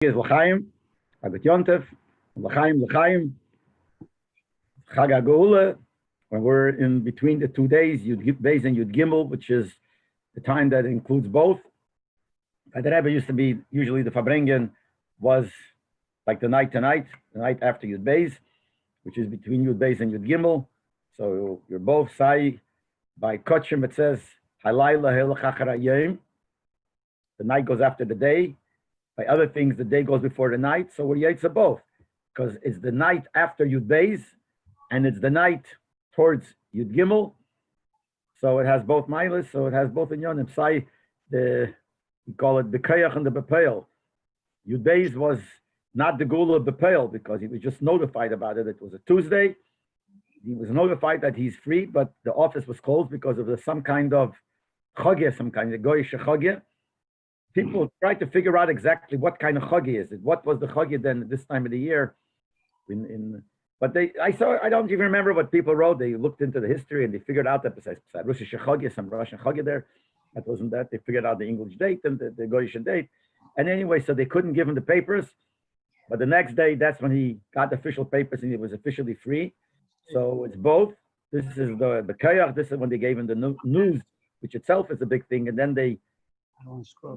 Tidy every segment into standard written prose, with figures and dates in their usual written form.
is L'chaim, Agut Yontef, L'chaim, Chag HaGeula, when we're in between the 2 days, Yud Beis and Yud Gimel, which is the time that includes both. The Rebbe used to be, usually the Farbrengen was like the night after Yud Beis, which is between Yud Beis and Yud Gimel. So you're both Sai. By Kotchim, it says, Halayla Helachachar Yom. The night goes after the day. By other things, the day goes before the night. So we're Yaitza both, because it's the night after Yud Beis, and it's the night towards Yud Gimel. So it has both milas, so it has both in Yonim. Sai, we call it the Kayach and the Bepeil. Yud Beis was not the Gula of Bepeil, because he was just notified about it. It was a Tuesday. He was notified that he's free, but the office was closed because of some kind of chagya, some kind of goyish chagya. People tried to figure out exactly what kind of chagya is it. What was the chagya then at this time of the year? But I don't even remember what people wrote. They looked into the history and they figured out that besides Rosh Chagya, some Russian chagya there. That wasn't that. They figured out the English date and the goyish date. And anyway, so they couldn't give him the papers. But the next day, that's when he got the official papers and he was officially free. So it's both. This is the Kayach. This is when they gave him the news, which itself is a big thing. And then they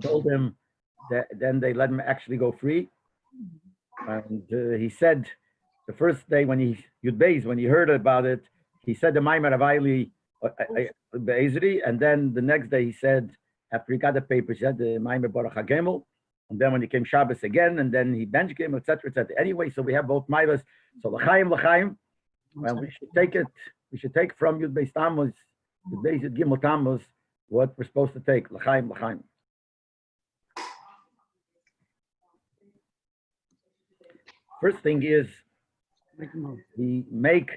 told him that then they let him actually go free. And he said the first day when Yud Beis, when he heard about it, he said the Maimer Availi Be'ezri. And then the next day he said, after he got the papers, he said the Maimer Baruch HaGemel. And then when he came Shabbos again, and then he bench came, etc., etc. Anyway, so we have both Mailas. So L'chaim. Well, we should take it. We should take from Yud Beis Tammuz, Yud Beis Yud Gimel Tammuz, what we're supposed to take. L'chaim. First thing is, we make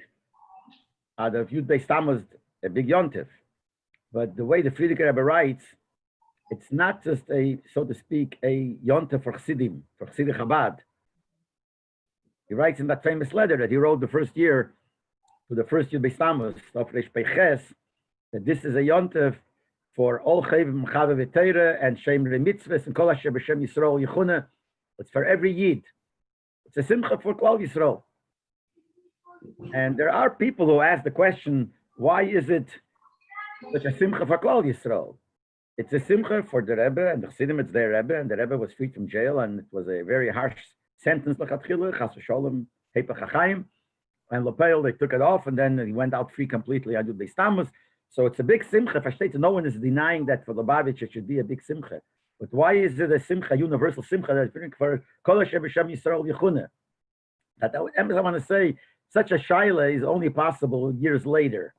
out of Yud Beis Tammuz a big yontif. But the way the Friedrich Rebbe writes, it's not just a, so to speak, a yontif for Chassidim, for Chassidim Chabad. He writes in that famous letter that he wrote the first year to the first Yud Beis Tammuz, that this is a yontif for all Chayvim Chave V'Teira and Shem Mitzvahs and Kol Asher B'Shem Yisrael Yichuna. It's for every Yid. It's a simcha for Klal Yisrael. And there are people who ask the question, why is it such a simcha for Klal Yisrael? It's a simcha for the Rebbe, and the Chassidim, it's their Rebbe, and the Rebbe was freed from jail, and it was a very harsh sentence, l'chatchila, chas v'sholem, hepech hachayim, and Leibel, they took it off, and then he went out free completely on Yud Beis Tammuz. So it's a big simcha. No one is denying that for Lubavitch it should be a big simcha. But why is it a simcha, universal simcha, that's for Kol Asher B'Shem Yisrael Yichuna? That I want to say, such a shaila is only possible years later.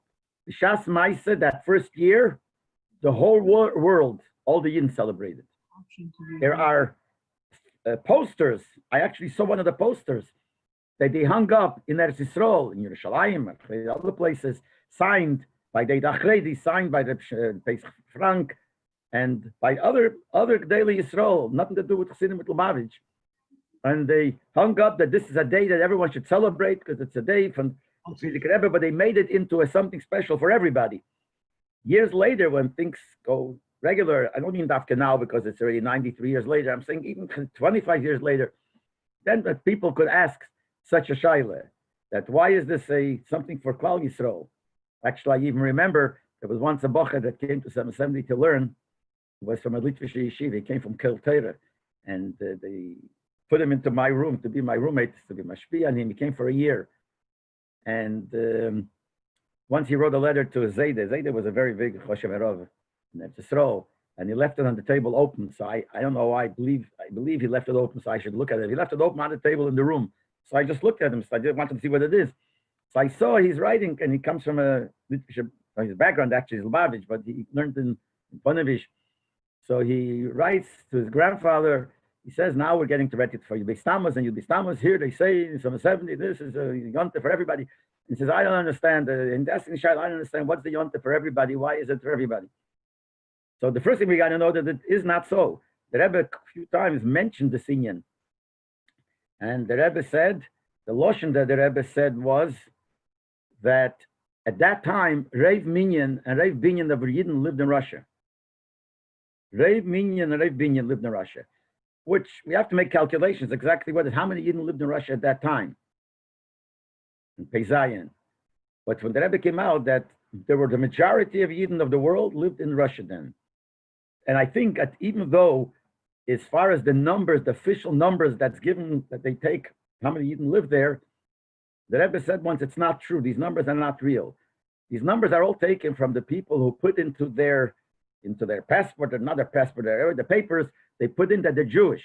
The Shas Maisa, that first year, the whole world, all the Yidden celebrated. There are posters. I actually saw one of the posters that they hung up in Eretz Yisrael, in Yerushalayim, and other places, signed by the Achredi, signed by the Pesach Frank, and by other daily Yisrael, nothing to do with Chassidim with Lubavitch. And they hung up that this is a day that everyone should celebrate because it's a day from Friedrich Rebbe, but they made it into something special for everybody. Years later, when things go regular, I don't mean Dafka now because it's already 93 years later, I'm saying even 25 years later, then that people could ask such a shaila, that why is this something for Klal Yisrael? Actually, I even remember there was once a bocher that came to 770 to learn. He was from a Litvish yeshiva. He came from Kel Teira, and they put him into my room to be my roommate, to be mashpia on him. He came for a year, and once he wrote a letter to Zayde. Zayde was a very big Choshev Erov in Eretz Yisrael, and he left it on the table open. So I don't know. I believe he left it open, so I should look at it. He left it open on the table in the roim. So I just looked at him. So I just wanted to see what it is. So I saw he's writing, and he comes from his background actually is Lubavitch, but he learned in Ponevezh. So he writes to his grandfather. He says, now we're getting to ready for Yud Beis Tammuz, and Yud Beis Tammuz here, they say in 70, this is a yontif for everybody. He says, I don't understand. In asking Shai, I don't understand what's the yontif for everybody. Why is it for everybody? So the first thing we got to know that it is not so. The Rebbe a few times mentioned the Sinyan. And the Rebbe said, the Loshen that the Rebbe said was that at that time, Rav Minyan and Rav Binyan of Yidden lived in Russia. Rav Minyan and Rav Binyan lived in Russia. which we have to make calculations exactly how many Yidden lived in Russia at that time, in Peizayan. But when the Rebbe came out, that there were the majority of Yidden of the world lived in Russia then. And I think that even though, as far as the numbers, the official numbers that's given, that they take, how many Yidden live there, the Rebbe said once, it's not true. These numbers are not real. These numbers are all taken from the people who put into their passport, another passport, the papers, they put in that they're Jewish.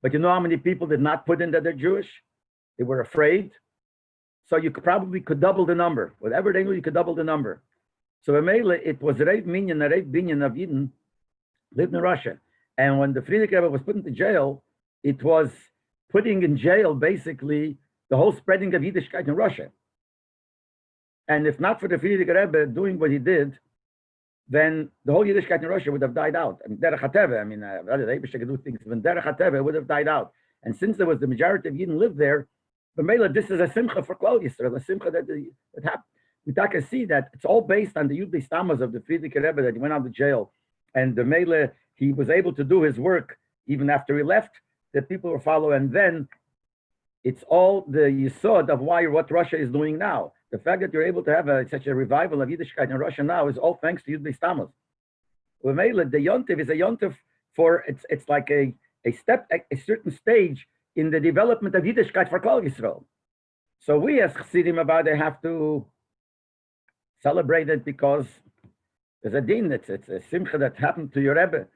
But you know how many people did not put in that they're Jewish? They were afraid. So you probably could double the number. Whatever they knew, you could double the number. So it was Rev Binyan of Yidden lived in Russia. And when the Frierdiker Rebbe was put into jail, it was putting in jail basically the whole spreading of Yiddishkeit in Russia. And if not for the Frierdiker Rebbe doing what he did, then the whole Yiddishkeit in Russia would have died out. I mean, Derech HaTeva, the do things, when Derech HaTeva would have died out. And since there was the majority of Yidden lived there, but Mela, this is a simcha for Klal Yisrael, a simcha that happened. We can see that it's all based on the Yudei Stammos of the Frierdiker Rebbe that he went out of jail. And the Mela, he was able to do his work even after he left, that people were following. And then it's all the yesod of what Russia is doing now. The fact that you're able to have such a revival of Yiddishkeit in Russia now is all thanks to Yudei Stammos. The Yontiv is a Yontiv for, it's like a certain stage in the development of Yiddishkeit for Klal Yisrael. So we as Chassidim about they have to celebrate it because there's a din, it's a simcha that happened to your Rebbe.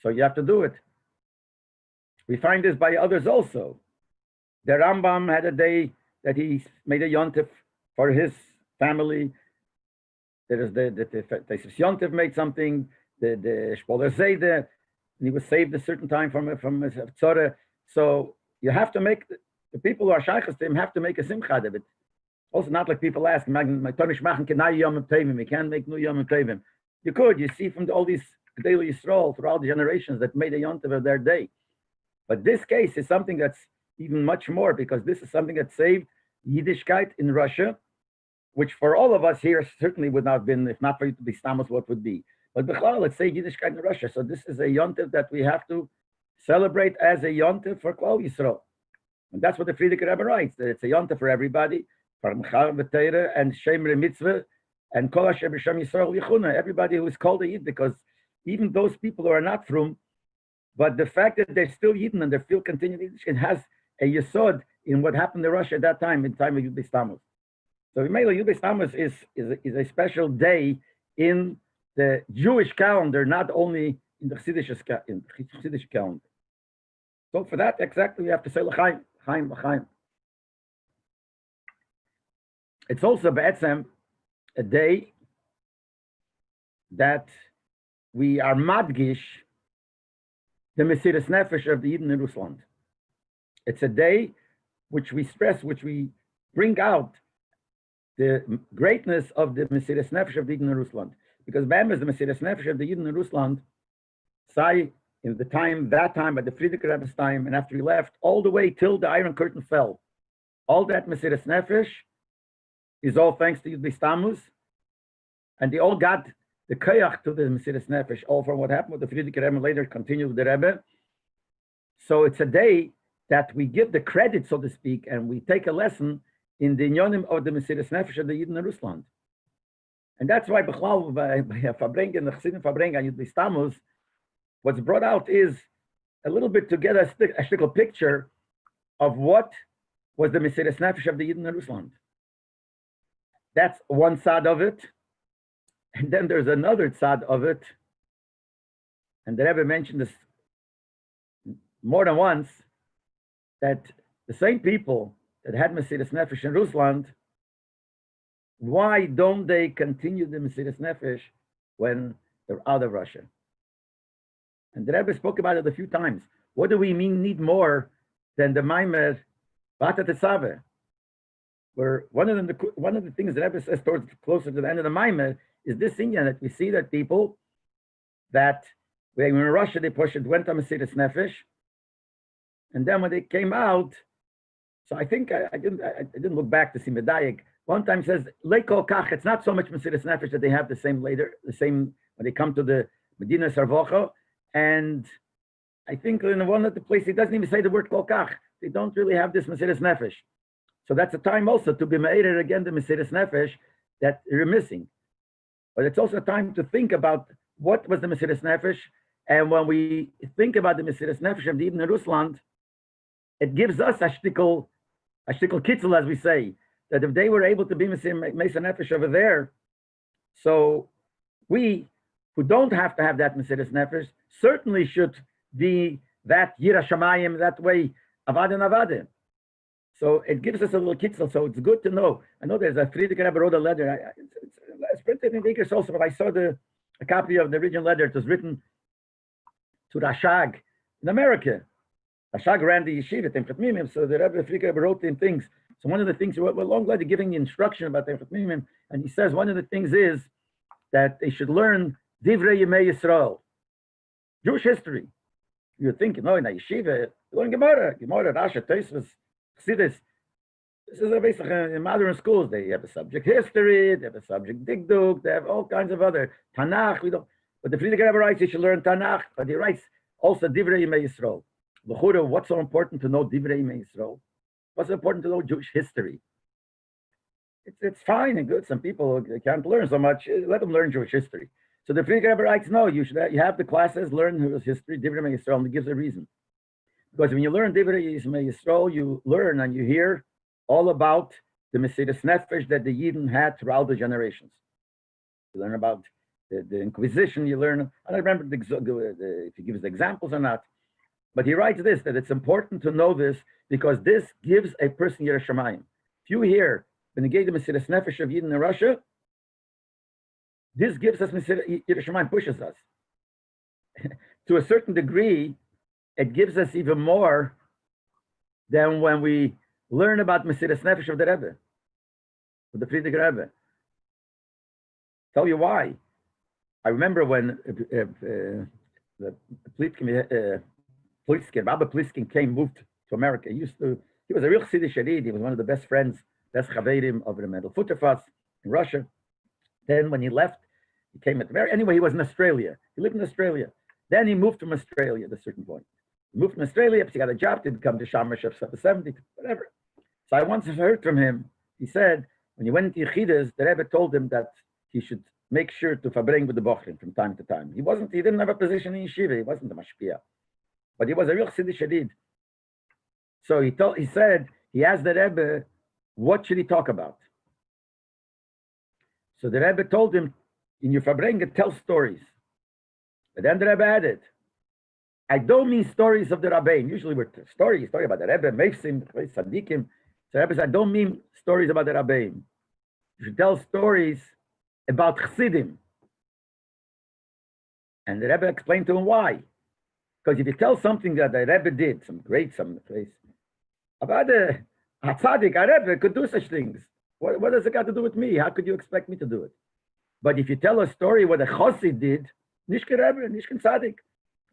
So you have to do it. We find this by others also. The Rambam had a day that he made a yontif for his family. There is the yontif made something, the Shpoler Zayde, and he was saved a certain time from Tzore. So you have to make, the people who are shaykhs to him have to make a simcha of it. Also not like people ask, we can't make new Yom Tovim. You could, you see from all these Gedei Yisrael throughout the generations that made a yontif of their day. But this case is something that's even much more, because this is something that saved Yiddishkeit in Russia, which for all of us here certainly would not have been, if not for you to be Stamos, what would be. But Bechal, let's say Yiddishkeit in Russia. So this is a yontif that we have to celebrate as a yontif for Klal Yisrael. And that's what the Frierdiker Rebbe writes, that it's a yontif for everybody, for Mechal V'Teira and Shemre Mitzvah and Kol Asher B'Shem Yisrael Yichuna, everybody who is called a Yid, because even those people who are not from, but the fact that they're still Yidden and they're still continuing Yiddishkeit has a yesod in what happened in Russia at that time, in time of Yudei Stammos. So Yudei Stammos is a special day in the Jewish calendar, not only in the Chassidish calendar. So for that, exactly, we have to say L'chaim, Chaim, L'chaim. It's also B'etzem a day that we are madgish the Mesiras Nefesh of the Yidden in Rusland. It's a day which we stress, which we bring out the greatness of the Mesiras Nefesh of the Yidden in Rusland. Because Bam is the Mesiras Nefesh of the Yidden in Rusland, say in the time, that time, at the Frierdiker Rebbe's time, and after he left, all the way till the Iron Curtain fell. All that Mesiras Nefesh is all thanks to Yudei Stammos, and they all got the koyach to the Mesiras Nefesh, all from what happened with the Frierdiker Rebbe, later continued with the Rebbe. So it's a day that we give the credit, so to speak, and we take a lesson in the inyonim of the Mesiras Nefesh of the Yidden in Rusland. And that's why Bechlal, by Farbrengen, the Chassidim Farbrengen, and Yudei Stammos, what's brought out is a little bit to get a shtickle picture of what was the Mesiras Nefesh of the Yidden in Rusland. That's one side of it. And then there's another side of it. And the Rebbe mentioned this more than once, that the same people that had Mesiras Nefesh in Rusland, why don't they continue the Mesiras Nefesh when they're out of Russia? And the Rebbe spoke about it a few times. What do we need more than the Maimer Bata Tesave? Where one of the things the Rebbe says towards closer to the end of the Maimer is this Indian that we see that people that when in Russia they went on Mesiras Nefesh, and then when they came out, so I think I didn't look back to see Medayik. One time says Leiko Kach, it's not so much Mesiras Nefesh that they have the same when they come to the Medina Sarvocha, And I think in one of the places, he doesn't even say the word kolkach. They don't really have this Mesiras Nefesh. So that's a time also to be ma'arer again the Mesiras Nefesh that you're missing. But it's also a time to think about what was the Mesiras Nefesh. And when we think about the Mesiras Nefesh of the Ibn Rusland, it gives us a shtickle kitzel, as we say, that if they were able to be Mesiras Nefesh over there, so we who don't have to have that Mesiras Nefesh certainly should be that Yira Shamayim, that way, Avada. So it gives us a little kitzel. So it's good to know. I know there's a Friedrich Rebbe wrote a letter. It's printed in English also, but I saw a copy of the original letter. It was written to Rashag in America. Rashag ran the yeshiva, Temchat Mimim, so the Rebbe Friedrich Rebbe wrote in things. So one of the things, we're long letter giving instruction about Temchat Mimim, and he says one of the things is that they should learn Divrei Yemei Yisrael, Jewish history. You're thinking, no, in a yeshiva, you learn Gemara, Rasha, Tosfos, Chassidus. This is basically in modern schools. They have a subject history, they have a subject digduk, they have all kinds of other Tanakh. We don't. But the Friedrich Rebbe writes you should learn Tanakh, but he writes also Divrei Yemei Yisrael. L'chura, what's so important to know Divrei Yemei Yisrael? What's important to know Jewish history? It's fine and good. Some people can't learn so much. Let them learn Jewish history. So the Friedrich Rebbe writes, no, you have the classes, learn history, Divrei Yemei Yisrael, and he gives a reason. Because when you learn Divrei Yemei Yisrael, you learn and you hear all about the Mesiras Nefesh that the Yidden had throughout the generations. You learn about the Inquisition, you learn, I don't remember if he gives the examples or not, but he writes this, that it's important to know this because this gives a person Yirah Shamayim. If you hear, when they gave the Mesiras Nefesh of Yidden in Russia, this gives us Yirah Shamayim, pushes us. To a certain degree, it gives us even more than when we learn about Mesiras Nefesh of the Rebbe, of the Friedrich Rebbe. Tell you why. I remember when the Rabbi Pliskin moved to America. He was a real Chassidus Sharid. He was one of the best friends, best chaverim of the Mendel Futterfass in Russia. Then when he left, he came at the very, anyway, he was in Australia. He lived in Australia. Then he moved from Australia at a certain point. He moved from Australia, because he got a job to become the Shamar Shef 70, whatever. So I once heard from him, he said, when he went into Chassidus, the Rebbe told him that he should make sure to Farbrengen with the Bochrim from time to time. He didn't have a position in yeshiva, he wasn't a mashpia, but he was a real Chassidus Sharid. So he said, he asked the Rebbe, what should he talk about? So the Rebbe told him, in your Farbrengen, tell stories. But then the Rebbe added, I don't mean stories of the Rabbeim. Usually we're story about the Rebbe, Meifsim, Tzadikim. So the Rebbe said, I don't mean stories about the Rabbeim. You should tell stories about Chassidim. And the Rebbe explained to him why. Because if you tell something that the Rebbe did, some place, about a tzaddik, a Rebbe could do such things. What does it got to do with me? How could you expect me to do it? But if you tell a story what a Chassid did, Nishke Rebbe, Nishke tzaddik.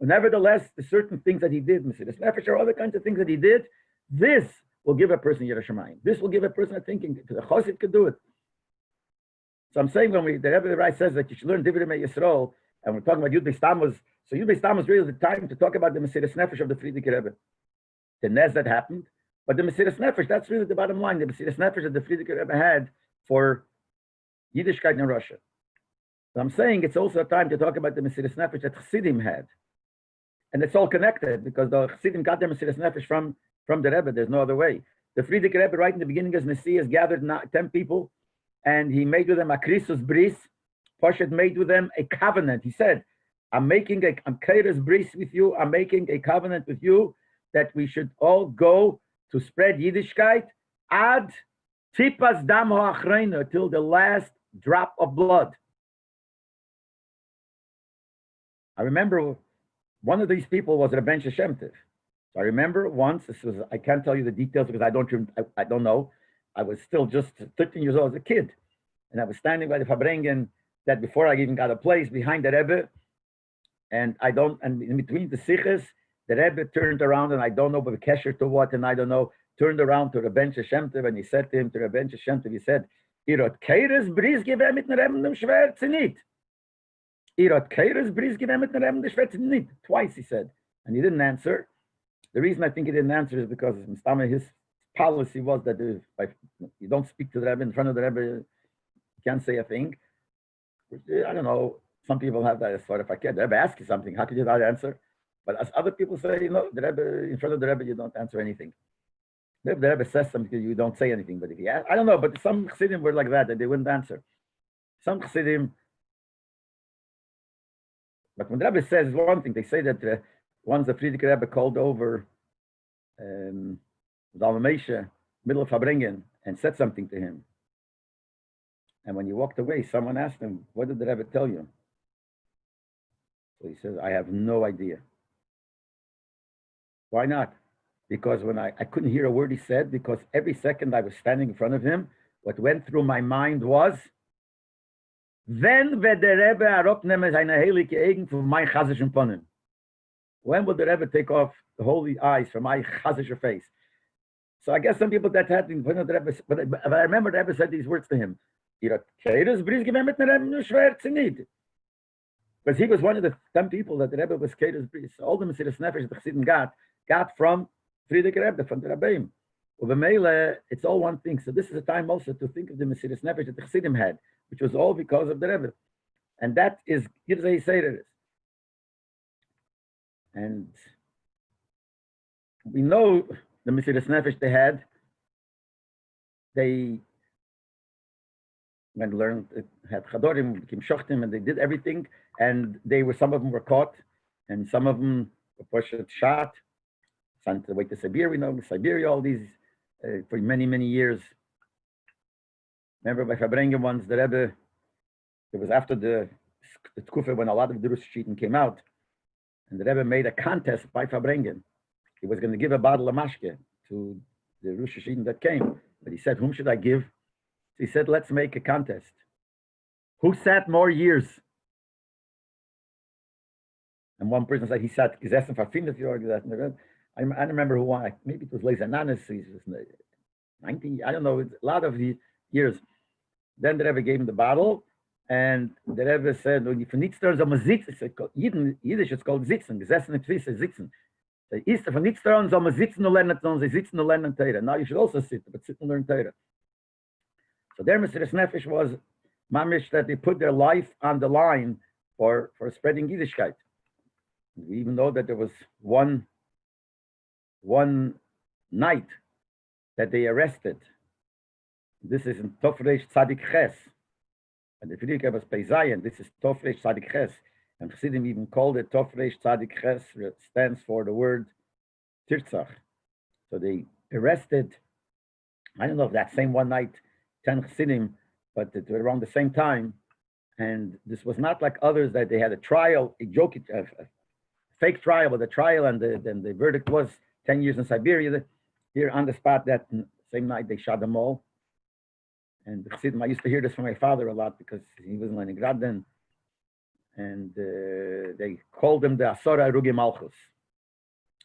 Nevertheless, the certain things that he did, Mesiras Nefesh, or other kinds of things that he did, this will give a person Yirah Shamayim. This will give a person a thinking, because a Chassid could do it. So I'm saying when the Rebbe Rai says that you should learn Divrei Yemei Yisrael, and we're talking about Yud Beis Tammuz, so Yud Beis Tammuz really is the time to talk about the Mesiras Nefesh of the Friedrich Rebbe. The Nez that happened, but the Mesiras Nefesh, that's really the bottom line, the Mesiras Nefesh that the Friedrich Rebbe had for Yiddishkeit in Russia. So I'm saying it's also a time to talk about the Mesiras Nefesh that Chassidim had. And it's all connected because the Chassidim got their Mesiras Nefesh from the Rebbe. There's no other way. The Friedrich Rebbe, right in the beginning as Messiah, gathered 10 people, and he made with them a Krisus Bris. Poshet made with them a covenant. He said, I'm Kairos Bris with you. I'm making a covenant with you that we should all go to spread Yiddishkeit ad tipas dam ha'achreina, till the last drop of blood. I remember one of these people was Rabbi Shem Tov. So I remember once, I can't tell you the details because I don't know. I was still just 13 years old as a kid. And I was standing by the Farbrengen that before I even got a place behind the Rebbe. And in between the Siches, the Rebbe turned around and I don't know, but Kesher to what, and I don't know, turned around to Rabbi Shem Tov and he said to him, to Rabbi Shem Tov, he said, Irot Keires Bris gewähr mit dem Rebbe dem Schwert nicht. Twice he said, and he didn't answer. The reason I think he didn't answer is because his policy was that if you don't speak to the Rebbe in front of the Rebbe, you can't say a thing. I don't know. Some people have that sort of, if the Rebbe asks you something, how could you not answer? But as other people say, the Rebbe, in front of the Rebbe, you don't answer anything. If the Rebbe says something, you don't say anything. But if he asks, I don't know, but some Chassidim were like that they wouldn't answer. Some Chassidim, but when the Rebbe says one thing, they say that once the Frierdiker Rebbe called over Zalman Moshe, middle of Farbrengen, and said something to him. And when he walked away, someone asked him, what did the Rebbe tell you? So he says, I have no idea. Why not? Because when I couldn't hear a word he said, because every second I was standing in front of him, what went through my mind was, when will the Rebbe take off the holy eyes from my chazisher face? So I guess some people that had in front of the Rebbe, but I remember the Rebbe said these words to him. Because he was one of the 10 people that the Rebbe was Keres Bris. All the Mesiras Nefesh the Chassidim got from Frierdiker Rebbe, from the Rabbeim. It's all one thing. So this is a time also to think of the Mesiras Nefesh that the Chassidim had, which was all because of the Rebbe. And that is Girzei Seireres. And we know the Mesiras Nefesh they had, they when learned, had Chadorim, became Shochtim, and they did everything, and some of them were caught, and some of them were pushed, shot, sent away to Siberia, Siberia, all these, for many, many years. Remember by Farbrengen once, the Rebbe, it was after the Tkufa when a lot of the Rosh Hashanah came out, and the Rebbe made a contest by Farbrengen. He was going to give a bottle of mashke to the Rosh Hashanah that came, but he said, whom should I give? He said, let's make a contest. Who sat more years? And one person said he sat gesessen for 500 Jahre. I don't remember who won. Maybe it was Leizananis. He was 19, I don't know, it's a lot of the years. Then the Rebbe gave him the bottle, and the Rebbe said, when you for nichts tun, soll man sitzen. Yiddish, it's called sitzen. Gesessen in Twisse, sitzen. The Easter for nichts tun, soll man sitzen und lernen, sondern sie sitzen und lernen Teire. Now you should also sit, but sit and learn Teire. So their Mesiras Nefesh was mamish that they put their life on the line for spreading Yiddishkeit. We even know that there was one night that they arrested. This is in Tofresh Tzadik Ches. And the Frierdiker was Peizayin. This is Tofresh Tzadik Ches. And Chassidim even called it Tofresh Tzadik Ches, which stands for the word Tirtzach. So they arrested, I don't know if that same one night, 10 Chassidim, but it was around the same time. And this was not like others that they had a trial, a fake trial, but a trial, and then the verdict was 10 years in Siberia. Here on the spot, that same night they shot them all. And the Chassidim, I used to hear this from my father a lot because he was in Leningrad then. And they called them the Asora Rugi Malchus.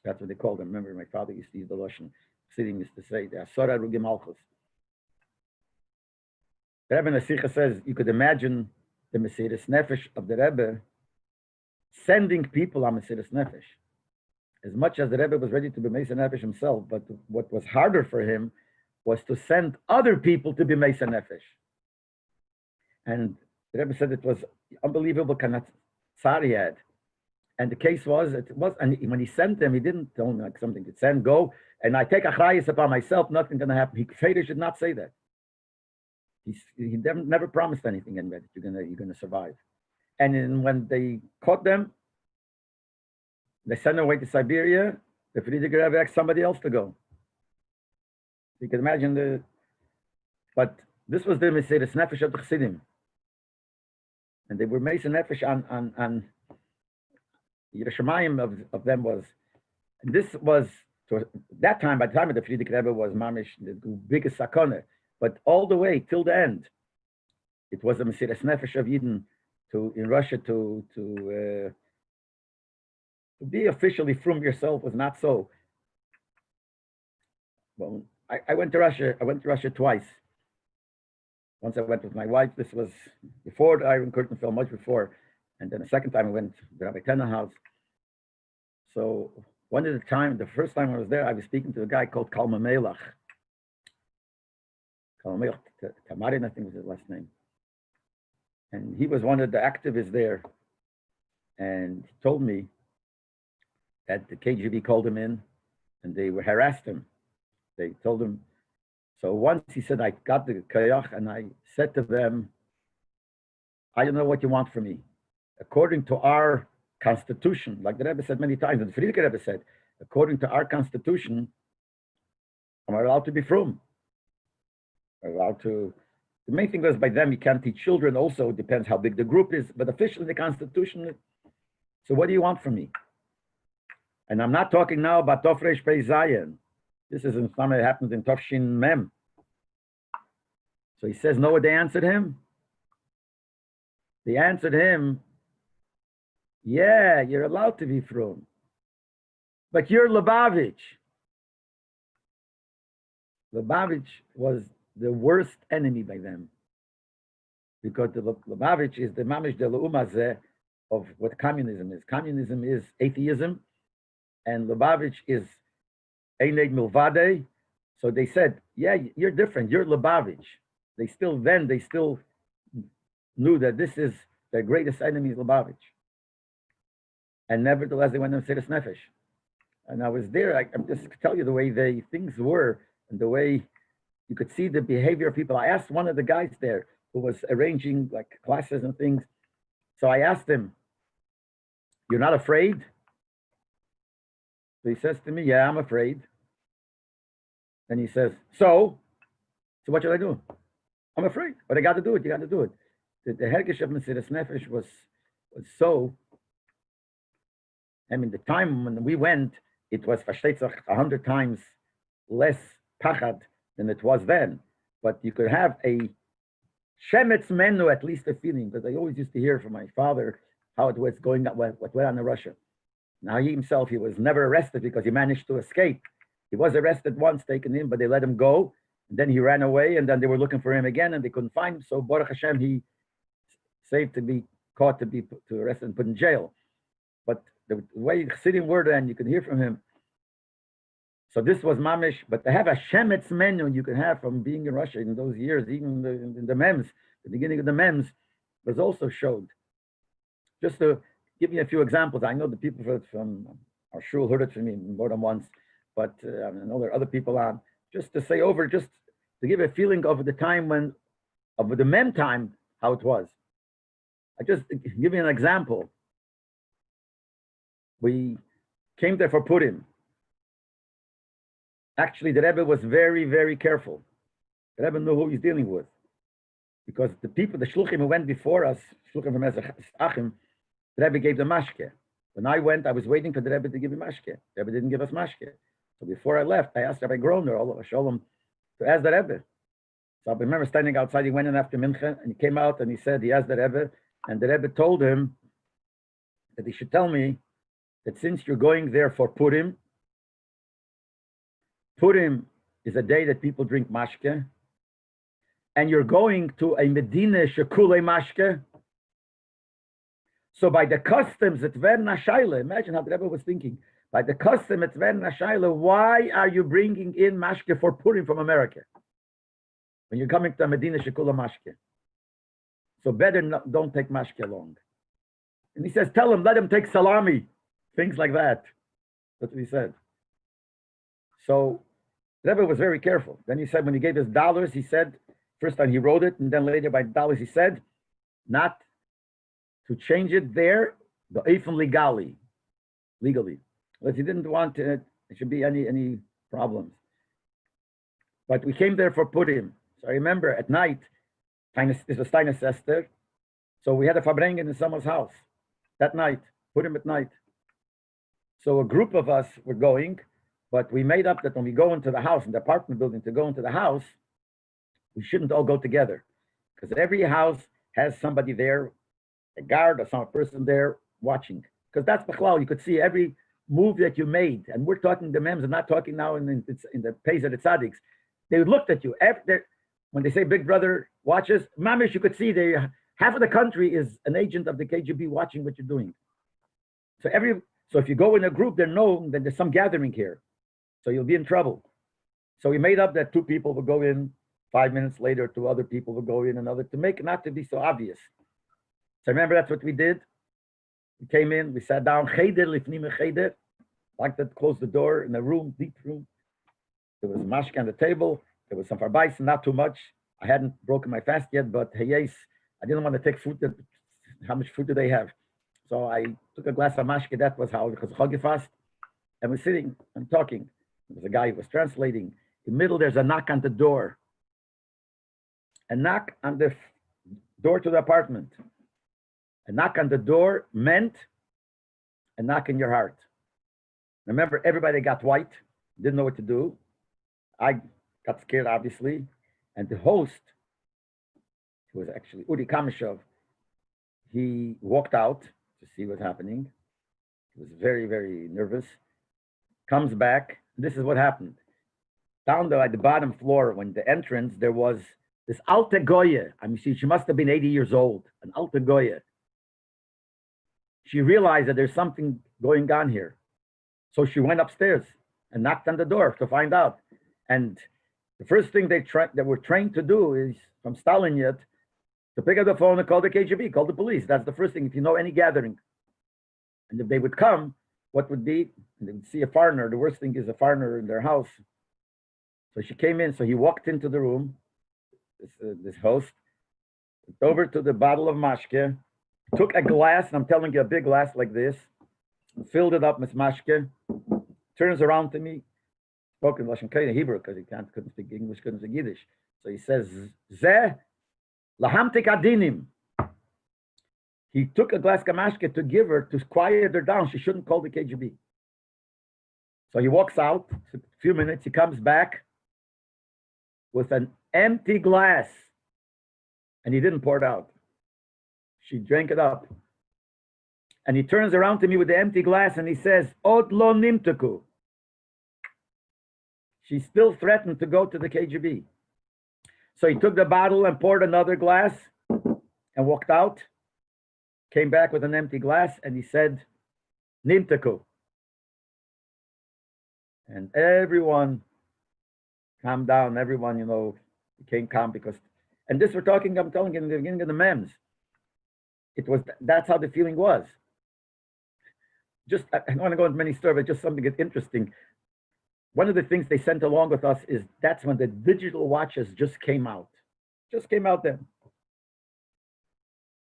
That's what they called them. Remember, my father used to use the Lashon. Chassidim used to say the Asora Rugi Malchus. The Rebbe Nasicha says you could imagine the Mesiras Nefesh of the Rebbe sending people on Mesiras Nefesh. As much as the Rebbe was ready to be Mesiras Nefesh himself, but what was harder for him was to send other people to be Mesiras Nefesh. And the Rebbe said it was unbelievable kind tsar he had. And the case was, and when he sent them, he didn't tell me like something to send, go, and I take achrayus upon myself, nothing's going to happen. He should not say that. He never promised anything in that you're gonna survive. And then when they caught them, they sent them away to Siberia. The Frierdiker Rebbe asked somebody else to go. You can imagine but this was the Mesiras Nefesh of the Chassidim. And they were Mesiras Nefesh on Yerushalayim of them was, and this was, that time, by the time of the Frierdiker Rebbe was mamish, the biggest sakona. But all the way till the end, it was a Mesiras Nefesh of Yidden in Russia to be officially from yourself was not so. Well, I went to Russia. I went to Russia twice. Once I went with my wife. This was before the Iron Curtain fell, much before. And then the second time I went to the Rabbi Tenna house. So one of the time, the first time I was there, I was speaking to a guy called Kalma Melach. Kalma Melach, Tamarin, I think was his last name. And he was one of the activists there. And he told me that the KGB called him in and they harassed him. They told him, so once he said, I got the kayach and I said to them, I don't know what you want from me. According to our constitution, like the Rebbe said many times, and the Friedrich Rebbe said, according to our constitution, am I allowed to be frum? Am I allowed to? The main thing was by them, you can't teach children. Also, it depends how big the group is. But officially, the constitution. So what do you want from me? And I'm not talking now about Tofresh Pei Zayin. This is something that happens in Tofshin Mem. So he says, know what they answered him? They answered him, yeah, you're allowed to be frum. But you're Lubavitch. Lubavitch was the worst enemy by them. Because the Lubavitch is the mamish de l'umazeh of what communism is. Communism is atheism, and Lubavitch is Eineg Milvade. So they said, yeah, you're different. You're Lubavitch. They still knew that this is their greatest enemy is Lubavitch. And nevertheless, they went on Seiras Nefesh. And I was there. I'm just tell you the way things were and the way you could see the behavior of people. I asked one of the guys there who was arranging like classes and things. So I asked him, you're not afraid? So he says to me, yeah, I'm afraid. And he says, so what should I do? I'm afraid, but I got to do it. You got to do it. The Hergish of Seiras Nefesh was so. I mean, the time when we went, it was 100 times less pachad than it was then. But you could have a shemetz menu, at least a feeling, because I always used to hear from my father how it was going up, what went on in Russia. Now he himself, he was never arrested because he managed to escape. He was arrested once, taken in, but they let him go. And then he ran away, and then they were looking for him again, and they couldn't find him. So Baruch Hashem, he saved to be caught, to be arrested and put in jail. But the way Chassidim were then, you could hear from him. So this was mamish, but to have a shemetz menu you could have from being in Russia in those years, even in the MEMS, the beginning of the MEMS, was also showed. Just to give you a few examples, I know the people from our shul heard it from me more than once, but I know there are other people on. Just to say over, just to give a feeling of the time when, of the MEM time, how it was. I just give you an example. We came there for Purim. Actually, the Rebbe was very, very careful. The Rebbe knew who he's dealing with. Because the people, the shluchim who went before us, shluchim from Ezra Achim, the Rebbe gave them mashke. When I went, I was waiting for the Rebbe to give me mashke. The Rebbe didn't give us mashke. So before I left, I asked Rabbi Groner, Allah Shalom, to ask the Rebbe. So I remember standing outside, he went in after Mincha, and he came out and he said, he asked the Rebbe, and the Rebbe told him that he should tell me that since you're going there for Purim, Purim is a day that people drink mashke, and you're going to a Medina shekule mashke. So by the customs, it's ver nashayla. Imagine how the Rebbe was thinking. By the custom, it's ver nashayla. Why are you bringing in mashke for Purim from America when you're coming to a Medina shekule mashke? So better don't take mashke along. And he says, tell him, let him take salami, things like that. That's what he said. So the Rebbe was very careful. Then he said, when he gave us dollars, he said, first time he wrote it, and then later by dollars, he said, not to change it there, the eifim legally. But he didn't want there should be any problems. But we came there for Purim. So I remember at night, this was Tainus Esther, so we had a Farbrengen in someone's house that night, Purim at night. So a group of us were going, but we made up that when we go into the house, in the apartment building, to go into the house, we shouldn't all go together. Because every house has somebody there, a guard or some person there watching. Because that's Bechlal, you could see every move that you made. And we're talking the mems, I'm not talking now in the pays of the tzaddiks. They looked at you. When they say Big Brother watches, mamish, you could see Half of the country is an agent of the KGB watching what you're doing. So if you go in a group, they know that there's some gathering here. So you'll be in trouble. So we made up that 2 people will go in, 5 minutes later, 2 other people will go in, another, to make it not to be so obvious. So remember, that's what we did. We came in, we sat down, cheder lifnim cheder, like that, closed the door in a room, deep room. There was a mashka on the table. There was some farbais, not too much. I hadn't broken my fast yet, but hey, yes, I didn't want to take food. How much food do they have? So I took a glass of mashka. That was how, because chagi fast. And we're sitting and talking. There was a guy who was translating. In the middle, there's a knock on the door. A knock on the door to the apartment. A knock on the door meant a knock in your heart. Remember, everybody got white, didn't know what to do. I got scared, obviously. And the host, who was actually Uri Kameshov, he walked out to see what's happening. He was very, very nervous. Comes back. This is what happened. Down there at the bottom floor, when the entrance, there was this alte goye. I mean, she must have been 80 years old, an alte goye. She realized that there's something going on here. So she went upstairs and knocked on the door to find out. And the first thing they were trained to do is, from Stalin yet, to pick up the phone and call the KGB, call the police. That's the first thing, if you know any gathering. And if they would come, what would be, and they would see a foreigner. The worst thing is a foreigner in their house. So she came in, so he walked into the room, this host, went over to the bottle of mashke, took a glass, and I'm telling you, a big glass like this, filled it up with mashke, turns around to me, spoke in Lashon Koine, Hebrew, because he couldn't speak English, couldn't speak Yiddish. So he says, Zeh lahamtik adinim. He took a glass of mashke to give her, to quiet her down. She shouldn't call the KGB. So he walks out, a few minutes, he comes back with an empty glass, and he didn't pour it out. She drank it up. And he turns around to me with the empty glass and he says, Od lo nimtaku. She still threatened to go to the KGB. So he took the bottle and poured another glass and walked out, came back with an empty glass, and he said, Nimtaku. And everyone calmed down. Everyone, became calm because, and this we're talking, I'm telling you in the beginning of the MEMS. That's how the feeling was. Just, I don't want to go into many stories, but just something that's interesting. One of the things they sent along with us is that's when the digital watches just came out. Just came out then.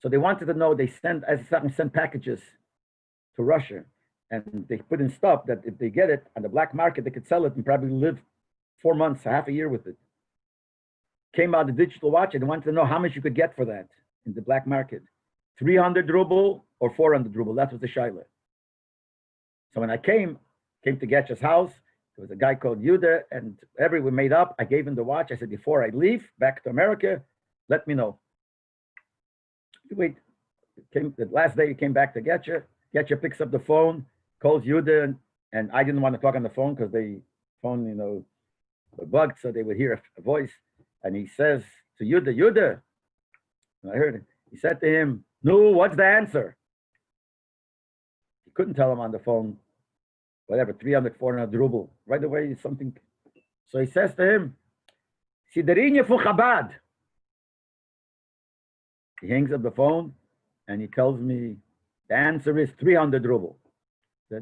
So they wanted to know, they send packages to Russia, and they put in stuff that if they get it on the black market, they could sell it and probably live 4 months, half a year with it. Came out the digital watch, and they wanted to know how much you could get for that in the black market. 300 ruble or 400 ruble, that was the shaila. So when I came to Getch's house, there was a guy called Yuda, and we made up. I gave him the watch. I said, before I leave back to America, let me know. Wait, the last day he came back to Getcha. Getcha picks up the phone, calls Yuda, and I didn't want to talk on the phone because the phone, were bugged, so they would hear a voice. And he says to Yuda, and I heard it. He said to him, no, what's the answer? He couldn't tell him on the phone, whatever, 300, 400 ruble. Right away, something. So he says to him, Siderinye fu Chabad. He hangs up the phone and he tells me the answer is 300 ruble.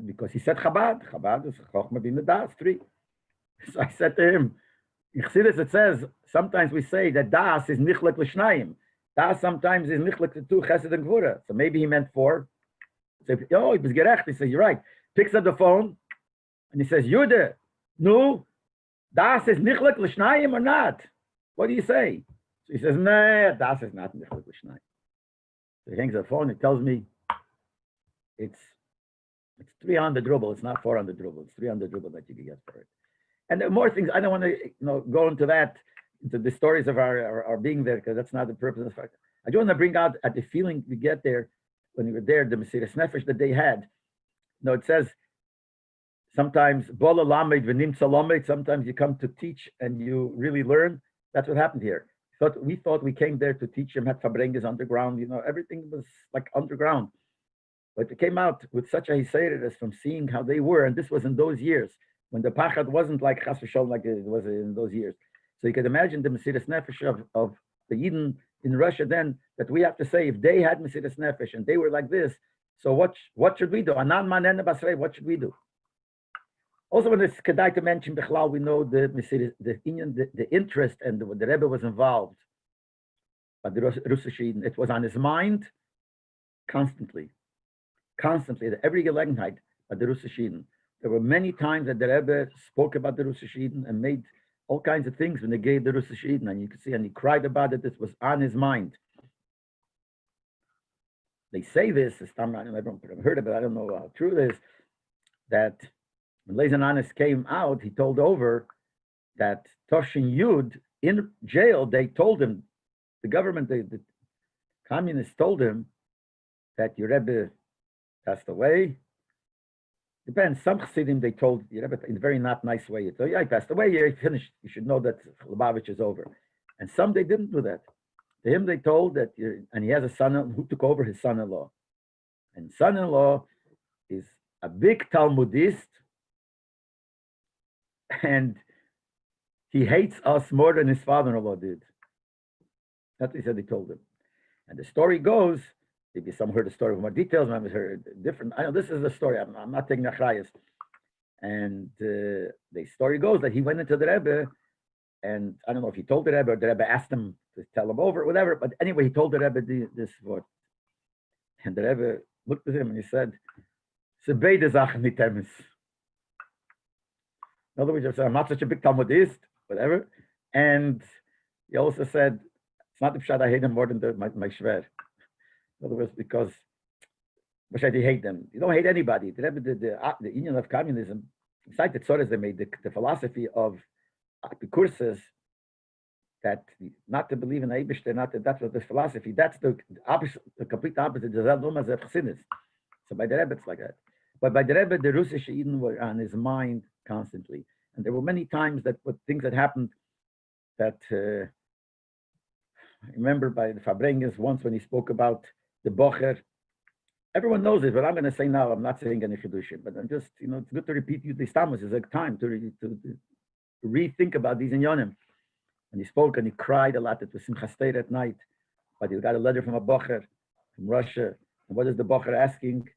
Because he said Chabad. Chabad is Chochma Bina Das, 3. So I said to him, in Chassidus it says, sometimes we say that Das is Nichlek L'Shnayim. Das sometimes is Nichlek to 2 Chesed and Gvura. So maybe he meant 4. So, he was gerecht. He says, you're right. Picks up the phone and he says, Yude, no, Das is Nichlek L'Shnayim or not? What do you say? So he says, nah, Das is not Nichlek L'Shnayim. So he hangs up the phone. He tells me it's 300 ruble. It's not 400 ruble. It's 300 ruble that you can get for it. And there are more things. I don't want to go into that, into the stories of our being there, because that's not the purpose of the fact. I do want to bring out at the feeling we get there when we were there, the Mesiras Nefesh that they had. It says sometimes Bola Lamed V'Nim Salamed, sometimes you come to teach and you really learn. That's what happened here. we thought we came there to teach him at Farbrengen underground. Everything was like underground. But it came out with such a hisayrus from seeing how they were, and this was in those years when the pachad wasn't like chas v'sholom like it was in those years. So you could imagine the mesiras nefesh of the Yidden in Russia then, that we have to say, if they had mesiras nefesh and they were like this, so what should we do? Anan manen basrei, what should we do? Also, when it's kedai to mention Bechlal, we know the interest and the Rebbe was involved. But the Russisch Yidden, it was on his mind constantly, at every Gelegenheit, at the Russisch Yidden. There were many times that the Rebbe spoke about the Russisch Yidden and made all kinds of things when they gave the Russisch Yidden, and you can see, and he cried about it. This was on his mind. They say this, everyone heard of it, I don't know how true it is, that when Lezen Anis came out, he told over that Toshin Yud in jail, they told him, the government, the communists told him that your Rebbe passed away. Depends. Some Chassidim, they told your Rebbe in a very not nice way. So yeah, he passed away, yeah, he finished. You should know that Lubavitch is over. And some, they didn't do that. To him, they told that, and he has a son who took over his son-in-law. And son-in-law is a big Talmudist, and he hates us more than his father-in-law did. That's what he said, he told him. And the story goes, maybe some heard the story with more details, maybe heard different. I know this is the story, I'm not taking achrayas. And the story goes that he went into the Rebbe, and I don't know if he told the Rebbe or the Rebbe asked him to tell him over, whatever, but anyway, he told the Rebbe this word. And the Rebbe looked at him and he said, in other words, I'm not such a big Talmudist, whatever. And he also said, it's not the pshat I hate him more than my shver. In other words, because I hate them. You don't hate anybody. The union of communism, besides the tzoras they made, the philosophy of Epicurus, that not to believe in Eibishter, that's what the philosophy, that's the complete opposite. The Chassidus. So by the Rebbe, it's like that. But by the Rebbe, the Russisch Yidden were on his mind constantly. And there were many times that things that happened that I remember by the Farbrengens once when he spoke about the Bocher. Everyone knows it, but I'm going to say now, I'm not saying any Chidushim, but I'm just, it's good to repeat the Tammuz. It's a time to rethink about these inyonim. And he spoke and he cried a lot. It was Simchas Torah at night. But he got a letter from a Bocher from Russia. And what is the Bocher asking?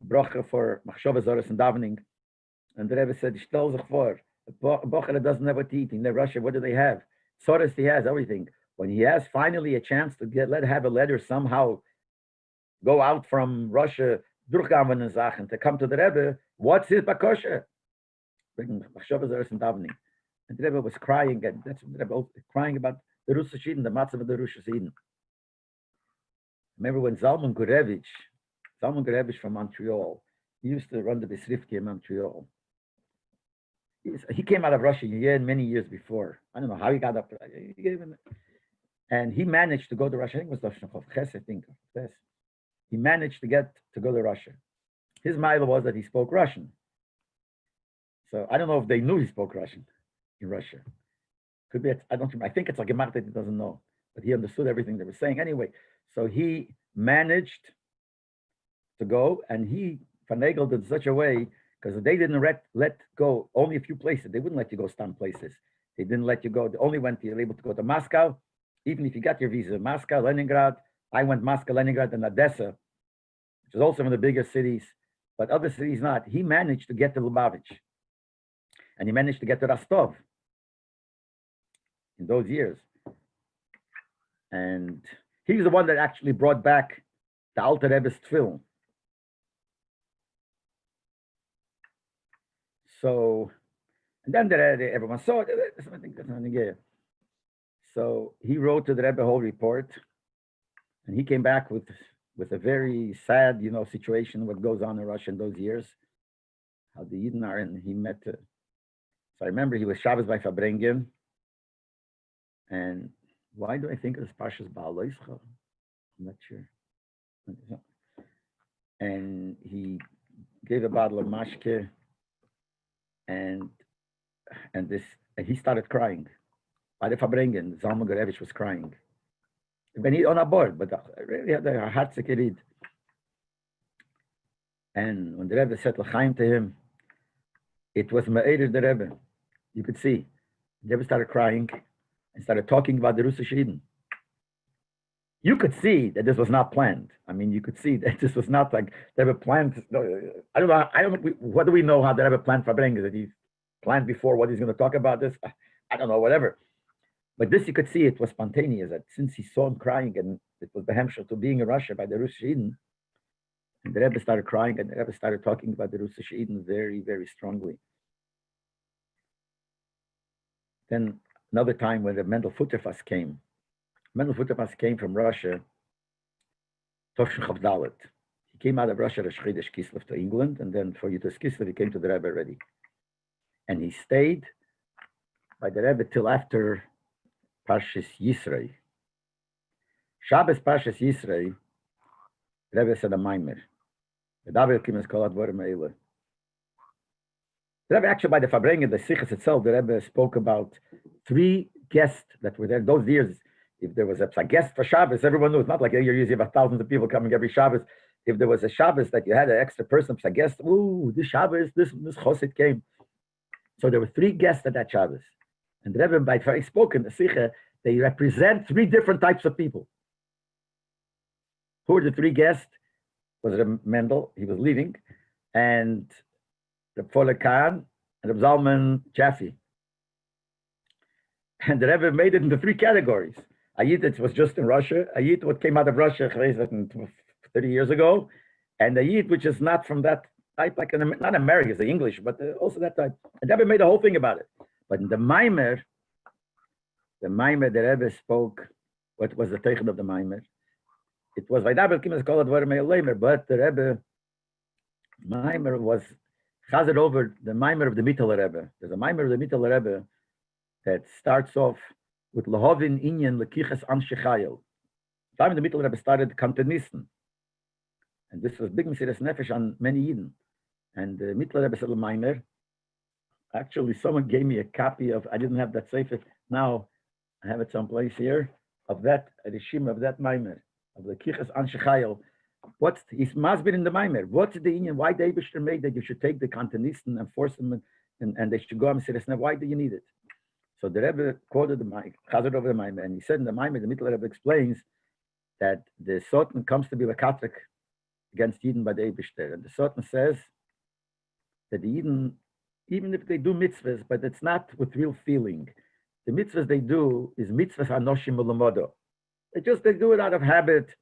Bracha for Machshava Zoros and davening. And the Rebbe said, "Shtel sich vor, a Bocher that doesn't have what to eat. In Russia, what do they have? Zoros, he has everything. When he has finally a chance to have a letter somehow go out from Russia, durchgaven and Sachen, to come to the Rebbe, what's his bakosha? Bring Machshava Zoros and davening." And the Rebbe was crying, and that's what the Rebbe was crying about the Russisch Yidden, the matzav of the Russisch Yidden. Remember when Zalman Gurevich from Montreal, he used to run the Besrifki in Montreal. He came out of Russia many years before. I don't know how he got up. And he managed to go to Russia. I think it was Dovshnachov Ches, I think. He managed to go to Russia. His mile was that he spoke Russian. So I don't know if they knew he spoke Russian in Russia. Could be, I think it's like a Gemara that he doesn't know, but he understood everything they were saying anyway. So he managed to go, and he finagled in such a way, because they didn't let go only a few places. They wouldn't let you go some places. They didn't let you go. They only you were able to go to Moscow, even if you got your visa. Moscow, Leningrad. I went Moscow, Leningrad, and Odessa, which is also one of the biggest cities, but other cities not. He managed to get to Lubavitch, and he managed to get to Rostov in those years. And he was the one that actually brought back the Alter Rebbe's tefillin. So, and then everyone saw it. So he wrote to the Rebbe a whole report, and he came back with a very sad, situation, what goes on in Russia in those years, how the Yidden are, and he met. So I remember he was Shabbos by Farbrengen, and why do I think it was Parshas Ba'aloischa? I'm not sure. And he gave a bottle of mashke, and he started crying. by the Farbrengen. Zalman Gorevich was crying. When he on board, but really had a heartsick read. And when the Rebbe said l'chaim to him, it was Me'eder the Rebbe. You could see. The Rebbe started crying and started talking about the Russisch Eden. You could see that this was not planned. I mean, you could see that this was not like the Rebbe planned. I don't know. What do we know how the Rebbe planned Farbrengen? That he planned before what he's going to talk about this? I don't know, whatever. But this you could see it was spontaneous. That since he saw him crying and it was behemshel to being in Russia by the Russisch Eden, and the Rebbe started crying and the Rebbe started talking about the Russisch Eden very, very strongly. Then another time when the Mendel Futterfass came. Mendel Futterfass came from Russia, Tovshin Chavdalet. He came out of Russia, Rosh Kislev to England, and then for Yutas Kislev, he came to the Rebbe already. And he stayed by the Rebbe till after Parshas Yisrei. Shabbos Parshas Yisrei, the Rebbe said a maimer. The Rebbe actually, by the Farbrengen, the Sichas itself, the Rebbe spoke about 3 guests that were there. Those years, if there was a guest for Shabbos, everyone knew. It's not like you usually have thousands of people coming every Shabbos. If there was a Shabbos that you had an extra person, a guest, ooh, this Shabbos, this Chassid came. So there were 3 guests at that Shabbos. And the Rebbe, by he spoke in the Sicha, they represent 3 different types of people. Who are the 3 guests? Was Reb Mendel, he was leaving, and the Pfolle Khan, and the Zalman Jaffe. And the Rebbe made it into 3 categories. Ayit, it was just in Russia. Ayit, what came out of Russia 30 years ago. And Ayit, which is not from that type, like not American, it's English, but also that type. And the Rebbe made a whole thing about it. But in the Maimer, the Rebbe spoke, what was the Teichen of the Maimer? It was Vaidabel Kimas called Dvarim, but the Rebbe Maimer was chazed over the Maimer of the Mittel Rebbe. There's a Maimer of the Mittel Rebbe that starts off with Lahovin Inyan Lekiches Anshe Chayil. The time the Mittel Rebbe started Kantonisten. And this was big Mesiras Nefesh on many Yidden. And the Mittel Rebbe said Maimer. Actually, someone gave me a copy of, I didn't have that sefer. Now I have it someplace here, of that, a Rishim of that Maimer. Of the Kichas Anshe Chayil. What's he's must be in the Maimer? What's the union? Why the Eibishter made that you should take the Kantonisten and force them and they should go and say, why do you need it? So the Rebbe quoted the Chazar over the Maimer, and he said in the Maimer, the Mittel Rebbe explains that the Sotan comes to be a Catholic against Yidden by the Eibishter. And the Sotan says that the Yidden, even if they do mitzvahs, but it's not with real feeling. The mitzvahs they do is mitzvahs anoshim ulamodo. They do it out of habit.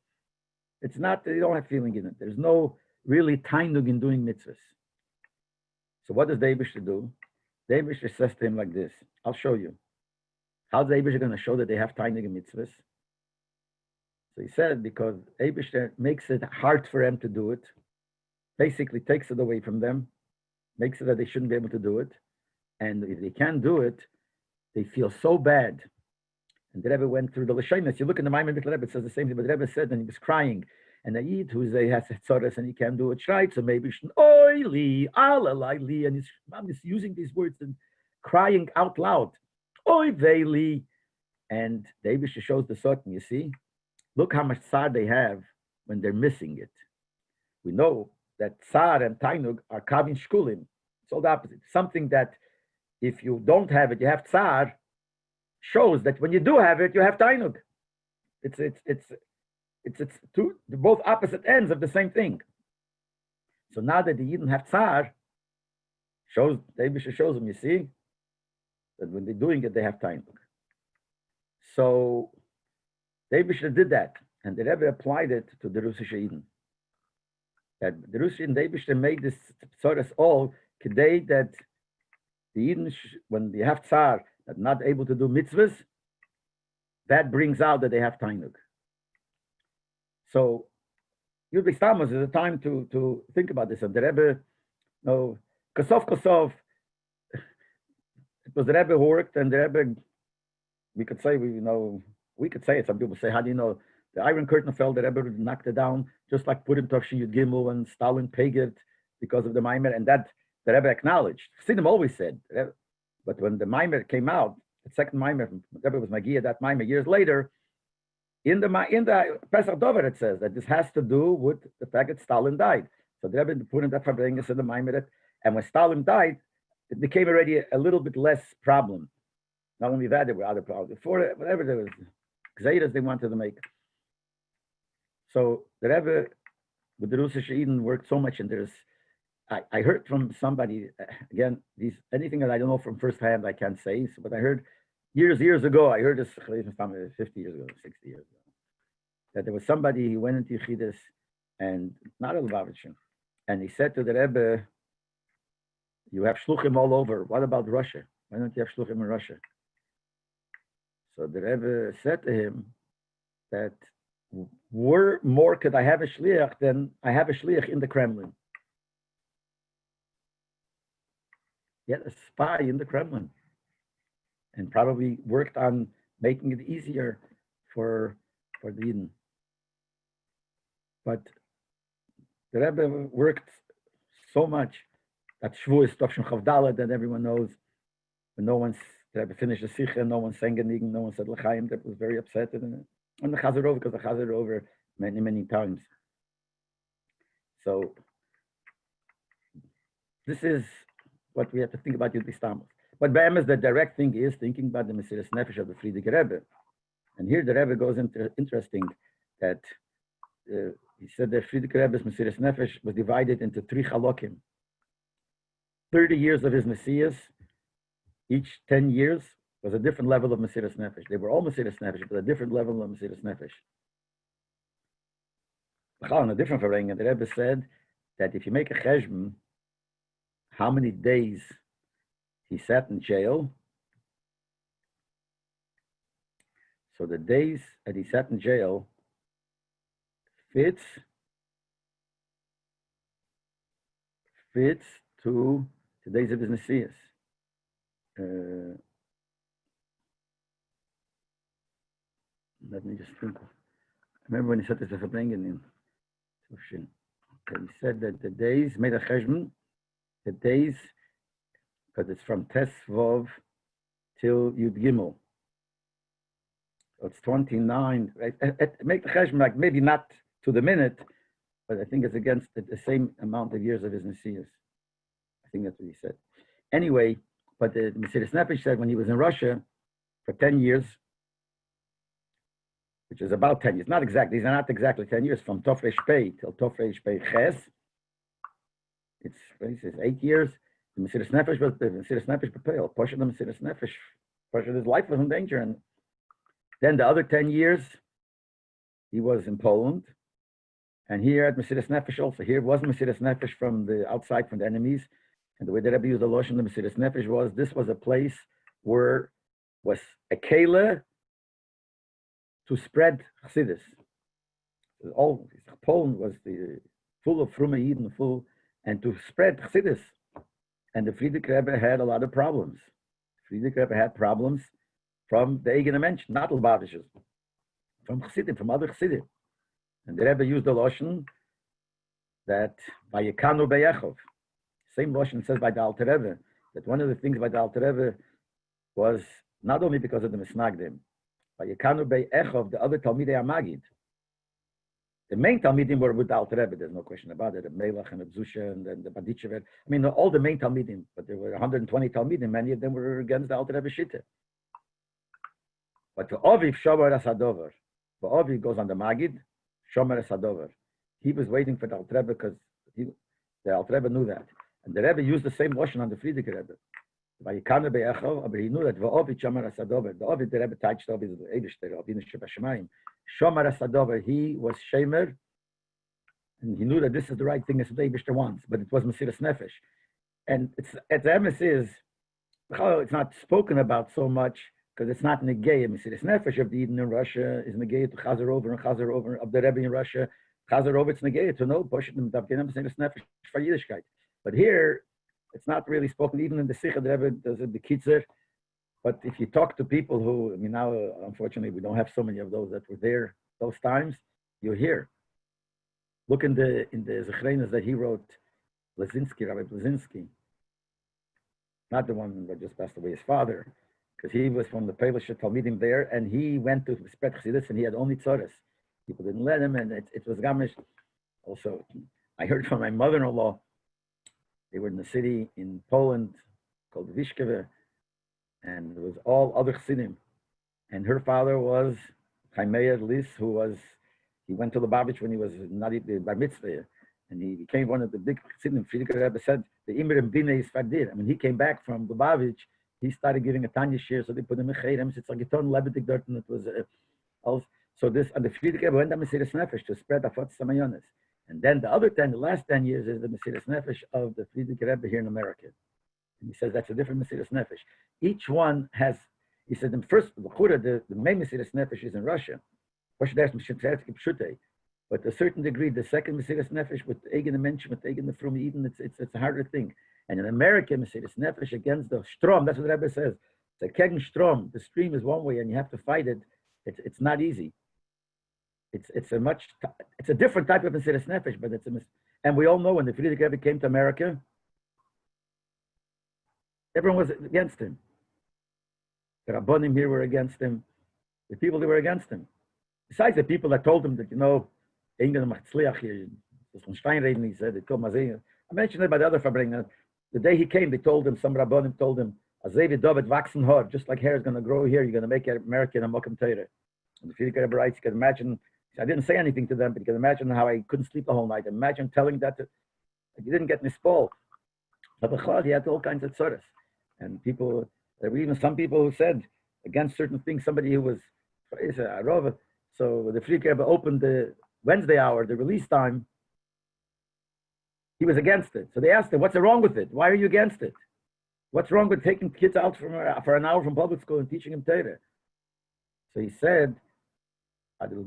It's not, they don't have feeling in it. There's no really tainug in doing mitzvahs. So what does the Eibishter do? The Eibishter says to him like this. I'll show you. How's the Eibishter going to show that they have tainug in mitzvahs? So he said, because Eibishter makes it hard for them to do it, basically takes it away from them, makes it that they shouldn't be able to do it. And if they can't do it, they feel so bad. And the Rebbe went through the Lashonos. You look in the Maimon Mittel Rebbe, it says the same thing, but the Rebbe said, and he was crying. And the Yid, who has Hetzoros and he can't do it right, so maybe Oy li, alalai li, and he's using these words and crying out loud. Oy vei li. And the Eibishter shows the Sotan, you see? Look how much tsar they have when they're missing it. We know that tsar and tainug are kavin shkulim. It's all the opposite. Something that if you don't have it, you have tsar, shows that when you do have it, you have tainug. It's two both opposite ends of the same thing. So now that the Yidden have tsar, shows the Eibishter shows them, you see, that when they're doing it, they have tainug. So the Eibishter did that, and the Rebbe applied it to the Russisch Eden. That the Russisch Eden, the Eibishter made this tzoros all today that the Eden, when they have tsar, that not able to do mitzvahs, that brings out that they have tainug. So, Yud Tammuz is a time to think about this. And the Rebbe, Kosov, it was the Rebbe who worked, and the Rebbe, we could say it. Some people say, how do you know? The Iron Curtain fell, the Rebbe knocked it down, just like Purim Tovshin Yud Gimel and Stalin paid it because of the Maimer, and that the Rebbe acknowledged. Chassidim always said, but when the Maimer came out, the second Maimer, Rebbe was Magia, that Maimer years later, in the Pesach Dover, it says that this has to do with the fact that Stalin died. So the Rebbe put in that Farbrengen in the Maimer, and when Stalin died, it became already a little bit less problem. Not only that, there were other problems. Before, whatever there was, Gzeiras they wanted to make. So the Rebbe, with the Russisch Eden, worked so much, and I heard from somebody, again, anything that I don't know from first hand, I can't say, but I heard years ago, I heard this 50 years ago, 60 years ago, that there was somebody, he went into Chassidus, and not a Lubavitcher, and he said to the Rebbe, you have shluchim all over. What about Russia? Why don't you have shluchim in Russia? So the Rebbe said to him that more could I have a shliach than I have a shliach in the Kremlin. He had a spy in the Kremlin and probably worked on making it easier for the Eden. But the Rebbe worked so much that Shavuos Tovshin Chavdala that everyone knows. When no one's the Rebbe finished the Sikha, no one sang anything, no one said L'chaim. That was very upset. And the Chazer over, because the Chazer over many times. So this is what we have to think about Yud Tammuz. But by the direct thing is thinking about the Mesiras Nefesh of the Frierdiker Rebbe. And here the Rebbe goes into interesting that he said the Frierdiker Rebbe's Mesiras Nefesh was divided into 3 chalokim. 30 years of his Messias, each 10 years was a different level of Mesiras Nefesh. They were all Mesiras Nefesh, but a different level of Mesiras Nefesh. On a different Farbrengen, the Rebbe said that if you make a cheshbon, how many days he sat in jail, so the days that he sat in jail fits to the days of his Messias. Let me just think. I remember when he said this at Farbrengen in Tushin. He said that the days made a cheshbon, the days, because it's from Tes Vov till Yud Gimel. So it's 29. Right? Make the cheshbon like maybe not to the minute, but I think it's against the same amount of years of his Messias. I think that's what he said. Anyway, but the Mesiras Nefesh said when he was in Russia for 10 years, which is about 10 years, not exactly, these are not exactly 10 years, from Tofresh Pei till Tofresh Pei Ches, it's 8 years. The Mesiras Nefesh was the Mesiras Nefesh Pepel, Poshet the Mesiras Nefesh, Poshet his life was in danger. And then the other 10 years, he was in Poland. And here at Mesiras Nefesh also, here wasn't Mesiras Nefesh from the outside, from the enemies. And the way that Rabbi used the Lashon, the Mesiras Nefesh was, this was a place where was a kele to spread Chassidus. All Poland was full of Frume Yidden, full, and to spread Chassidus. And the Frierdiker Rebbe had a lot of problems. Frierdiker Rebbe had problems from the Eigene Mensch, not Lubavitchers, from Chassidim, from other Chassidim. And the Rebbe used the Lashon that Vayekanu Beyechov. Same Lashon says by the Alter Rebbe, that one of the things by the Alter Rebbe was not only because of the Misnagdim, Vayekanu Beyechov, the other Talmidei Amagid. The main Talmidim were with the Alter Rebbe, there's no question about it, the Melech and the Bzusha and the Baditchever. I mean, all the main Talmidim, but there were 120 Talmidim, many of them were against the Alter Rebbe Shittah. But the Oviv Shomer Asadover, the Oviv goes on the Magid, Shomer Asadover. He was waiting for the Alter Rebbe because the Alter Rebbe knew that. And the Rebbe used the same Lashon on the Frierdiker Rebbe. Vayikanu Beyechov, but he knew that the Oviv Shomer Asadover, the Oviv the Rebbe touched Oviv the Eibishter, Oviv Shebashemaim. Shomer Asadover, he was Shemer, and he knew that this is the right thing as the Eibishter wants, but it was Mesiras Nefesh. And the emes is, it's not spoken about so much, because it's not negay. Mesiras Nefesh of the Eden in Russia is negay to Chazer over and Chazer over of the Rebbe in Russia. Chazer over, it's negay to know Poshet and Mesiras Nefesh for Yiddishkeit. But here, it's not really spoken. Even in the Sikha, the Rebbe does it the Kitzer. But if you talk to people who, I mean, now unfortunately we don't have so many of those that were there those times, you hear. Look in the Zechrenas that he wrote, Blazinski, Rabbi Blazinski. Not the one that just passed away, his father. because he was from the Polish Talmidim there, and he went to spread Chassidus, and he had only tzoras. People didn't let him, and it was gamish. Also, I heard from my mother-in-law. They were in the city in Poland called Vyshkeve, and it was all other Chassidim. And her father was Chaimeya Lis, he went to Lubavitch when he was not the bar mitzvah, and he became one of the big Chassidim. Frierdiker Rebbe said, the Imrim Bine is Fardir. I mean, he came back from Lubavitch, he started giving a Tanya shir, so they put him in Chayrim. It's like a ton Lebedik dirt, and it was also, so this, and the Frierdiker Rebbe went to Mesiras Nefesh to spread Afot Samayonis. And then the last 10 years is the Mesiras Nefesh of the Frierdiker Rebbe here in America. And he says that's a different Mesiras Nefesh. Each one has, he said, the first, the main Mesiras Nefesh is in Russia. But to a certain degree, the second Mesiras Nefesh with Eigen Mensch, with Eigen Frum Eden, it's a harder thing. And in America, Mesiras Nefesh against the Strom, that's what the Rebbe says. It's a Kegen Strom. The stream is one way and you have to fight it. It's not easy. It's a different type of Mesiras Nefesh, but and we all know when the Frierdiker Rebbe came to America, everyone was against him. The Rabbonim here were against him. The people that were against him. Besides the people that told him that, he said, they told him, I mentioned it by the other Farbrengen. The day he came, they told him, some Rabbonim told him, just like hair is going to grow here, you're going to make America a Mokum Torah. And the Frierdiker Rebbe writes, you can imagine, I didn't say anything to them, but you can imagine how I couldn't sleep the whole night. Imagine telling that you didn't get nispol. But he had all kinds of tzoras. And people, there were even some people who said against certain things, somebody who was, so the Frierdiker Rebbe opened the Wednesday hour, the release time, he was against it. So they asked him, what's wrong with it? Why are you against it? What's wrong with taking kids out for an hour from public school and teaching them Torah? So he said, I mean,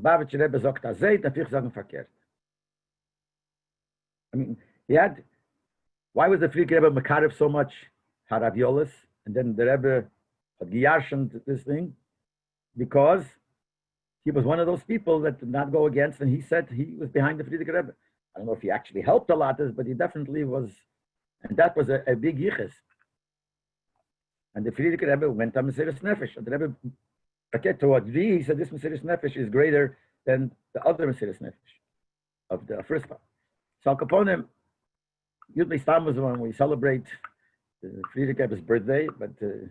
why was the Frierdiker Rebbe Makarev so much Haraviolis? And then the Rebbe had Giyarshan this thing, because he was one of those people that did not go against, and he said he was behind the Frierdiker Rebbe. I don't know if he actually helped a lot, but he definitely was, and that was a big yichus. And the Frierdiker Rebbe went on Mesiras Nefesh. And the Rebbe, he said this Mesiras Nefesh is greater than the other Mesiras Nefesh of the first one. So Al Kaponim, usually Tammuz when we celebrate the Frierdiker Rebbe's birthday, but the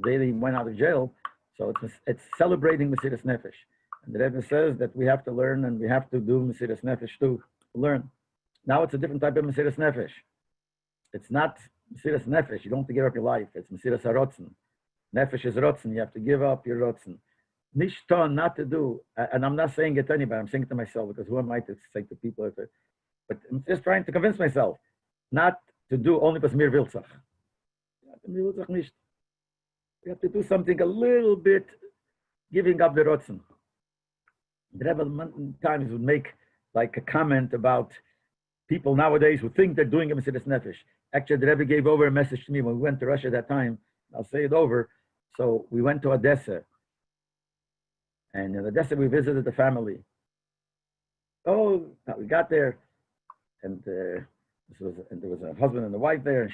day he went out of jail, so it's celebrating Mesiras Nefesh. And the Rebbe says that we have to learn and we have to do Mesiras Nefesh to learn. Now it's a different type of Mesiras Nefesh. It's not Mesiras Nefesh. You don't have to give up your life. It's Mesiras HaRotzen. Nefesh is Rotzen. You have to give up your Rotzen. Nishton, not to do. And I'm not saying it to anybody. I'm saying it to myself, because who am I to say to people? But I'm just trying to convince myself not to do only was mir Wilzach. You have to do something a little bit, giving up the Rotzen. The Rebbe times would make like a comment about people nowadays who think they're doing a Mesiras Nefesh. Actually, the Rebbe gave over a message to me when we went to Russia at that time. I'll say it over. So we went to Odessa. And in Odessa, we visited the family. Oh, we got there. And there was a husband and a wife there. And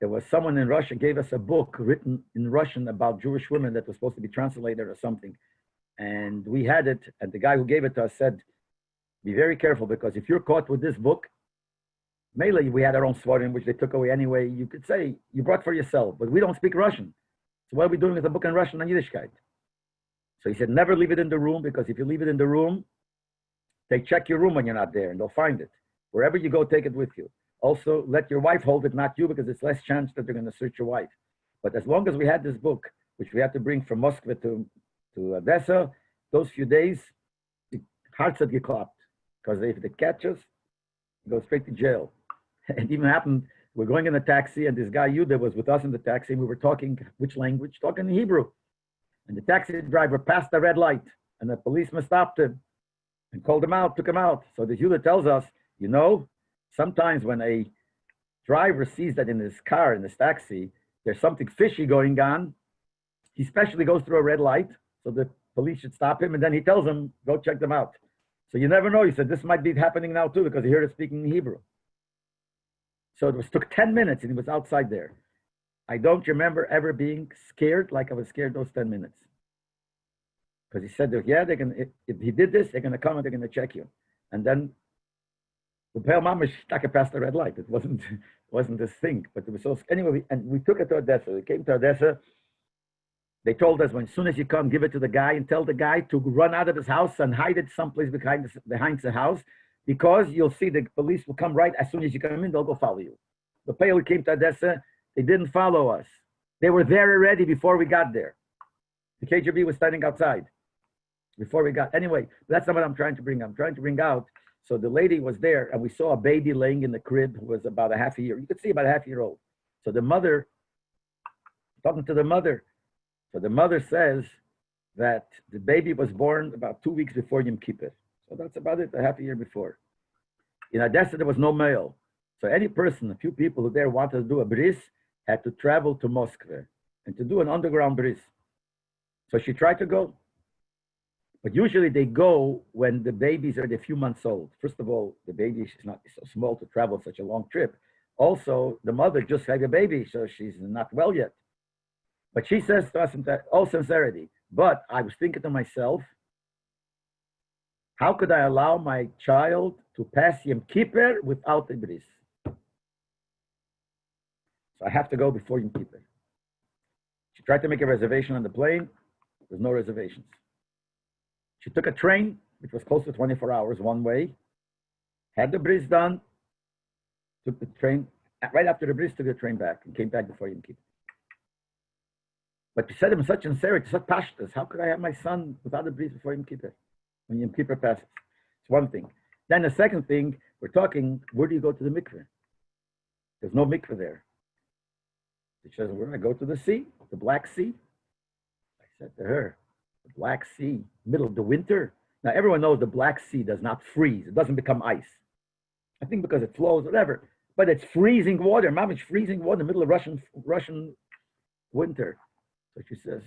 there was someone in Russia gave us a book written in Russian about Jewish women that was supposed to be translated or something. And we had it, and the guy who gave it to us said, be very careful, because if you're caught with this book, mainly we had our own svarim, which they took away anyway. You could say, you brought for yourself, but we don't speak Russian. So what are we doing with a book in Russian and Yiddishkeit? So he said, never leave it in the room, because if you leave it in the room, they check your room when you're not there, and they'll find it. Wherever you go, take it with you. Also, let your wife hold it, not you, because it's less chance that they're going to search your wife. But as long as we had this book, which we had to bring from Moscow to Odessa, those few days, the hearts had geklapped, because if they catch us, we go straight to jail. It even happened, we're going in a taxi, and this guy Yuda was with us in the taxi, and we were talking, which language? Talking in Hebrew. And the taxi driver passed the red light, and the policeman stopped him and called him out, took him out. So the Yuda tells us, sometimes when a driver sees that in his car, in his taxi, there's something fishy going on, he especially goes through a red light, so the police should stop him, and then he tells them, go check them out. So you never know. He said, this might be happening now too, because he heard us speaking in Hebrew. So it took 10 minutes, and he was outside there. I don't remember ever being scared like I was scared those 10 minutes. Because he said, yeah, they're gonna, if he did this, they're going to come and they're going to check you. And then the pale mama stuck it past the red light. It wasn't this thing, but it was so, anyway, and we took it to Odessa. We came to Odessa. They told us, as soon as you come, give it to the guy and tell the guy to run out of his house and hide it someplace behind the house, because you'll see the police will come right as soon as you come in, they'll go follow you. The pale came to Odessa, they didn't follow us. They were there already before we got there. The KGB was standing outside before we got, anyway, that's not what I'm trying to bring. I'm trying to bring out, so the lady was there and we saw a baby laying in the crib who was about a half a year. You could see about a half-year-old. So the mother, talking to the mother, so the mother says that the baby was born about 2 weeks before Yom Kippur. So that's about it, a half a year before. In Odessa, there was no mail. So any person, a few people who there wanted to do a bris, had to travel to Moscow and to do an underground bris. So she tried to go. But usually they go when the babies are a few months old. First of all, the baby is not so small to travel such a long trip. Also, the mother just had a baby, so she's not well yet. But she says to us in all sincerity, but I was thinking to myself, how could I allow my child to pass Yom Kippur without a bris? So I have to go before Yom Kippur. She tried to make a reservation on the plane. There's no reservations. She took a train, which was close to 24 hours one way, had the bris done, took the train, right after the bris, took the train back and came back before Yom Kippur. But she said in such sincerity, such pashtas, how could I have my son without a bris before Yom Kippur? When Yom Kippur passes. It's one thing. Then the second thing, we're talking, where do you go to the mikveh? There's no mikveh there. She says, we're going to go to the sea, the Black Sea. I said to her, the Black Sea, middle of the winter. Now everyone knows the Black Sea does not freeze. It doesn't become ice. I think because it flows, whatever. But it's freezing water. Mom, it's freezing water in the middle of Russian winter. So she says,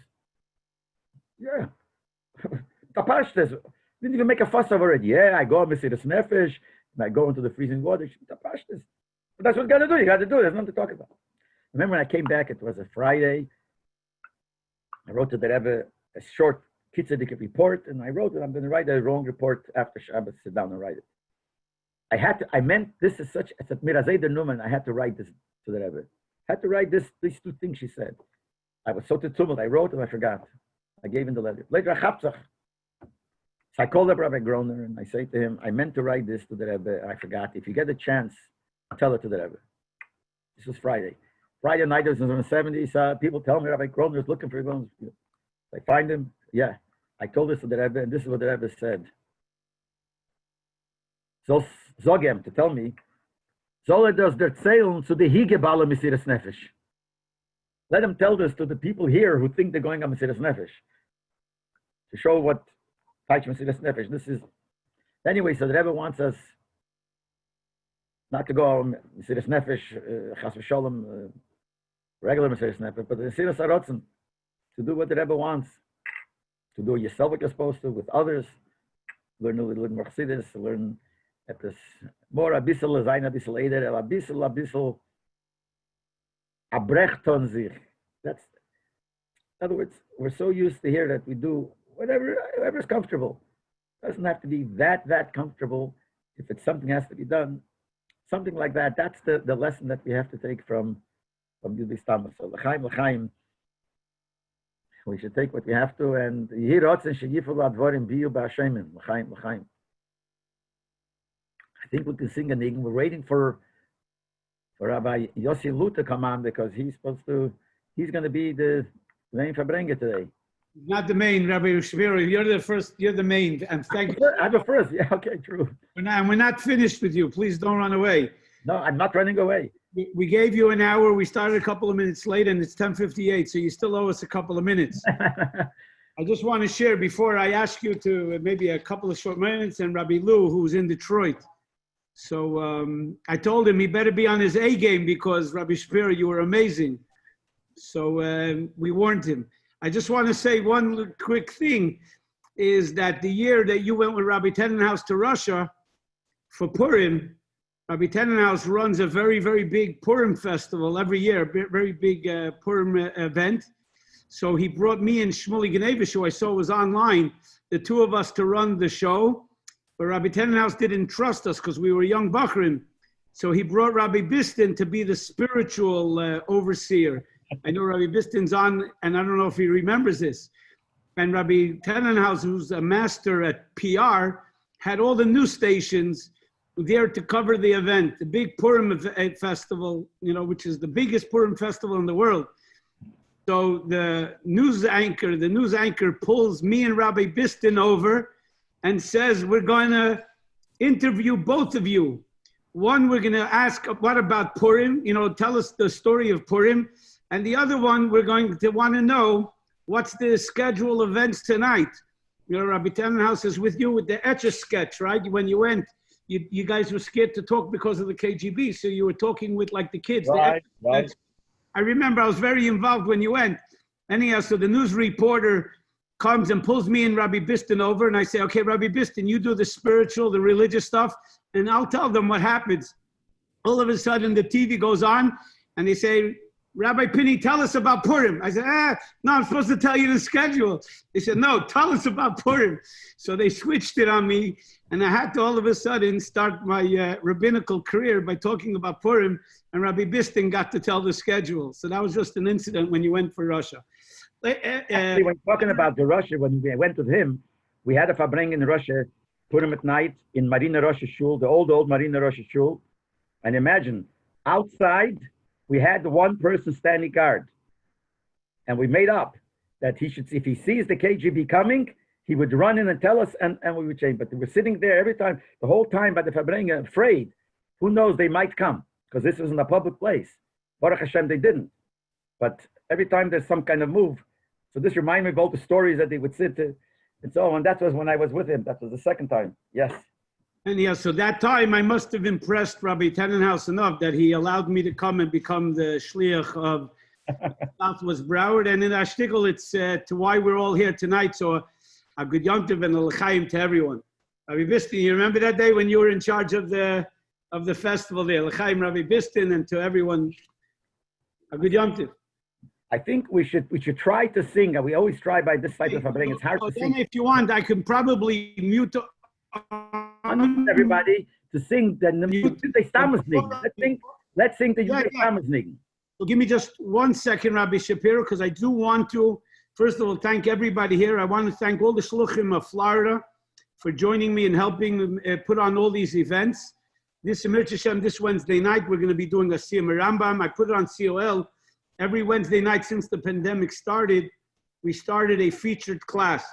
yeah. Tapashtes. Didn't even make a fuss over it. Yeah, I go and see the Nefesh, and I go into the freezing water. Tapashtes. But that's what you got to do. You got to do it. There's nothing to talk about. Remember when I came back, it was a Friday. I wrote to the Rebbe a short Kitzadik report, and I wrote that I'm going to write a wrong report after Shabbat, sit down and write it. I meant this is such, it's a Mirazei de Numan, I had to write this to the Rebbe. I had to write these two things she said. I was so tumult, I wrote and I forgot. I gave him the letter. Later, so I called up Rabbi Groner and I say to him, I meant to write this to the Rebbe, and I forgot. If you get a chance, tell it to the Rebbe. This was Friday. Friday night, it was in the 70s. People tell me Rabbi Groner is looking for bones. I find him. Yeah. I told this to the Rebbe, and this is what the Rebbe said. So, Zogem, to tell me, soll das der Zählen zu der Hiegeballe Mesiras Nefesh. Let him tell this to the people here who think they're going on Mesiras Nefesh. To show what Taich Mesiras Nefesh. This is, anyway, so the Rebbe wants us not to go on Mesiras Nefesh, Chas v'Sholem, regular Mesiras Nefesh, but the Mesiras Arotzen, to do what the Rebbe wants, to do yourself what you're supposed to, with others, learn a little more Chassidus, learn at this more abyssal, zayin abyssal eder, abyssal, abrechton sich. That's, in other words, we're so used to hear that we do whatever's comfortable. It doesn't have to be that comfortable. If it's something has to be done, something like that. That's the lesson that we have to take from Yudis Tammuz. So l'chaim, we should take what we have to, and yehi rotzen sheyifu advarim biyu b'Hashemim. L'chaim. I think we can sing a niggun. We're waiting for Rabbi Yossi Lu to come on because he's going to be the main Farbrengen today. Not the main, Rabbi Shapiro. You're the first. You're the main. And thank you. I'm the first. Yeah. Okay. True. We're not finished with you. Please don't run away. No, I'm not running away. We gave you an hour. We started a couple of minutes late, and it's 10:58. So you still owe us a couple of minutes. I just want to share before I ask you to maybe a couple of short minutes, and Rabbi Lou, who's in Detroit. So I told him he better be on his A game because Rabbi Shapiro, you were amazing. So we warned him. I just want to say one quick thing is that the year that you went with Rabbi Tenenhaus to Russia for Purim, Rabbi Tenenhaus runs a very, very big Purim festival every year, very big Purim event. So he brought me and Shmuley Genevish, who I saw was online, the two of us to run the show. But Rabbi Tenenhaus didn't trust us because we were young Bachrim. So he brought Rabbi Bistin to be the spiritual overseer. I know Rabbi Bistin's on, and I don't know if he remembers this. And Rabbi Tenenhaus, who's a master at PR, had all the news stations there to cover the event, the big Purim festival, which is the biggest Purim festival in the world. So the news anchor pulls me and Rabbi Bistin over and says, we're going to interview both of you. One, we're going to ask, what about Purim? Tell us the story of Purim. And the other one, we're going to want to know, what's the schedule of events tonight? Rabbi Tenenhaus is with you with the Etch-a-Sketch, right? When you went, you guys were scared to talk because of the KGB, so you were talking with like the kids. Right. I remember I was very involved when you went. Anyhow, so the news reporter comes and pulls me and Rabbi Bistin over, and I say, okay, Rabbi Bistin, you do the spiritual, the religious stuff, and I'll tell them what happens. All of a sudden, the TV goes on, and they say, Rabbi Pinney, tell us about Purim. I said, no, I'm supposed to tell you the schedule. They said, no, tell us about Purim. So they switched it on me, and I had to all of a sudden start my rabbinical career by talking about Purim, and Rabbi Bistin got to tell the schedule. So that was just an incident when you went for Russia. Actually, when talking about the Russia, when we went with him, we had a Farbrengen in Russia, Purim at night in Marina Rosh Shul, the old Marina Rosh Shul. And imagine, outside, we had one person standing guard. And we made up that he should, if he sees the KGB coming, he would run in and tell us, and we would change. But we were sitting there every time, the whole time by the Farbrengen, afraid. Who knows, they might come, because this was in a public place. Baruch Hashem, they didn't. But every time there's some kind of move. So this reminded me of all the stories that they would sit to, and so on. And that was when I was with him. That was the second time. Yes. And yeah, so that time I must have impressed Rabbi Tenenhaus enough that he allowed me to come and become the shliach of Southwest Broward. And in our shtickle, it's to why we're all here tonight. So a good Yom Tov and a l'chaim to everyone. Rabbi Bistin, you remember that day when you were in charge of the festival there? L'chaim, Rabbi Bistin, and to everyone, a good Yom Tov. I think we should try to sing. We always try by this type of Farbrengen. It's hard to sing. If you want, I can probably mute everybody to sing the Tammuz. Let's sing the Tammuz. So give me just 1 second, Rabbi Schapiro, because I do want to, first of all, thank everybody here. I want to thank all the shluchim of Florida for joining me and helping put on all these events. This Wednesday night, we're going to be doing a Siyam Rambam. I put it on COL. Every Wednesday night since the pandemic started, we started a featured class.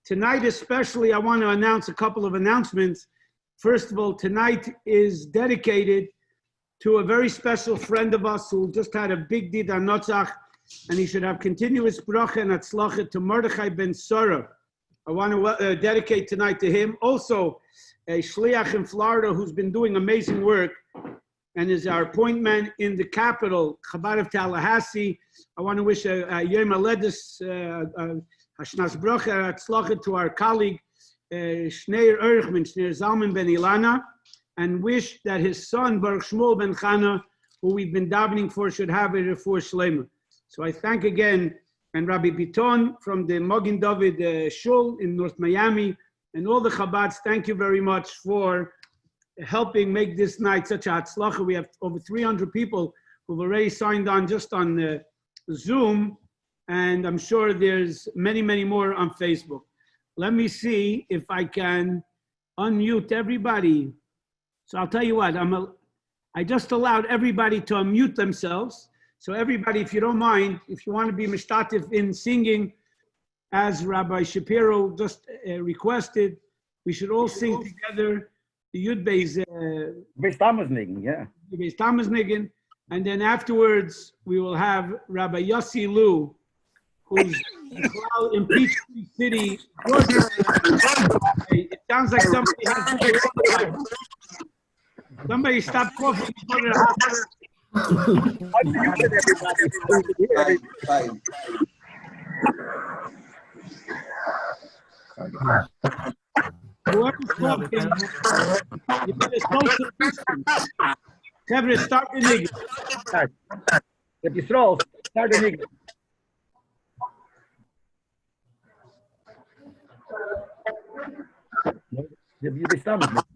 Tonight especially, I want to announce a couple of announcements. First of all, tonight is dedicated to a very special friend of us who just had a big did on Notzach, and he should have continuous bracha and atzlacha to Mordechai ben Sora. I want to dedicate tonight to him. Also, a shliach in Florida who's been doing amazing work and is our point man in the capital, Chabad of Tallahassee. I want to wish a Yom Haledes, Hashnas Bracha, Atzlacha to our colleague, Shneir Erchman, Shneir Zalman ben Ilana, and wish that his son, Baruch Shmuel ben Chana, who we've been davening for, should have a refuah shlema. So I thank again, and Rabbi Biton from the Mogen David Shul in North Miami, and all the Chabads, thank you very much for helping make this night such a hatzlacha. We have over 300 people who've already signed on just on Zoom, and I'm sure there's many, many more on Facebook. Let me see if I can unmute everybody. So I'll tell you what, I just allowed everybody to unmute themselves. So everybody, if you don't mind, if you want to be mishtatif in singing, as Rabbi Schapiro just requested, we should all sing together the Yud Beis Tammuz, yeah. Beis Tammuz, and then afterwards we will have Rabbi Yossi Lu, who's in Peachtree City, Georgia. It sounds like somebody has somebody stop coughing. Whoever's talking, you better social distance. Kevin, start the nigga. Start. If you throw, start the nigga. You be stomach.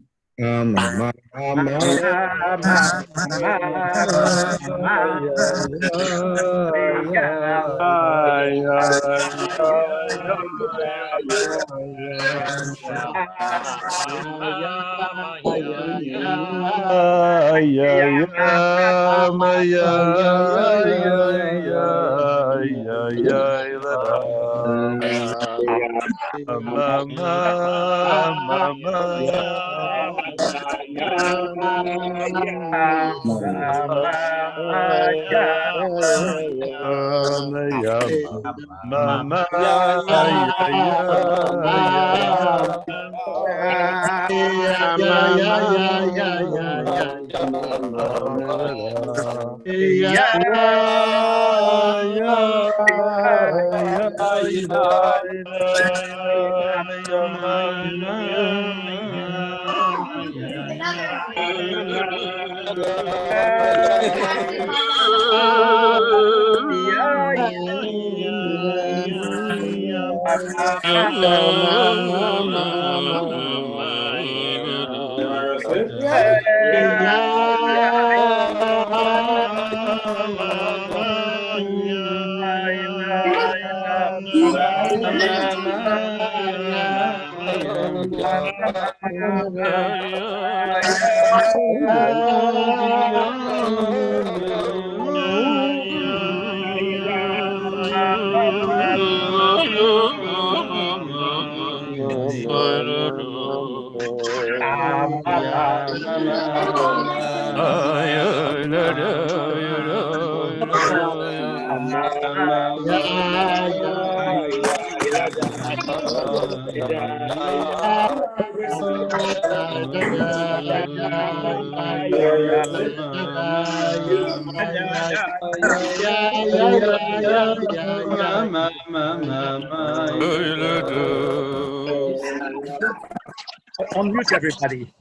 Unmute everybody.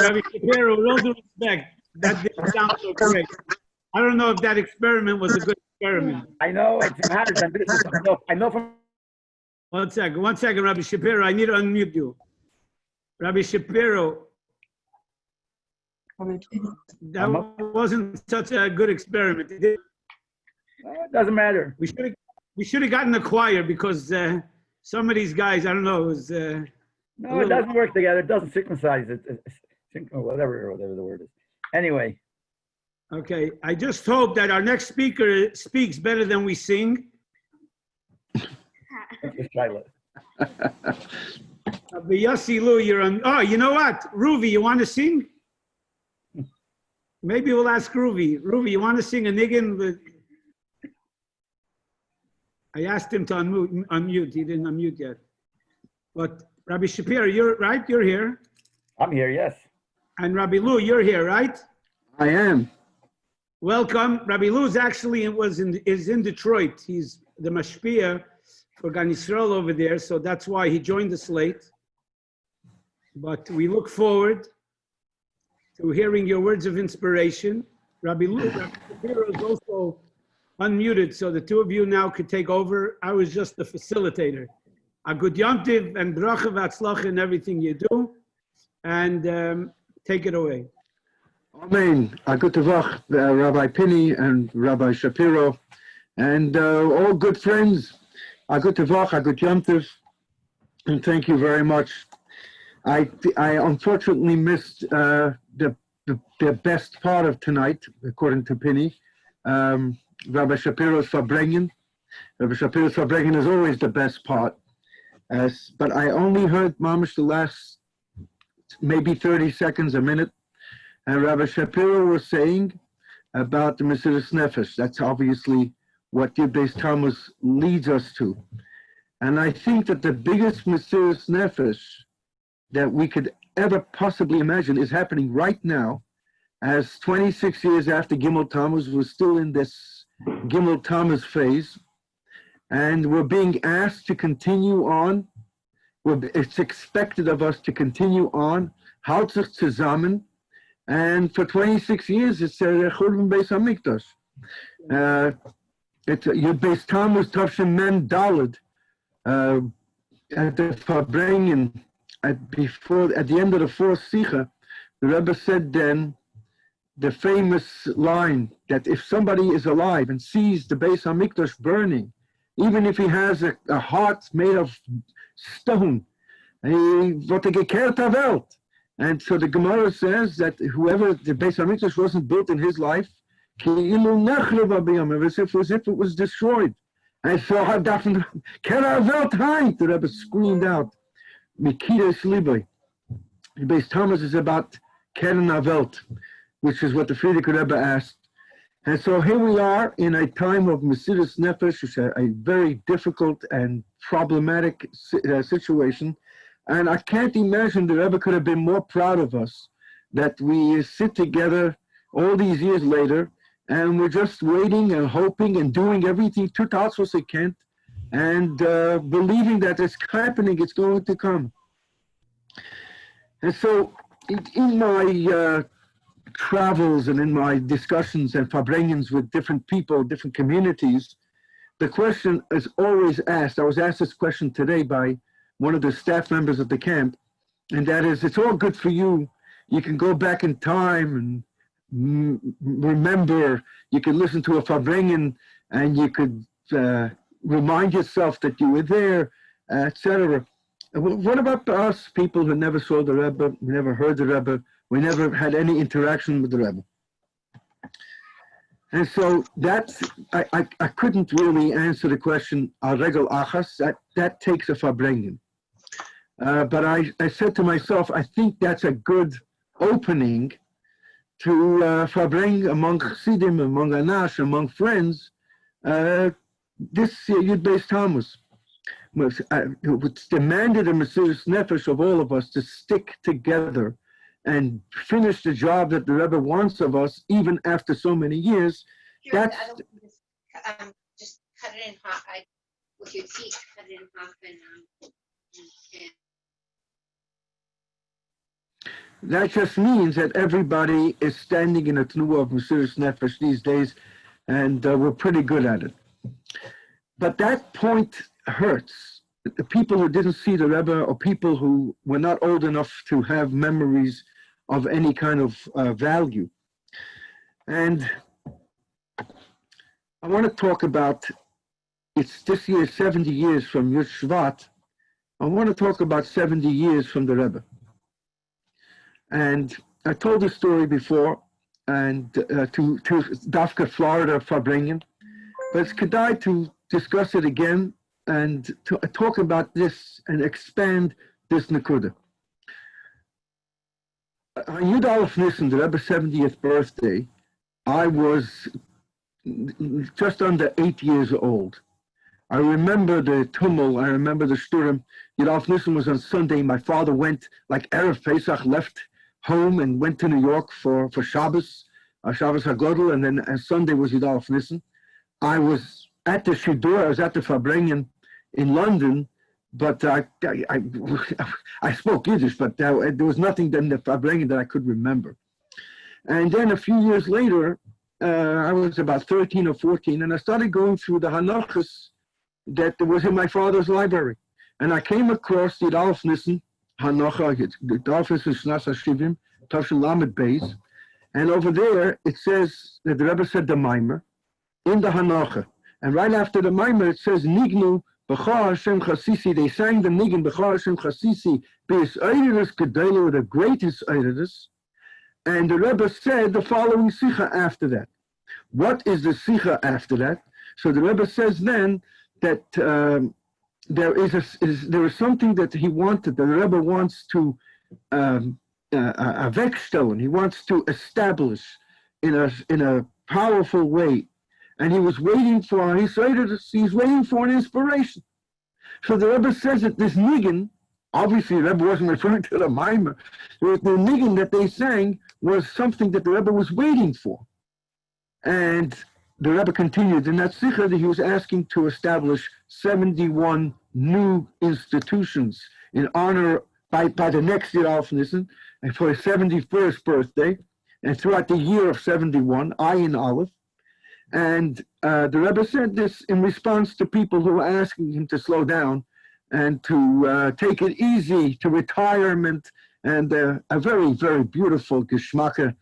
Rabbi Schapiro, with all due respect, that didn't sound so great. I don't know if that experiment was a good experiment. I know it's hard, and this is, I know from. One second, Rabbi Schapiro. I need to unmute you. Rabbi Schapiro, that wasn't such a good experiment. It doesn't matter. We should have gotten the choir because some of these guys, I don't know, it was. No, it doesn't work together. It doesn't synchronize. Whatever the word is. Anyway. Okay, I just hope that our next speaker speaks better than we sing. Just try it. But Yossi, Lou, you're on. Oh, you know what? Ruvi, you want to sing? Maybe we'll ask Ruvi. Ruvi, you want to sing a niggin? I asked him to unmute. He didn't unmute yet. But Rabbi Schapiro, you're right. You're here. I'm here. Yes. And Rabbi Lou, you're here, right? I am. Welcome. Rabbi Lou is in Detroit. He's the mashpia for Gan Yisrael over there, so that's why he joined us late. But we look forward to hearing your words of inspiration. Rabbi Schapiro is also unmuted, so the two of you now could take over. I was just the facilitator. A good yontiv and bracha v'atzlacha in everything you do, and take it away. Amen. A good tavach, Rabbi Pinney and Rabbi Schapiro, and all good friends. A good tavach, a good yontiv, and thank you very much. I unfortunately missed the best part of tonight, according to Pinney. Rabbi Shapiro's Farbrengen. Rabbi Shapiro's Farbrengen is always the best part. But I only heard mamish the last maybe 30 seconds, a minute. And Rabbi Schapiro was saying about the Mesiras Nefesh. That's obviously what Yud Tammuz leads us to. And I think that the biggest Mesiras Nefesh that we could ever possibly imagine is happening right now, as 26 years after Gimel Tammuz, we're still in this Gimel Tammuz phase, and we're being asked to continue on It's expected of us to continue on. Halt sich zusammen. And for 26 years, it's Churban Beis Hamikdash. It's your Beis Tammuz Tavshin Men Daled at the Farbrengen at the end of the fourth Sikha. The Rebbe said then the famous line that if somebody is alive and sees the Beis Hamikdash burning, even if he has a heart made of stone, what a gekehrte Welt. And so the Gemara says that whoever the Beis Hamikdash wasn't built in his life, as if it was destroyed. And so the Rebbe screamed out, Mikidas Libai. Beis Tammuz is about Keren Avelt, which is what the Frierdiker Rebbe asked. And so here we are in a time of Mesiras Nefesh, which is a very difficult and problematic situation. And I can't imagine the Rebbe could have been more proud of us that we sit together all these years later, and we're just waiting and hoping and doing everything to Tatzvos Kent, and believing that it's happening, it's going to come. And so in my travels and in my discussions and Farbrengens with different people, different communities, the question is always asked. I was asked this question today by one of the staff members of the camp, and that is, it's all good for you. You can go back in time and remember, you can listen to a Farbrengen, and you could remind yourself that you were there, etc. What about us, people who never saw the Rebbe, we never heard the Rebbe, we never had any interaction with the Rebbe? And so that's, I couldn't really answer the question, al regel achas, that takes a Farbrengen. But I said to myself, I think that's a good opening to Farbrengen among Chassidim, among Anash, among friends, this Yud Beis Tammuz. It's demanded a Mesiras Nefesh of all of us to stick together and finish the job that the Rebbe wants of us, even after so many years. Sure, That's just cut it in half. With your teeth, cut it in half and that just means that everybody is standing in a tenuah of Mesiras Nefesh these days, and we're pretty good at it. But that point hurts. The people who didn't see the Rebbe, or people who were not old enough to have memories of any kind of value. And I want to talk about, it's this year 70 years from Yud Shvat. I want to talk about 70 years from the Rebbe. And I told this story before, and to Dafka, Florida, Farbrengen, but it's kedai to discuss it again and to talk about this and expand this Nakuda. On Yud Aleph Nisan, the Rebbe's 70th birthday, I was just under 8 years old. I remember the tumult, I remember the shturim. Yud Aleph Nisan was on Sunday. My father went, like Erev Pesach, left home and went to New York for Shabbos, Shabbos HaGodel, and then Sunday was Yud Aleph Nisan. I was at the Shidur, I was at the Farbrengen in London, but I spoke Yiddish, but there was nothing in the Farbrengen that I could remember. And then a few years later, I was about 13 or 14, and I started going through the Hanachas that was in my father's library. And I came across the Yud Aleph Nisan, Hanacha, the office is Shnas HaShivim, Tavshin Lamed Beis, and over there it says that the Rebbe said the Maimer in the Hanacha, and right after the Maimer it says Nignu B'char Hashem Chasisi. They sang the Nigun B'char Hashem Chasisi B'is Eiridus Gedelu, the greatest Eiridus, and the Rebbe said the following Sikha after that. What is the Sikha after that? So the Rebbe says then that there is something that he wanted, the Rebbe wants to wegstellen, he wants to establish in a powerful way, and he was waiting for, he's waiting for an inspiration. So the Rebbe says that this nigun, obviously the Rebbe wasn't referring to the Maimer, the nigun that they sang was something that the Rebbe was waiting for. And the Rebbe continued in that sikha that he was asking to establish 71 new institutions in honor by the next Yud Aleph Nisan, and for his 71st birthday, and throughout the year of 71, Ayin Aleph. And the Rebbe said this in response to people who were asking him to slow down and to take it easy, to retirement, and a very, very beautiful geschmacke,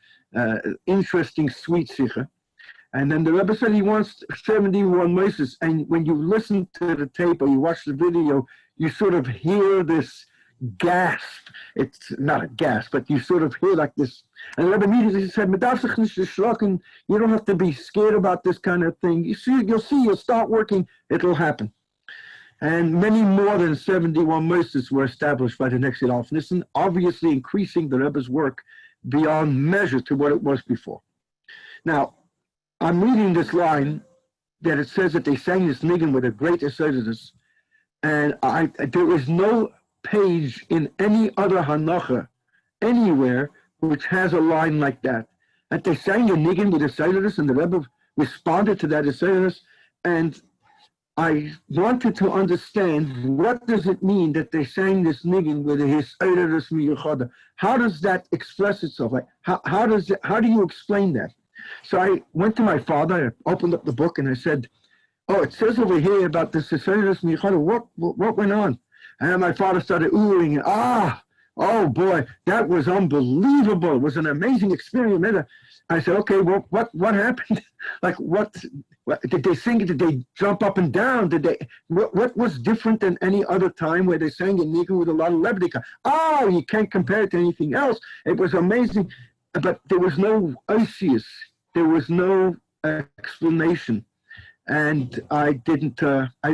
interesting, sweet sikha. And then the Rebbe said he wants 71 Moses. And when you listen to the tape or you watch the video, you sort of hear this gasp. It's not a gasp, but you sort of hear like this. And the Rebbe immediately said, you don't have to be scared about this kind of thing. You'll start working, it'll happen. And many more than 71 Moses were established by the next Yud Aleph Nisan, obviously increasing the Rebbe's work beyond measure to what it was before. Now, I'm reading this line that it says that they sang this nigun with a great Chassidus, and there is no page in any other hanacha anywhere which has a line like that. That they sang the nigun with a Chassidus, and the Rebbe responded to that Chassidus, and I wanted to understand what does it mean that they sang this nigun with a Chassidus miyuchada. How does that express itself? Like how do you explain that? So I went to my father, I opened up the book, and I said, oh, it says over here about the Chassidus Michada. What went on? And my father started oohing. Oh boy, that was unbelievable. It was an amazing experience. I said, okay, well, what happened? Like, what did they sing? Did they jump up and down? What was different than any other time where they sang in nigun with a lot of levity? Oh, you can't compare it to anything else. It was amazing. But there was no Osius. There was no explanation. And I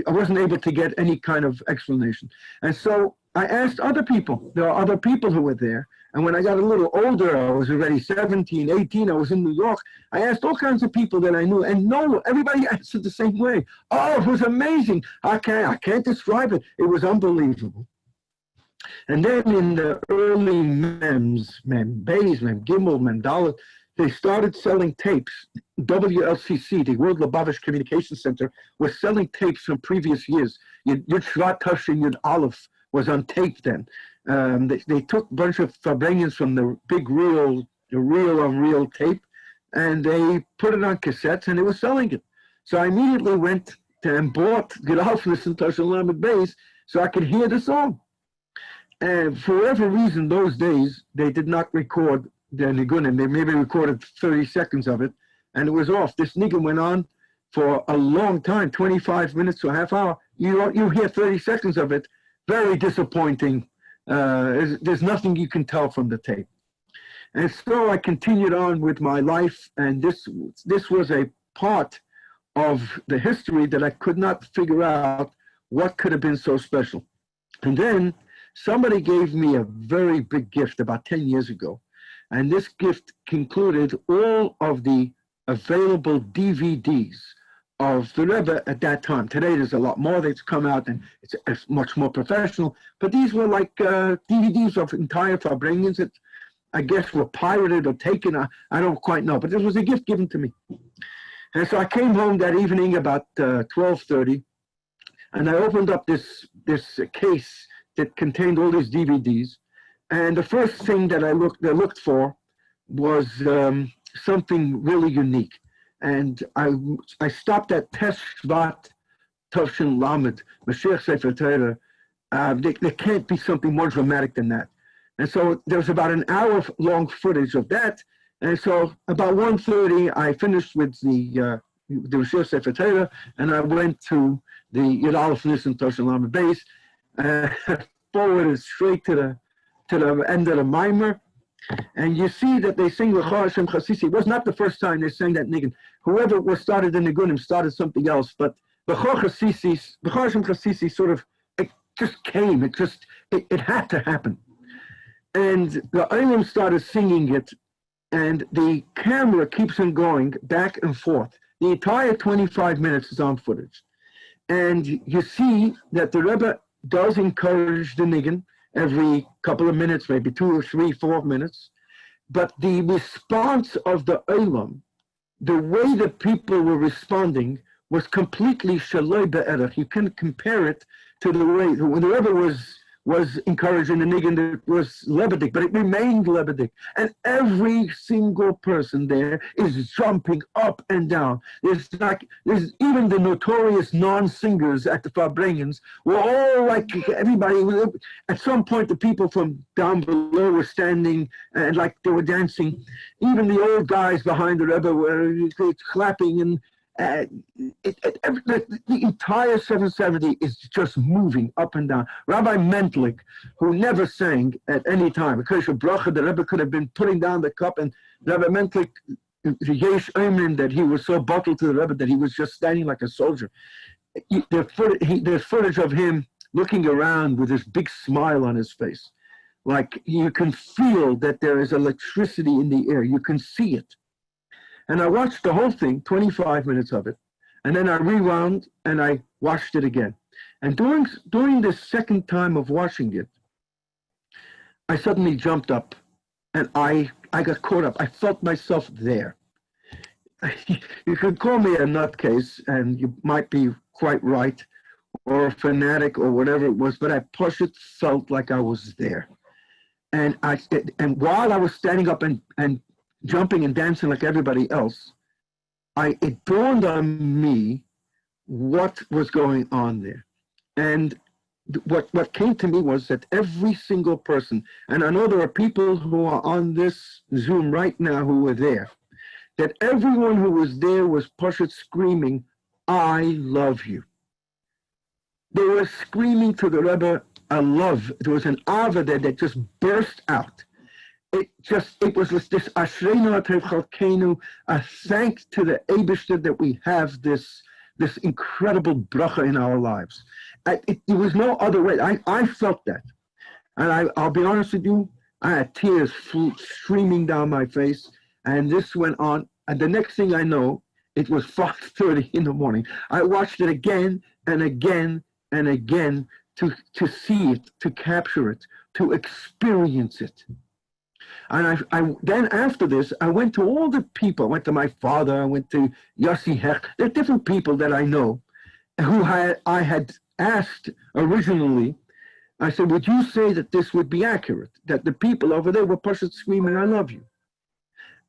wasn't able to get any kind of explanation. And so I asked other people. There are other people who were there. And when I got a little older, I was already 17, 18, I was in New York. I asked all kinds of people that I knew, and no, everybody answered the same way. Oh, it was amazing. I can't describe it. It was unbelievable. And then in the early Mems, Mem Beis, Mem Gimel, Mem Dalet, they started selling tapes. WLCC, the World Lubavitch Communication Center, was selling tapes from previous years. Yud Shvat Tafshin Yud Aleph was on tape then. They took a bunch of Farbrengens from the big reel-on-reel tape, and they put it on cassettes, and they were selling it. So I immediately went and bought Yud Aleph Nisan Tafshin Lamed Beis so I could hear the song. And for whatever reason, those days, they did not record the nigunim. They maybe recorded 30 seconds of it, and it was off. This nigun went on for a long time, 25 minutes to a half hour. You hear 30 seconds of it. Very disappointing. There's nothing you can tell from the tape. And so I continued on with my life, and this was a part of the history that I could not figure out what could have been so special. And then somebody gave me a very big gift about 10 years ago. And this gift included all of the available DVDs of the Rebbe at that time. Today, there's a lot more that's come out, and it's much more professional. But these were like DVDs of entire Farbrengens that I guess were pirated or taken. I don't quite know. But this was a gift given to me. And so I came home that evening about 12:30, and I opened up this case that contained all these DVDs. And the first thing that I looked for was something really unique. And I stopped at Tes Shvat Tafshin Lamed, Mashiach Sefer Torah. There can't be something more dramatic than that. And so there was about an hour-long footage of that. And so about 1:30, I finished with the Mashiach Sefer Torah, and I went to the Yud Aleph Nisan Tafshin Lamed Beis, forwarded straight to the end of the mimer. And you see that they sing L'cha Hashem Chasisi. It was not the first time they sang that nigun. Whoever was started the nigunim started something else, but L'cha Hashem Chasisi sort of, it just came. It had to happen. And the Olam started singing it, and the camera keeps on going back and forth. The entire 25 minutes is on footage. And you see that the Rebbe does encourage the nigun every couple of minutes, maybe 2 or 3, 4 minutes. But the response of the Olam, the way the people were responding, was completely shaloi be'erach. You can compare it to the way when the Rebbe was encouraging the niggin that was Lebedik, but it remained Lebedik. And every single person there is jumping up and down. There's even the notorious non-singers at the Farbrengens were all like everybody. At some point, the people from down below were standing and like they were dancing. Even the old guys behind the Rebbe were clapping, and the entire 770 is just moving up and down. Rabbi Mentlik, who never sang at any time, because bracha, the Rebbe could have been putting down the cup, and Rabbi Mentlik, Yesh Omen, that he was so bottled to the Rebbe that he was just standing like a soldier. There's footage of him looking around with this big smile on his face. Like you can feel that there is electricity in the air. You can see it. And I watched the whole thing, 25 minutes of it. And then I rewound and I watched it again. And during the second time of watching it, I suddenly jumped up and I got caught up. I felt myself there. You could call me a nutcase, and you might be quite right, or a fanatic or whatever it was, but I felt like I was there. And while I was standing up and jumping and dancing like everybody else, it dawned on me what was going on there. And what came to me was that every single person, and I know there are people who are on this Zoom right now who were there, that everyone who was there was Pashut screaming, "I love you." They were screaming to the Rebbe a love. There was an ava there that just burst out. It was this Ashreinu Atev Chalkeinu, a thanks to the Eibishter that we have this incredible bracha in our lives. There was no other way. I felt that. And I'll be honest with you, I had tears streaming down my face, and this went on. And the next thing I know, it was 5:30 in the morning. I watched it again and again and again to see it, to capture it, to experience it. And then after this, I went to all the people. I went to my father. I went to Yossi. There are different people that I know who I had asked originally. I said, would you say that this would be accurate? That the people over there were pushing, screaming, "I love you."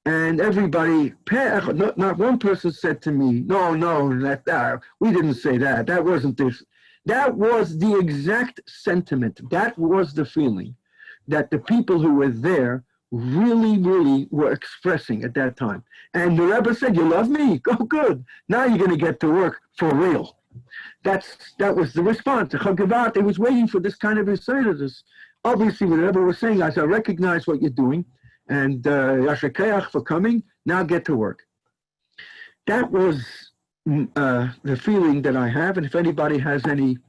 And everybody, not one person said to me, no, we didn't say that. That wasn't this. That was the exact sentiment. That was the feeling that the people who were there really, really were expressing at that time. And the Rebbe said, "You love me? Oh, good. Now you're going to get to work for real." That was the response. They was waiting for this kind of Chassidus. Obviously, what the Rebbe was saying, I recognize what you're doing, and Yasher for coming. Now get to work. That was the feeling that I have. And if anybody has any,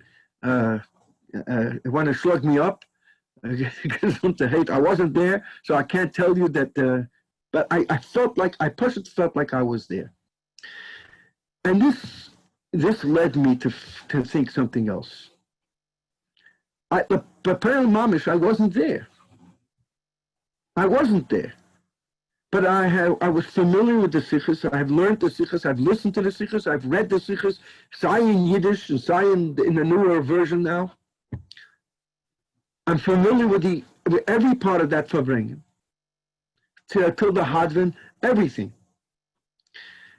want to slug me up, I wasn't there, so I can't tell you that. But I felt like I felt like I was there, and this led me to think something else. But Mamish, I wasn't there. I wasn't there, but I was familiar with the sichos. I've learned the sichos. I've listened to the sichos. I've read the sichos. Say in Yiddish and say in the newer version now. I'm familiar with every part of that Farbrengen, till the Hadvin, everything.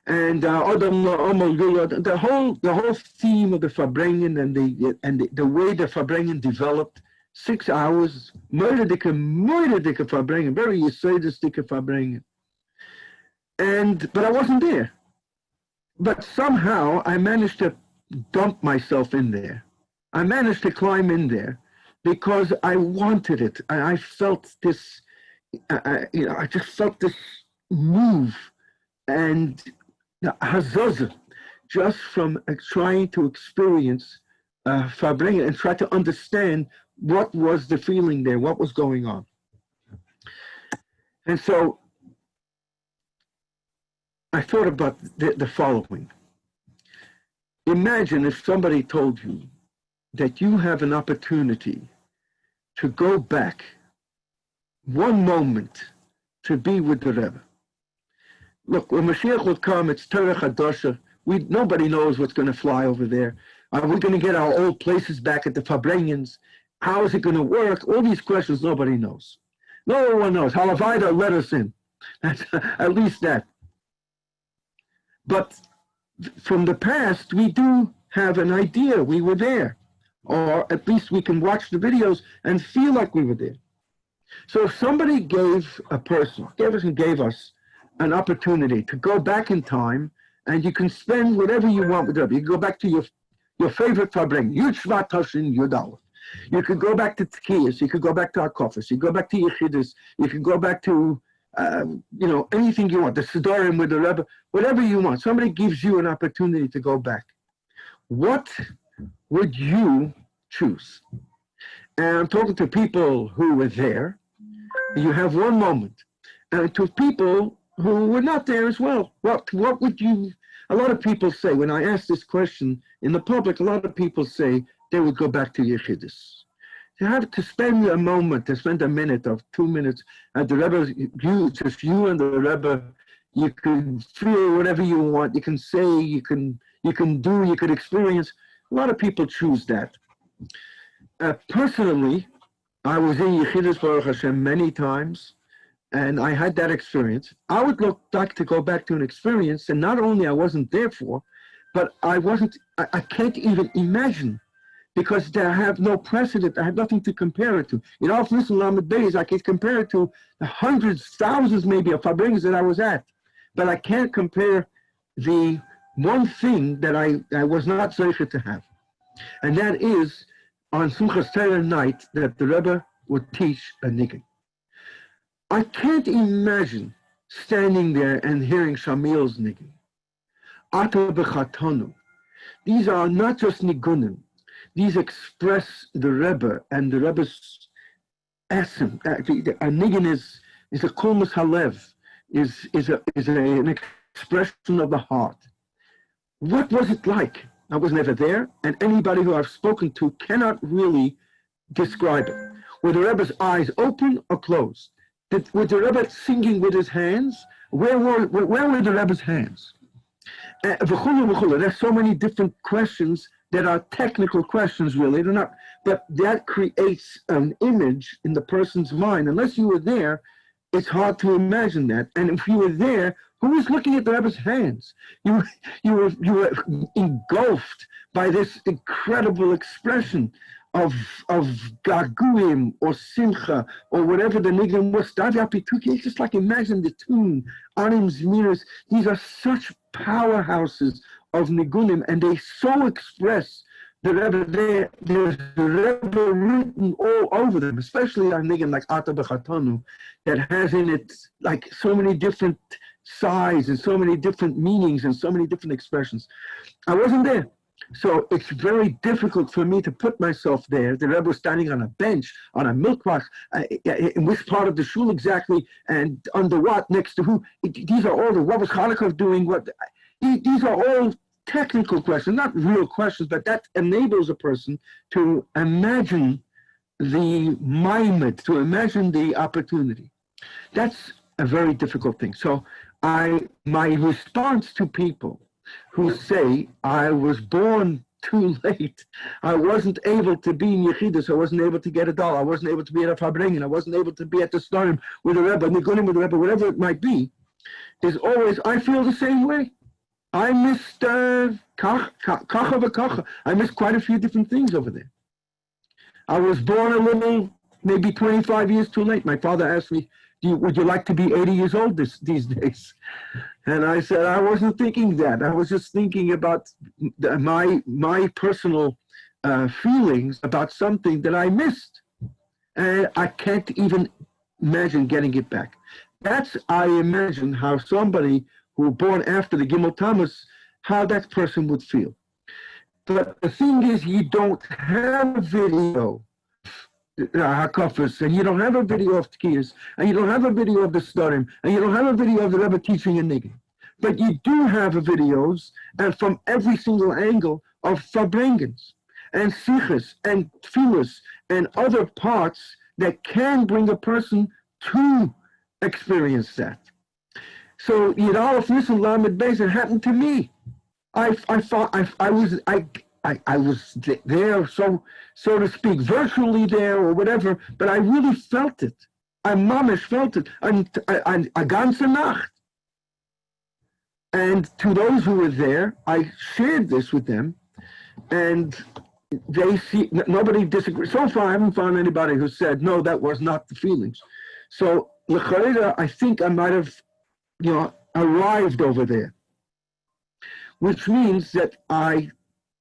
And the whole theme of the Farbrengen and the way the Farbrengen developed, 6 hours, moederdike Farbrengen, very Yossi Farbrengen. But I wasn't there. But somehow I managed to dump myself in there. I managed to climb in there because I wanted it. I felt this, I just felt this move and the hazazah just from trying to experience Farbrengen and try to understand what was the feeling there, what was going on. And so I thought about the following. Imagine if somebody told you that you have an opportunity to go back one moment to be with the Rebbe. Look, when Mashiach will come, it's Torah Chadosha. Nobody knows what's going to fly over there. Are we going to get our old places back at the Farbrengens? How is it going to work? All these questions nobody knows. No one knows. Halavida let us in. That's at least that. But from the past, we do have an idea we were there. Or at least we can watch the videos and feel like we were there. So if somebody gave us an opportunity to go back in time, and you can spend whatever you want with Rabbi. You can go back to your favorite Farbrengen, Yud Shvat Tashin Yud Aleph. You could go back to Tkiyas, you could go back to Akofis, you could go back to Yechidus, you could go back to, anything you want, the Sidorim with the Rebbe, whatever you want. Somebody gives you an opportunity to go back. What would you choose? And I'm talking to people who were there. You have one moment. And to people who were not there as well. What would you, a lot of people say, when I ask this question in the public, a lot of people say they would go back to Yechidus. To have to spend a moment, to spend a minute or 2 minutes at the Rebbe, you and the Rebbe, you can feel whatever you want, you can say, you can do, you can experience. A lot of people choose that. Personally, I was in Yechidus Baruch Hashem many times, and I had that experience. I would like to go back to an experience, and not only I wasn't there for, but I can't even imagine, because I have no precedent. I have nothing to compare it to. In all Muslim Lamed Beis, I can compare it to the hundreds, thousands maybe of Farbrengens that I was at, but I can't compare the one thing that I was not zeicher to have, and that is on Simchas Torah night that the Rebbe would teach a nigun. I can't imagine standing there and hearing Shamil's nigun. Ata b'chatonu. These are not just nigunim. These express the Rebbe and the Rebbe's essence. A nigun is a kulmus halev, is an expression of the heart. What was it like? I was never there, and anybody who I've spoken to cannot really describe it. Were the Rebbe's eyes open or closed? Was the Rebbe singing with his hands? Where were the Rebbe's hands? There's so many different questions that are technical questions, really. They're not, but that creates an image in the person's mind. Unless you were there, it's hard to imagine that. And if you were there, who was looking at the Rebbe's hands? You were engulfed by this incredible expression of gaguim or simcha or whatever the nigun was. It's just like imagine the tune, Anim Zmiris. These are such powerhouses of nigunim, and they so express the Rebbe there. There's the Rebbe written all over them, especially on nigun like Ata B'Chatanu, that has in it like so many different sides and so many different meanings and so many different expressions. I wasn't there. So it's very difficult for me to put myself there. The Rebbe was standing on a bench, on a milkwach, in which part of the shul exactly, and under what, next to who. These are all what was Hanukkah doing, what. These are all technical questions, not real questions, but that enables a person to imagine the maimed, to imagine the opportunity. That's a very difficult thing. So my response to people who say, I was born too late, I wasn't able to be in Yechidus, I wasn't able to get a doll, I wasn't able to be at a Farbrengen, I wasn't able to be at the Starim with the Rebbe, Nigunim with the Rebbe, whatever it might be, is always, I feel the same way. I missed kacha v'kacha. I missed quite a few different things over there. I was born a little, maybe 25 years too late. My father asked me, would you like to be 80 years old these days? And I said, I wasn't thinking that. I was just thinking about my personal feelings about something that I missed. And I can't even imagine getting it back. That's, I imagine, how somebody who were born after the Gimel Tammuz, how that person would feel. But the thing is, you don't have a video Hakafas, and you don't have a video of Tkiyas, and you don't have a video of the Starim, and you don't have a video of the Rebbe teaching a nigun. But you do have videos, and from every single angle, of Farbrengens, and Sichas, and Tfilas, and other parts that can bring a person to experience that. So, Yid Aleph Nisan Lamed Beis, it happened to me. I I was there, so to speak, virtually there or whatever, but I really felt it. I mamish felt it. A ganze Nacht. And to those who were there, I shared this with them, and they see, nobody disagreed. So far, I haven't found anybody who said, no, that was not the feelings. So, l'chareda, I think I might have, arrived over there, which means that I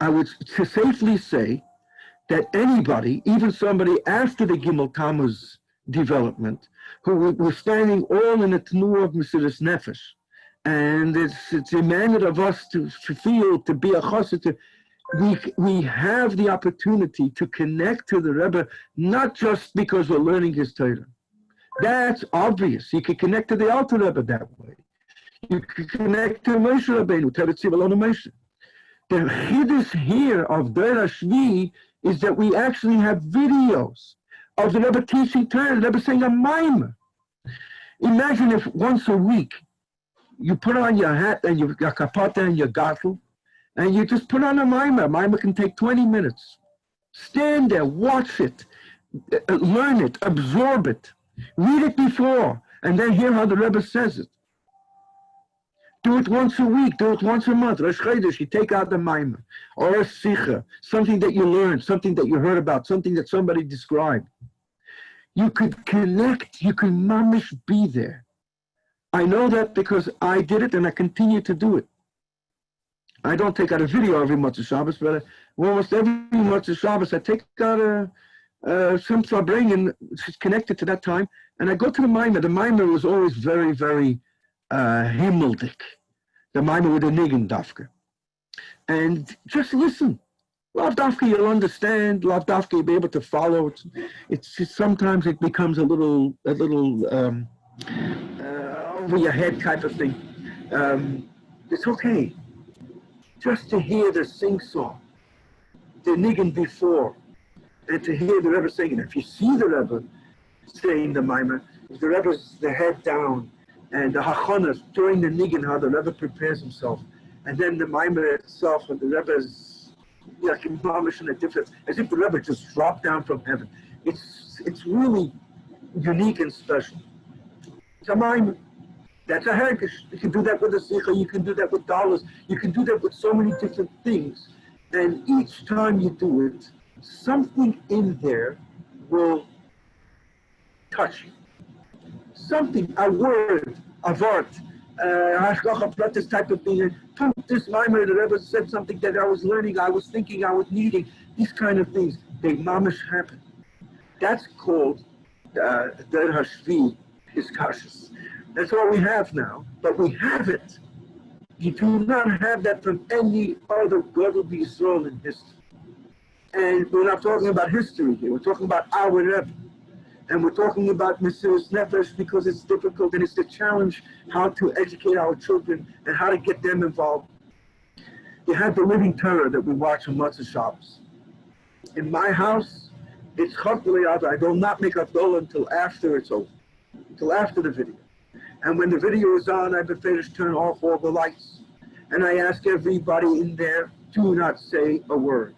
would safely say that anybody, even somebody after the Gimel Tammuz development, who was standing all in a tenur of Mesiras Nefesh, and it's demanded of us to feel, to be a chassid, we have the opportunity to connect to the Rebbe, not just because we're learning his Torah. That's obvious. You can connect to the Alter Rebbe that way. You can connect to Moshe Rabbeinu, Teretz Zivalon Moshe. The chiddush here of Dor HaShvi is that we actually have videos of the Rebbe teaching Torah, the Rebbe saying a maimer. Imagine if once a week you put on your hat and your kapata and your gartel, and you just put on a maimer. Maimer can take 20 minutes. Stand there, watch it, learn it, absorb it, read it before, and then hear how the Rebbe says it. Do it once a week, do it once a month. Rosh Chodesh, you take out the maimer, or a sicha, something that you learned, something that you heard about, something that somebody described. You could connect, you can mamish be there. I know that because I did it and I continue to do it. I don't take out a video every Motzei Shabbos, but almost every Motzei Shabbos I take out some Farbrengen, which is connected to that time, and I go to the Maimer. The Maimer was always very, very himmeldik. The Maimer with the niggin dafka. And just listen. Lav dafka you'll understand. Lav dafka you'll be able to follow. It's just, sometimes it becomes a little over your head type of thing. It's okay. Just to hear the sing-song, the niggin before, and to hear the Rebbe saying it. If you see the Rebbe saying the Maimer, if the Rebbe's the head down, and the hachonas during the niggin, how the Rebbe prepares himself, and then the Maimer itself, and the Rebbe's like mamish in a different, as if the Rebbe just dropped down from heaven. It's really unique and special. It's a Maimer. That's a hergish. You can do that with a sicha, you can do that with dollars, you can do that with so many different things. And each time you do it, something in there will touch you. Something, a word, a vart, hashgacha, this type of thing. This Maimer, the Rebbe said something that I was learning, I was thinking, I was needing. These kind of things, they mamish happen. That's called Dor HaShvi is kashus. That's all we have now, but we have it. You do not have that from any other Gadol B'Yisrael in history. And we're not talking about history here. We're talking about our Rebbe. And we're talking about Mesiras Nefesh because it's difficult and it's the challenge how to educate our children and how to get them involved. You have the living Torah that we watch on Motzei Shabbos. In my house, it's Chok B'Liyad. I do not make Havdalah until after it's over, until after the video. And when the video is on, I finished turn off all the lights. And I ask everybody in there, do not say a word.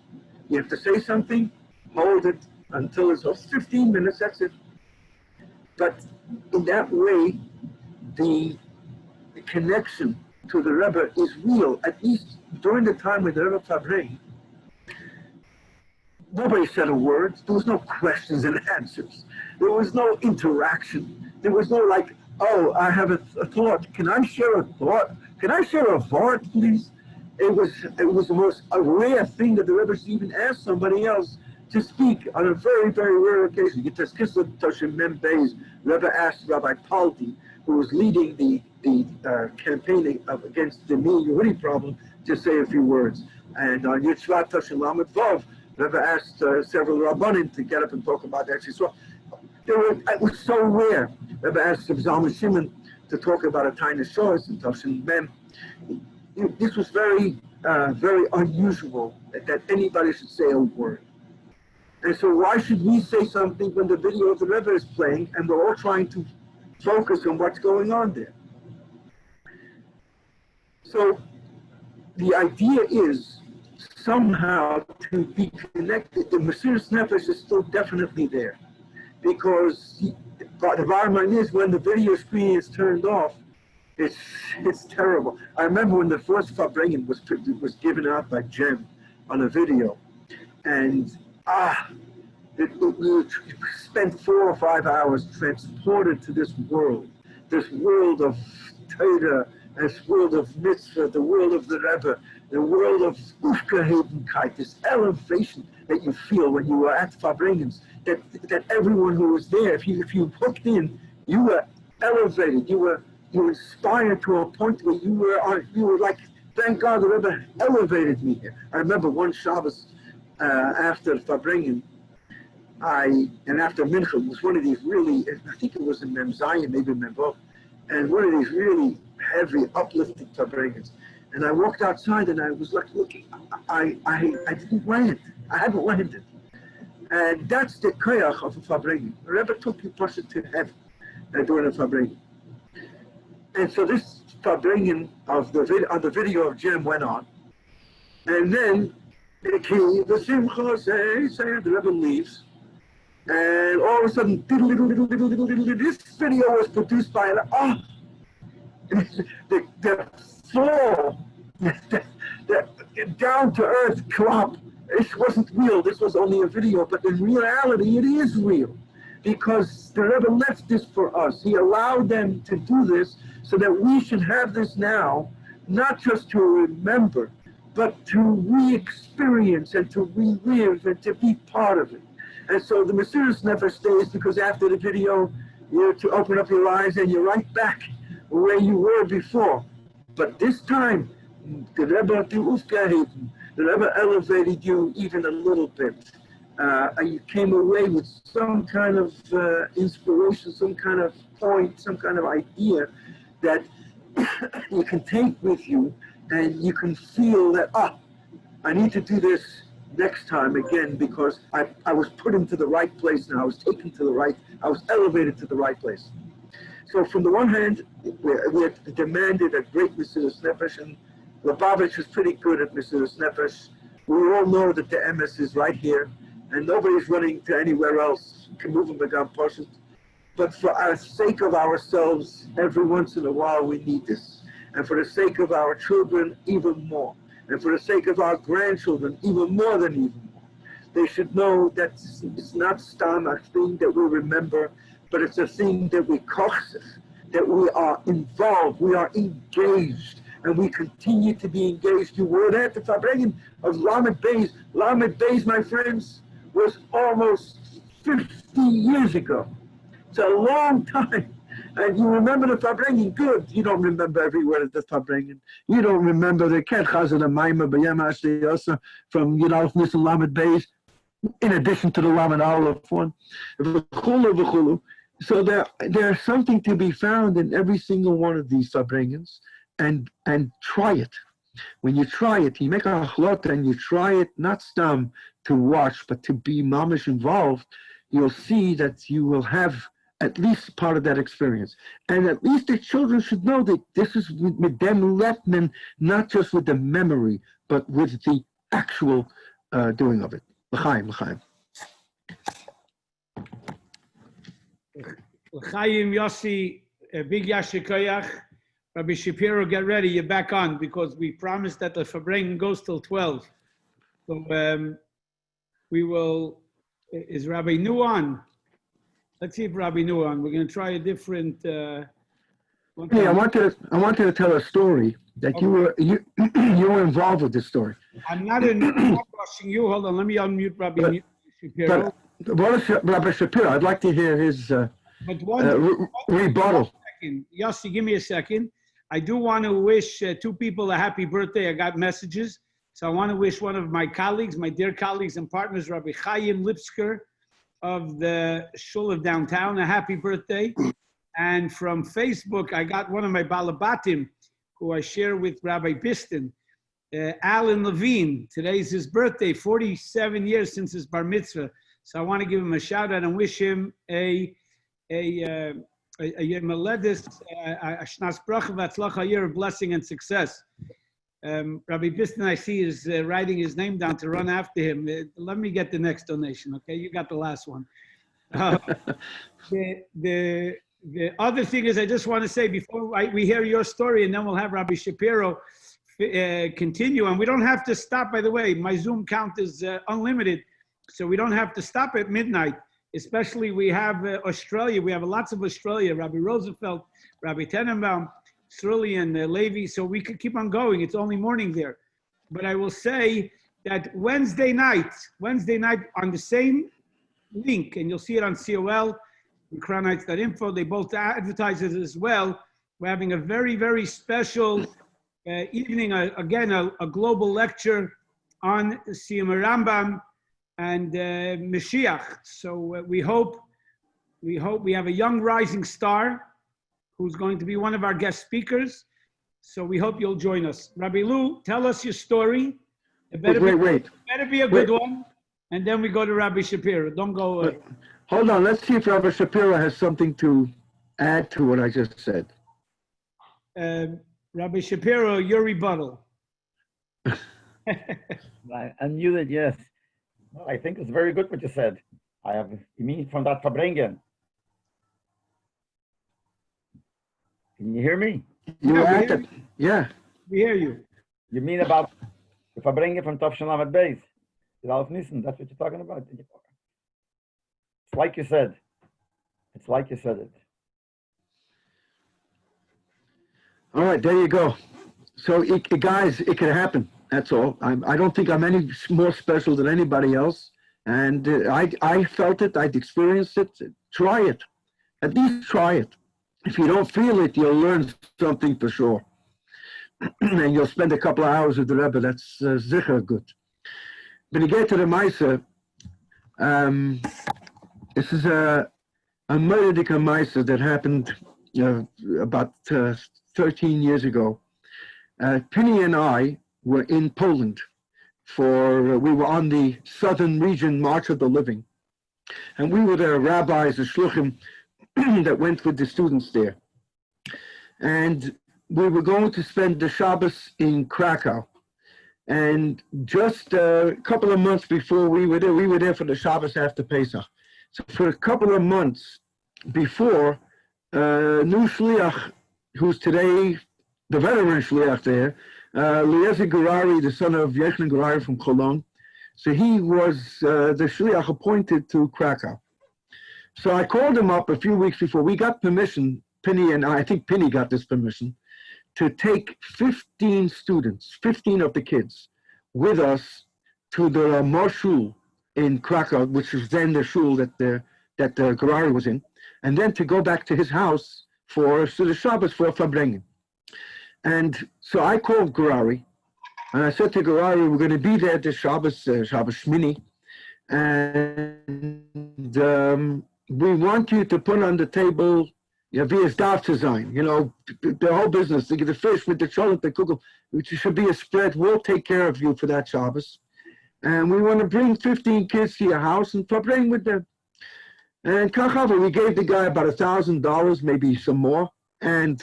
You have to say something, hold it until it's 15 minutes, that's it. But in that way, the connection to the Rebbe is real. At least during the time with the Rebbe Farbrengen, nobody said a word. There was no questions and answers. There was no interaction. There was no like, oh, I have a thought. Can I share a thought? Can I share a thought, please? It was the most rare thing that the Rebbe should even ask somebody else to speak on a very, very rare occasion. Rebbe asked Rabbi Palti, who was leading the campaigning against the Mil Yehudi problem, to say a few words. And on Yitzvat Toshim Lamed Vav, Rebbe asked several Rabbanim to get up and talk about that. It was so rare. Rebbe asked Zalman Shimon to talk about a tiny source and Toshim Mem. This was very, very unusual that anybody should say a word. And so why should we say something when the video of the Rebbe is playing and we're all trying to focus on what's going on there? So the idea is somehow to be connected. The Mesiras Nefesh is still definitely there, because the bottom line is, when the video screen is turned off, it's terrible. I remember when the first Farbrengen was given out by Jem on a video, and we spent 4 or 5 hours transported to this world of Torah, this world of mitzvah, the world of the Rebbe, the world of Ufgehebenkeit, this elevation that you feel when you were at Farbrengens, that everyone who was there, if you hooked in, you were elevated, you were inspired to a point where you were like, thank God the Rebbe elevated me here. I remember one Shabbos after Farbrengen, and after Mincha, it was one of these really, I think it was in Mem Zion, maybe Mem Vav, and one of these really heavy, uplifting Farbrengens. And I walked outside and I was like looking, I didn't land. I hadn't landed. And that's the koyach of a Farbrengen. The Rebbe took you person to heaven during a Farbrengen. And so this Farbrengen on the video of Jim went on. And then the Simcha the Rebbe leaves. And all of a sudden, this video was produced by the floor, the down-to-earth crop. This wasn't real. This was only a video, but in reality, it is real, because the Rebbe left this for us. He allowed them to do this so that we should have this now, not just to remember, but to re-experience and to relive and to be part of it. And so the Mesiras Nefesh stays, because after the video, you're to open up your eyes and you're right back where you were before. But this time, the Rebbe elevated you even a little bit. You came away with some kind of inspiration, some kind of point, some kind of idea that you can take with you, and you can feel that, I need to do this next time again, because I was put into the right place now. I was taken to the right, I was elevated to the right place. So from the one hand, we had demanded a great Mesiras Nefesh, and Lubavitch was pretty good at Mesiras Nefesh. We all know that the emes is right here, and nobody's running to anywhere else. Can move them again, person. But for our sake of ourselves, every once in a while we need this. And for the sake of our children, even more. And for the sake of our grandchildren, even more than even more. They should know that it's not stam a thing that we remember, but it's a thing that we kochsef, that we are involved, we are engaged, and we continue to be engaged. You were there at the Farbrengen of Lamed Beis. Lamed Beis, my friends, was almost 50 years ago. It's a long time. And you remember the Farbrengen, good. You don't remember every word of the Farbrengen. You don't remember the Ket Chazan Maima B'Yem Ashteyasa from Yudalef Nisan Lamed Beis, in addition to the Lamed Aleph one. So there's something to be found in every single one of these Farbrengens, and try it. When you try it, you make a chlot and you try it, not stam to watch, but to be mamish involved, you'll see that you will have at least part of that experience. And at least the children should know that this is with them letmen, not just with the memory, but with the actual doing of it. L'chaim, l'chaim. L'chaim, Yossi, big yasher koyach. Rabbi Schapiro, get ready, you're back on, because we promised that the Farbrengen goes till 12. So we will, is Rabbi Nu on? Let's see if Rabbi Nu on. We're going to try a different. Hey, I wanted to tell a story that you were involved with this story. I'm not rushing you. Hold on, let me unmute Rabbi Schapiro. But Rabbi Schapiro, I'd like to hear his rebuttal. Yossi, give me a second. I do want to wish 2 people a happy birthday. I got messages. So I want to wish one of my colleagues, my dear colleagues and partners, Rabbi Chaim Lipsker of the Shul of Downtown, a happy birthday. And from Facebook, I got one of my Balabatim, who I share with Rabbi Piston, Alan Levine. Today's his birthday, 47 years since his bar mitzvah. So I want to give him a shout out and wish him a Meledis, a Shnas Bracha V'Atzlacha, a year of blessing and success. Rabbi Biston, I see, is writing his name down to run after him. Let me get the next donation, okay? You got the last one. The other thing is, I just want to say before we hear your story, and then we'll have Rabbi Shapiro continue. And we don't have to stop, by the way. My Zoom count is unlimited, so we don't have to stop at midnight. Especially we have Australia. We have lots of Australia. Rabbi Rosenfeld, Rabbi Tenenbaum, Sruli and Levi, so we could keep on going. It's only morning there. But I will say that Wednesday night on the same link, and you'll see it on COL, and crownites.info, they both advertise it as well. We're having a very, very special evening, again, a global lecture on Siyum Rambam and Mashiach. So we hope we have a young rising star who's going to be one of our guest speakers. So we hope you'll join us. Rabbi Lou, tell us your story. It better be a good one. And then we go to Rabbi Shapiro. Don't go away. Hold on. Let's see if Rabbi Shapiro has something to add to what I just said. Rabbi Shapiro, your rebuttal. I unmuted, yes. Well, I think it's very good what you said. You mean from that Farbrengen? Can you hear me? Yeah. We hear you. You mean about the Farbrengen from Tov Shalom at Beis? That's what you're talking about? It's like you said. It's like you said it. All right, there you go. So, guys, it can happen. That's all. I don't think I'm any more special than anybody else. And I felt it. I'd experienced it. Try it. At least try it. If you don't feel it, you'll learn something for sure. And you'll spend a couple of hours with the Rebbe. That's zicher good. When you get to the Maisa, this is a Meredika Maisa that happened about 13 years ago. Penny and I were in Poland we were on the southern region March of the Living. And we were the rabbis, the shluchim, that went with the students there. And we were going to spend the Shabbos in Krakow. And just a couple of months before we were there for the Shabbos after Pesach. So for a couple of months before, new shliach, who's today the veteran shliach there, Eliezer Gurari, the son of Yechon Gurari from Cologne. So he was the shliach appointed to Krakow. So I called him up a few weeks before. We got permission, Penny and I think Penny got this permission, to take 15 students, 15 of the kids, with us to the Marshul in Krakow, which was then the shul that Gurari was in, and then to go back to his house to the Shabbos for Farbrengen. And so I called Gurari, and I said to Gurari, we're going to be there this Shabbos Shmini, and we want you to put on the table Yavia's Daf design, the whole business, the fish with the chocolate, the kugel, which should be a spread. We'll take care of you for that Shabbos. And we want to bring 15 kids to your house and bring with them. And Kachava, we gave the guy about $1,000, maybe some more. And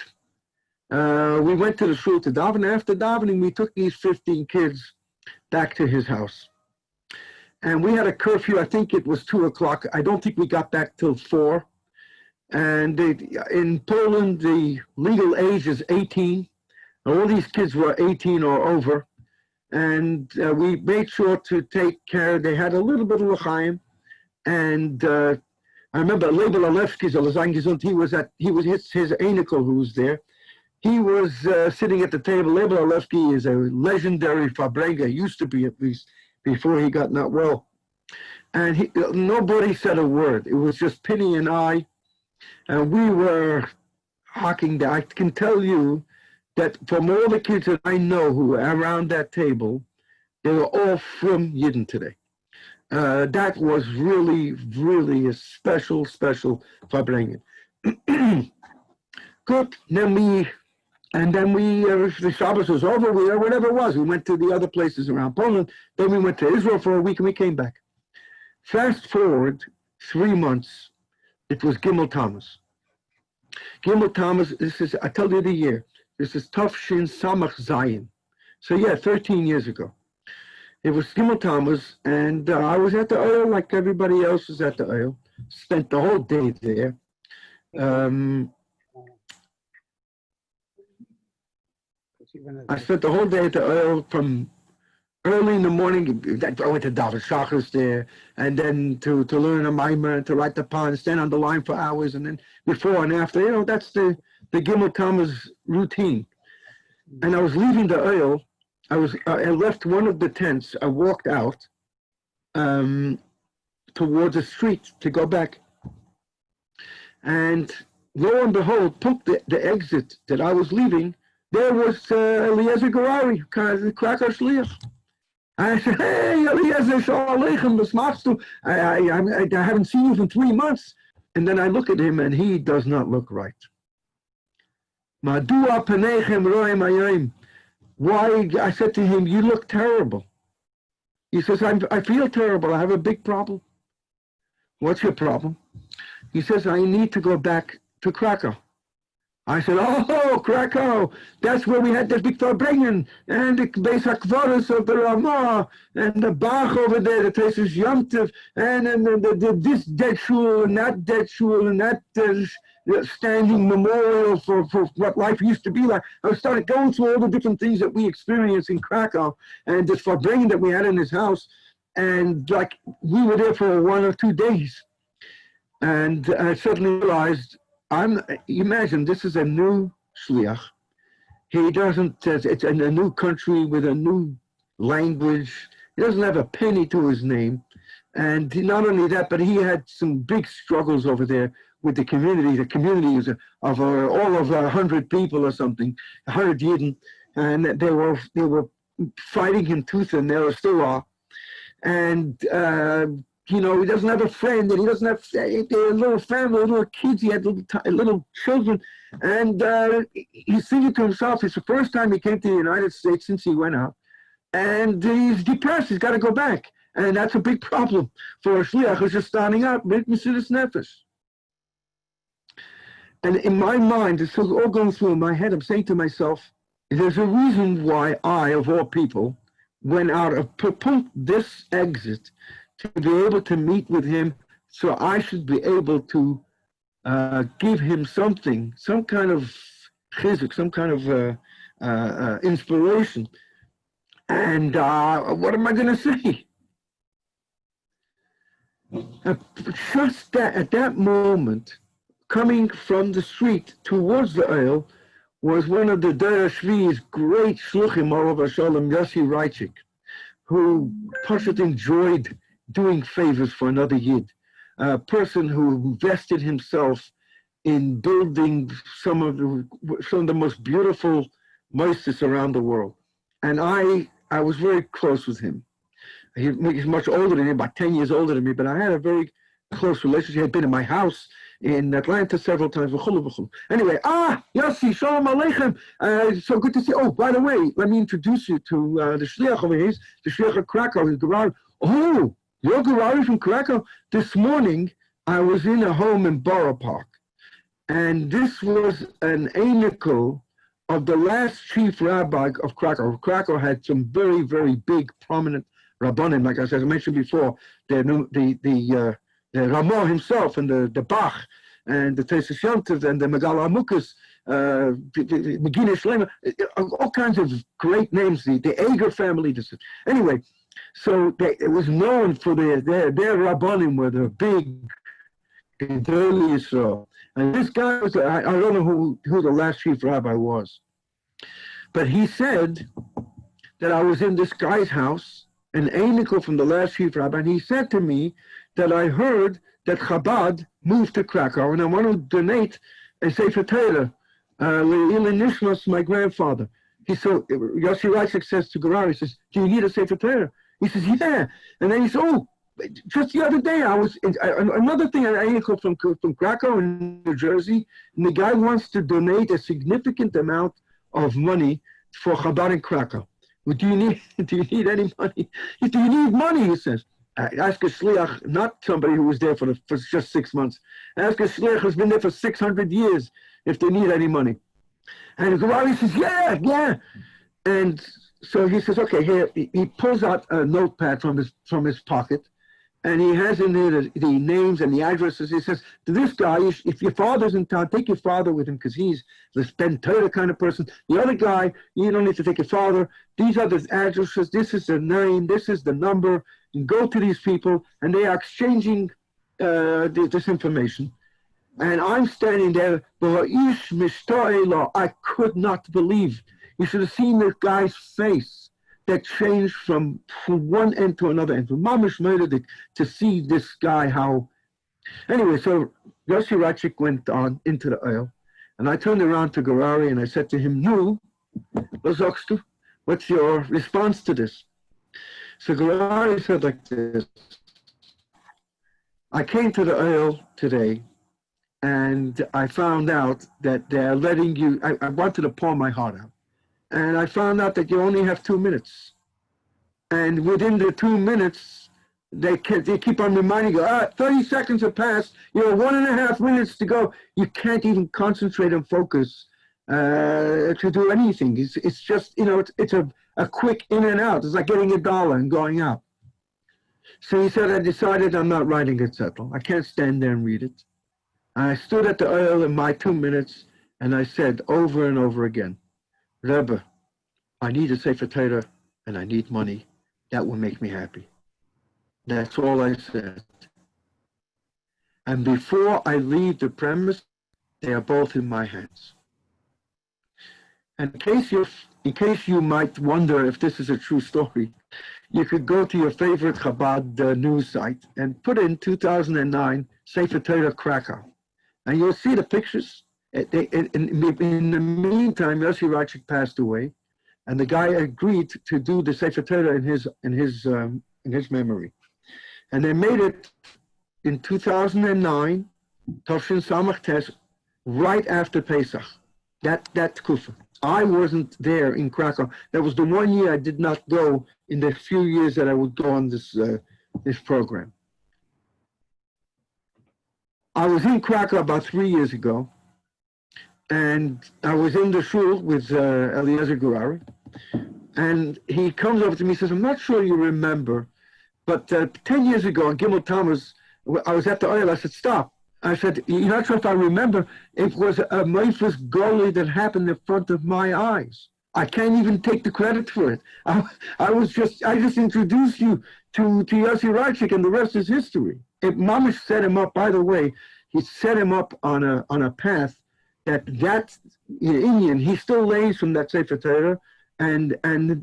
we went to the shul to daven. After davening, we took these 15 kids back to his house. And we had a curfew. I think it was 2 o'clock. I don't think we got back till 4. And in Poland, the legal age is 18. All these kids were 18 or over. And we made sure to take care. They had a little bit of l'chaim. And I remember Leibel he was his Anikel who was there. He was sitting at the table. Leibel Alevsky is a legendary Farbrengen. He used to be, at least, before he got not well. And nobody said a word. It was just Penny and I. And we were hawking. I can tell you that from all the kids that I know who were around that table, they were all from Yidden today. That was really, really a special Farbrengen. Good. Then the Shabbos was over, whatever it was. We went to the other places around Poland. Then we went to Israel for a week and we came back. Fast forward 3 months, it was Gimel Tammuz. Gimel Tammuz, I tell you the year. This is Tov Shin Samach Zayin, So yeah, 13 years ago. It was Gimel Tammuz, and I was at the oil like everybody else was at the oil. Spent the whole day there. I spent the whole day at the oil from early in the morning. I went to David Shachris there, and then to learn a mimer, to write the pond, stand on the line for hours, and then before and after. You know, that's the Gimel Tammuz routine. And I was leaving the oil. I left one of the tents. I walked out towards the street to go back. And lo and behold, the exit that I was leaving, there was Eliezer Garari, the Cracker Shliach. I said, hey, Eliezer, Shalom Aleichem, was machst du? I haven't seen you for 3 months. And then I look at him, and he does not look right. Madua paneichem roem hayom. Why? I said to him, you look terrible. He says, I feel terrible. I have a big problem. What's your problem? He says, I need to go back to Krakow. I said, oh, Krakow, that's where we had the big Farbrengen, and the Beis HaKvoros of the Ramah, and the Bach over there, the places Yomtiv, and this dead shul, and that dead shul, and that standing memorial for what life used to be like. I started going through all the different things that we experienced in Krakow, and this Farbrengen that we had in his house, and like we were there for 1 or 2 days. And I suddenly realized, imagine this is a new shliach. He doesn't, it's in a new country with a new language. He doesn't have a penny to his name. And not only that, but he had some big struggles over there with the community. The community is of all of 100 people or something, 100 Yidden. And they were fighting him tooth and nail, still are. And, you know, he doesn't have a friend, and he doesn't have a little family, little kids. He had little children, and he's thinking to himself, it's the first time he came to the United States since he went out, and he's depressed. He's got to go back, and that's a big problem for a shliach who's just starting out. Mesiras nefesh. And in my mind, it's all going through in my head. I'm saying to myself, there's a reason why I, of all people, went out of this exit to be able to meet with him, so I should be able to give him something, some kind of chizuk, some kind of inspiration. And what am I going to say? Just that, at that moment, coming from the street towards the oil, was one of the Dera Shvi's great shluchim, Olav Shalom, Yossi, who Pashat enjoyed doing favors for another Yid, a person who invested himself in building some of the most beautiful mosques around the world. And I was very close with him. He's much older than me, about 10 years older than me, but I had a very close relationship. He had been in my house in Atlanta several times. Anyway, Yossi, Shalom Aleichem. So good to see. Oh, by the way, let me introduce you to the Shliach over here, the Shliach of Krakow, his garage. Oh, you're Garari from Krakow? This morning, I was in a home in Borough Park, and this was an amical of the last chief rabbi of Krakow. Krakow had some very, very big, prominent rabbanim, like I mentioned before, the Ramah himself, and the Bach, and the Tesis Yontiv, and the Megala Amukas, Megina Shlema, all kinds of great names, the Eger family. Anyway, so it was known for their rabbanim were the big Gedolei Yisrael. And this guy was, I don't know who the last chief rabbi was, but he said that I was in this guy's house, an amical from the last chief rabbi, and he said to me that I heard that Chabad moved to Krakow, and I want to donate a Sefer Torah, Le'ilin Nishmas, my grandfather. He said, Yossi Reisig says to Garari, he says, do you need a Sefer Torah? He says, yeah. And then he said, oh, just the other day, I was, another thing, an amical from Krakow in New Jersey, and the guy wants to donate a significant amount of money for Chabad in Krakow. Well, do you need any money? Do you need money? He says. Ask a shliach, not somebody who was there for just 6 months. Ask a shliach who's been there for 600 years if they need any money. And Garari says, yeah. And so he says, okay, here, he pulls out a notepad from his pocket, and he has in there the names and the addresses. He says, to this guy, if your father's in town, take your father with him, because he's the spend Torah kind of person. The other guy, you don't need to take your father. These are the addresses. This is the name. This is the number. And go to these people, and they are exchanging this information. And I'm standing there, I could not believe. You should have seen the guy's face that changed from one end to another end. Mamish murdered it to see this guy how. Anyway, so Yossi Ratchik went on into the oil, and I turned around to Garari and I said to him, "Nu, what's your response to this?" So Garari said like this: I came to the oil today, and I found out that they're letting you. I wanted to pour my heart out. And I found out that you only have 2 minutes. And within the 2 minutes, they keep on reminding you, 30 seconds have passed, 1.5 minutes to go. You can't even concentrate and focus to do anything. It's just, it's a quick in and out. It's like getting $1 and going out. So he said, I decided I'm not writing it, Zettel. I can't stand there and read it. And I stood at the oil in my 2 minutes, and I said over and over again, Rebbe, I need a Sefer Torah and I need money. That will make me happy. That's all I said. And before I leave the premise, they are both in my hands. And in case you might wonder if this is a true story, you could go to your favorite Chabad news site and put in 2009 Sefer Torah Krakow. And you'll see the pictures. In the meantime, Yossi Ratchik passed away, and the guy agreed to do the Sefer Torah in his memory. And they made it in 2009, Tovshin Samach Tes, right after Pesach. That Kufa. I wasn't there in Krakow. That was the 1 year I did not go in the few years that I would go on this program. I was in Krakow about 3 years ago. And I was in the shul with Eliezer Gurari, and he comes over to me and says, I'm not sure you remember, but 10 years ago on Gimel Tammuz, I was at the oil. I said, stop. I said, you're not sure if I remember. It was a Meifus Goli that happened in front of my eyes. I can't even take the credit for it. I just introduced you to Yossi Ratchik, and the rest is history. Mamish set him up, by the way, he set him up on a path that Indian, he still lays from that Sefer Torah, and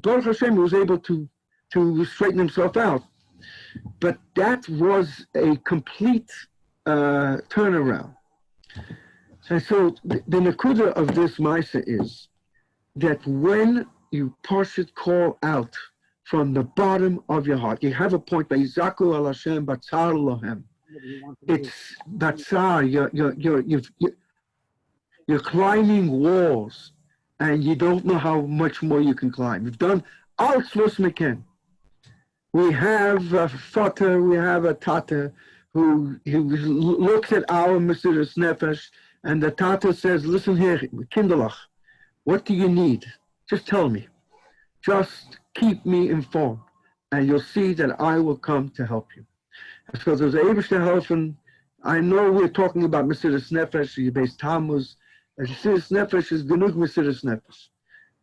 Baruch Hashem was able to straighten himself out. But that was a complete turnaround. And so the Nakuda of this Maisa is that when you Parshit call out from the bottom of your heart, you have a point by Yizaku al Hashem Batzar Lohem. It's Batzar, you're climbing walls, and you don't know how much more you can climb. You've done all Shlos Meken. We have a Fata, we have a Tata who looks at our Mesiras Nefesh, and the Tata says, listen here, Kinderlach, what do you need? Just tell me. Just keep me informed, and you'll see that I will come to help you. So there's Eibishter helfen. I know we're talking about Mesiras Nefesh, you base Tammuz. Mesiras Nefesh is genug Mesiras Nefesh.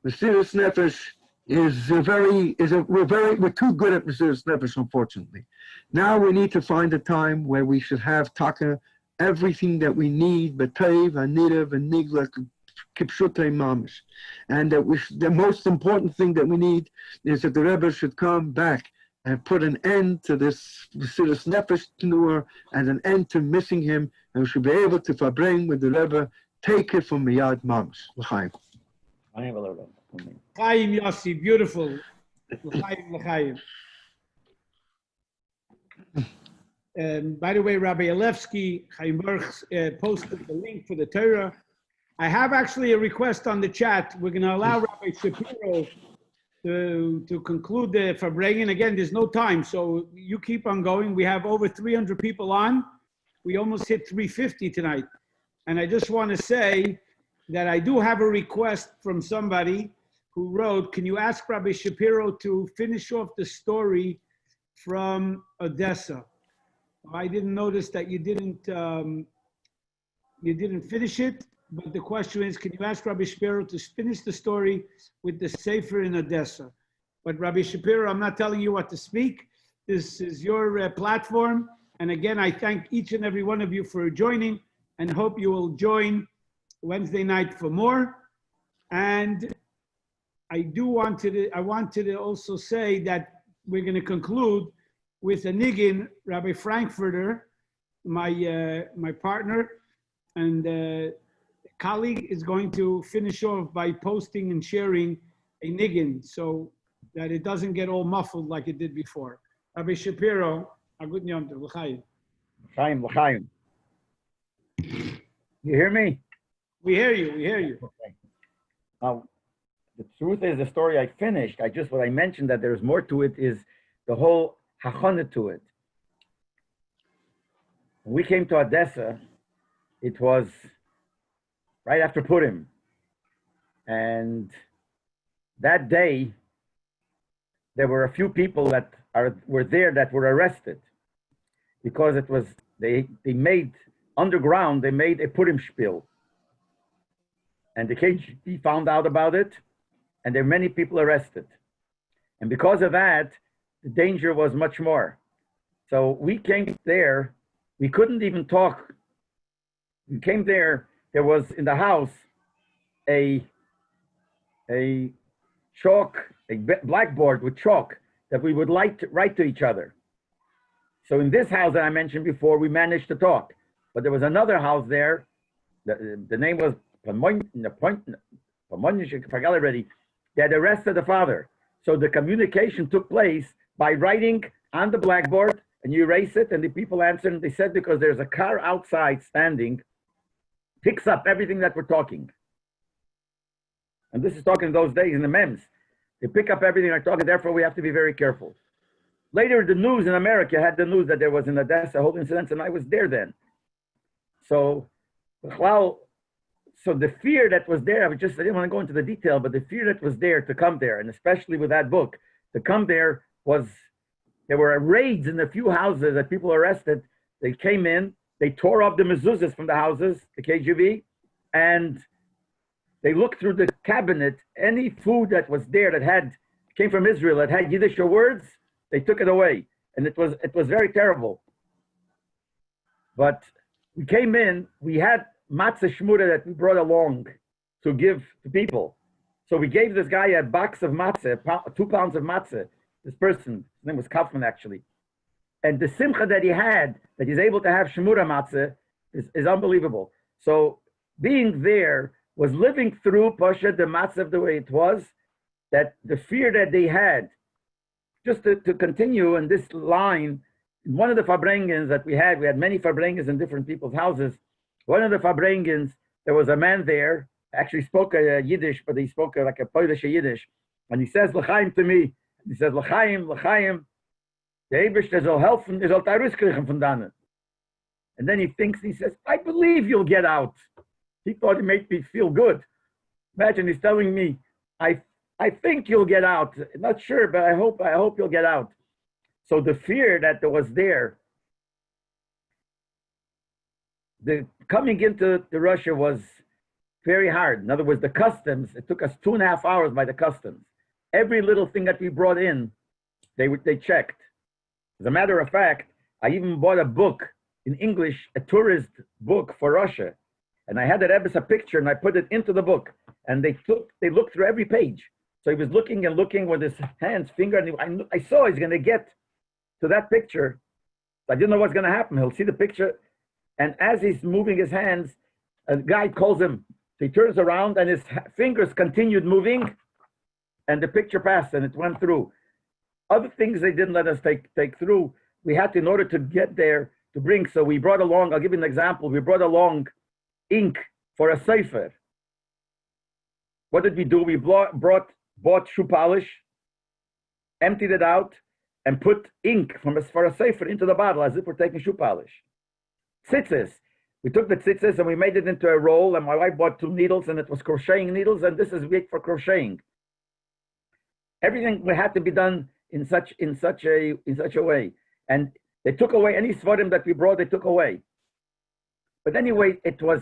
Mesiras Nefesh we're too good at Mesiras Nefesh, unfortunately. Now we need to find a time where we should have Taka, everything that we need, B'teiv, Anidav, and Nigla, Kipshutei Mamish. And the most important thing that we need is that the Rebbe should come back and put an end to this Mesiras Nefesh Tenur and an end to missing him, and we should be able to Farbrengen with the Rebbe, take it from Miyad Mamish. L'chaim. Chaim Yossi, beautiful. L'chaim. By the way, Rabbi Alevsky, Chaim Baruch posted the link for the Torah. I have actually a request on the chat. We're going to allow Rabbi Shapiro to conclude the Farbrengen. Again, there's no time, so you keep on going. We have over 300 people on. We almost hit 350 tonight. And I just want to say that I do have a request from somebody who wrote, can you ask Rabbi Shapiro to finish off the story from Odessa? I didn't notice that you didn't finish it, but the question is, can you ask Rabbi Shapiro to finish the story with the Sefer in Odessa? But Rabbi Shapiro, I'm not telling you what to speak. This is your platform. And again, I thank each and every one of you for joining and hope you will join Wednesday night for more. And I wanted to also say that we're going to conclude with a niggin. Rabbi Frankfurter, my partner and colleague, is going to finish off by posting and sharing a niggin so that it doesn't get all muffled like it did before. Rabbi Shapiro, a good Yom Tov, l'chaim. L'chaim, l'chaim. You hear me? We hear you, we hear you. Okay. Now, the truth is, the story I finished, what I mentioned that there's more to it is the whole hachana to it. When we came to Odessa, it was right after Purim. And that day, there were a few people that were there that were arrested because it was, they made, underground, they made a Purim spiel. And the KGB found out about it, and there were many people arrested. And because of that, the danger was much more. So we came there, we couldn't even talk. We came there was in the house a blackboard with chalk that we would like to write to each other. So in this house that I mentioned before, we managed to talk. But there was another house there, the name was I forgot already. They had arrested the father. So the communication took place by writing on the blackboard, and you erase it, and the people answered, and they said because there's a car outside standing, picks up everything that we're talking. And this is talking those days in the MEMS. They pick up everything we're talking, therefore we have to be very careful. Later, the news in America had the news that there was in Odessa a whole incident, and I was there then. So the fear that was there, I didn't want to go into the detail, but the fear that was there to come there, and especially with that book, to come there there were raids in a few houses that people arrested. They came in, they tore off the mezuzahs from the houses, the KGB, and they looked through the cabinet, any food that was there that came from Israel, that had Yiddish words, they took it away. And it was very terrible. But we came in, we had matzah shmura that we brought along to give to people. So we gave this guy a box of matzah, 2 pounds of matzah. This person, his name was Kaufman actually. And the simcha that he had, that he's able to have shmura matzah, is unbelievable. So being there was living through Pasha, the matzah the way it was, that the fear that they had, just to continue in this line, one of the Farbrengens that we had many Farbrengens in different people's houses. One of the Farbrengens, there was a man there, actually spoke Yiddish, but he spoke like a Polish Yiddish. And he says, L'chaim to me. He says, L'chaim, L'chaim, the Eibishter soll helfen, soll rauskriegen von dannen. And then he says, I believe you'll get out. He thought it made me feel good. Imagine he's telling me, I think you'll get out. Not sure, but I hope you'll get out. So the fear that was there, the coming into Russia was very hard. In other words, the customs, it took us 2.5 hours by the customs. Every little thing that we brought in, they checked. As a matter of fact, I even bought a book in English, a tourist book for Russia. And I had that Rebbe's a picture and I put it into the book. And they looked through every page. So he was looking and looking with his hands, finger, and I saw he's going to get to that picture. I didn't know what's going to happen. He'll see the picture. And as he's moving his hands, a guy calls him. So he turns around and his fingers continued moving and the picture passed and it went through. Other things they didn't let us take through, we had to, in order to get there, to bring. So we brought along, I'll give you an example. We brought along ink for a sefer. What did we do? We bought shoe polish, emptied it out, and put ink for a sefer into the bottle as if we're taking shoe polish. Tzitzis. We took the tzitzis and we made it into a roll, and my wife bought 2 needles, and it was crocheting needles, and this is weak for crocheting. Everything had to be done in such a way. And they took away any svarim that we brought, they took away. But anyway, it was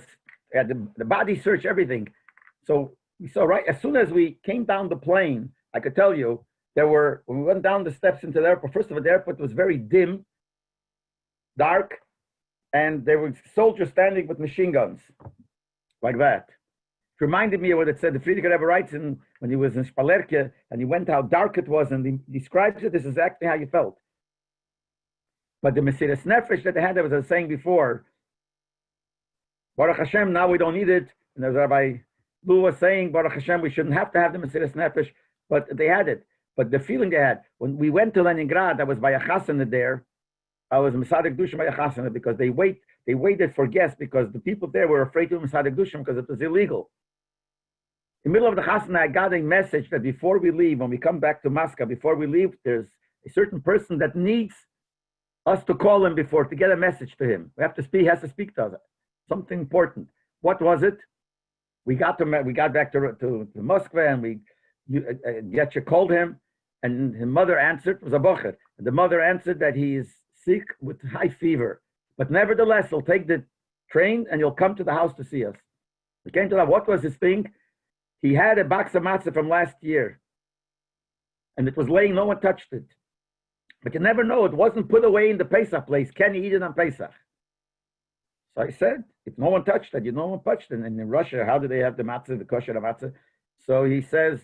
the body search, everything. So we saw right as soon as we came down the plane, I could tell you, when we went down the steps into the airport, first of all, the airport was very dim, dark, and there were soldiers standing with machine guns, like that. It reminded me of what it said, the Friedrich Rebbe writes when he was in Spalerke, and he went how dark it was, and he describes it as exactly how you felt. But the Mesiras Nefesh that they had, as I was saying before, Baruch Hashem, now we don't need it. And as Rabbi Lu was saying, Baruch Hashem, we shouldn't have to have the Mesiras Nefesh, but they had it. But the feeling they had, when we went to Leningrad, I was by a chasana there. I was Mesadik Dushim by a chasana because they waited for guests because the people there were afraid to Mesadik Dushim because it was illegal. In the middle of the chasana, I got a message that before we leave, when we come back to Moscow, before we leave, there's a certain person that needs us to call him before to get a message to him. We have to speak. He has to speak to us. Something important. What was it? We got back to Moscow, and Yetcha called him, and his mother answered. It was a bocher. The mother answered that he is sick with high fever, but nevertheless he'll take the train and he'll come to the house to see us. We came to that. What was his thing? He had a box of matzah from last year, and it was laying. No one touched it. But you never know. It wasn't put away in the Pesach place. Can you eat it on Pesach? So I said, if no one touched it, no one touched it. And in Russia, how do they have the matzah, the kosher matzah? So he says,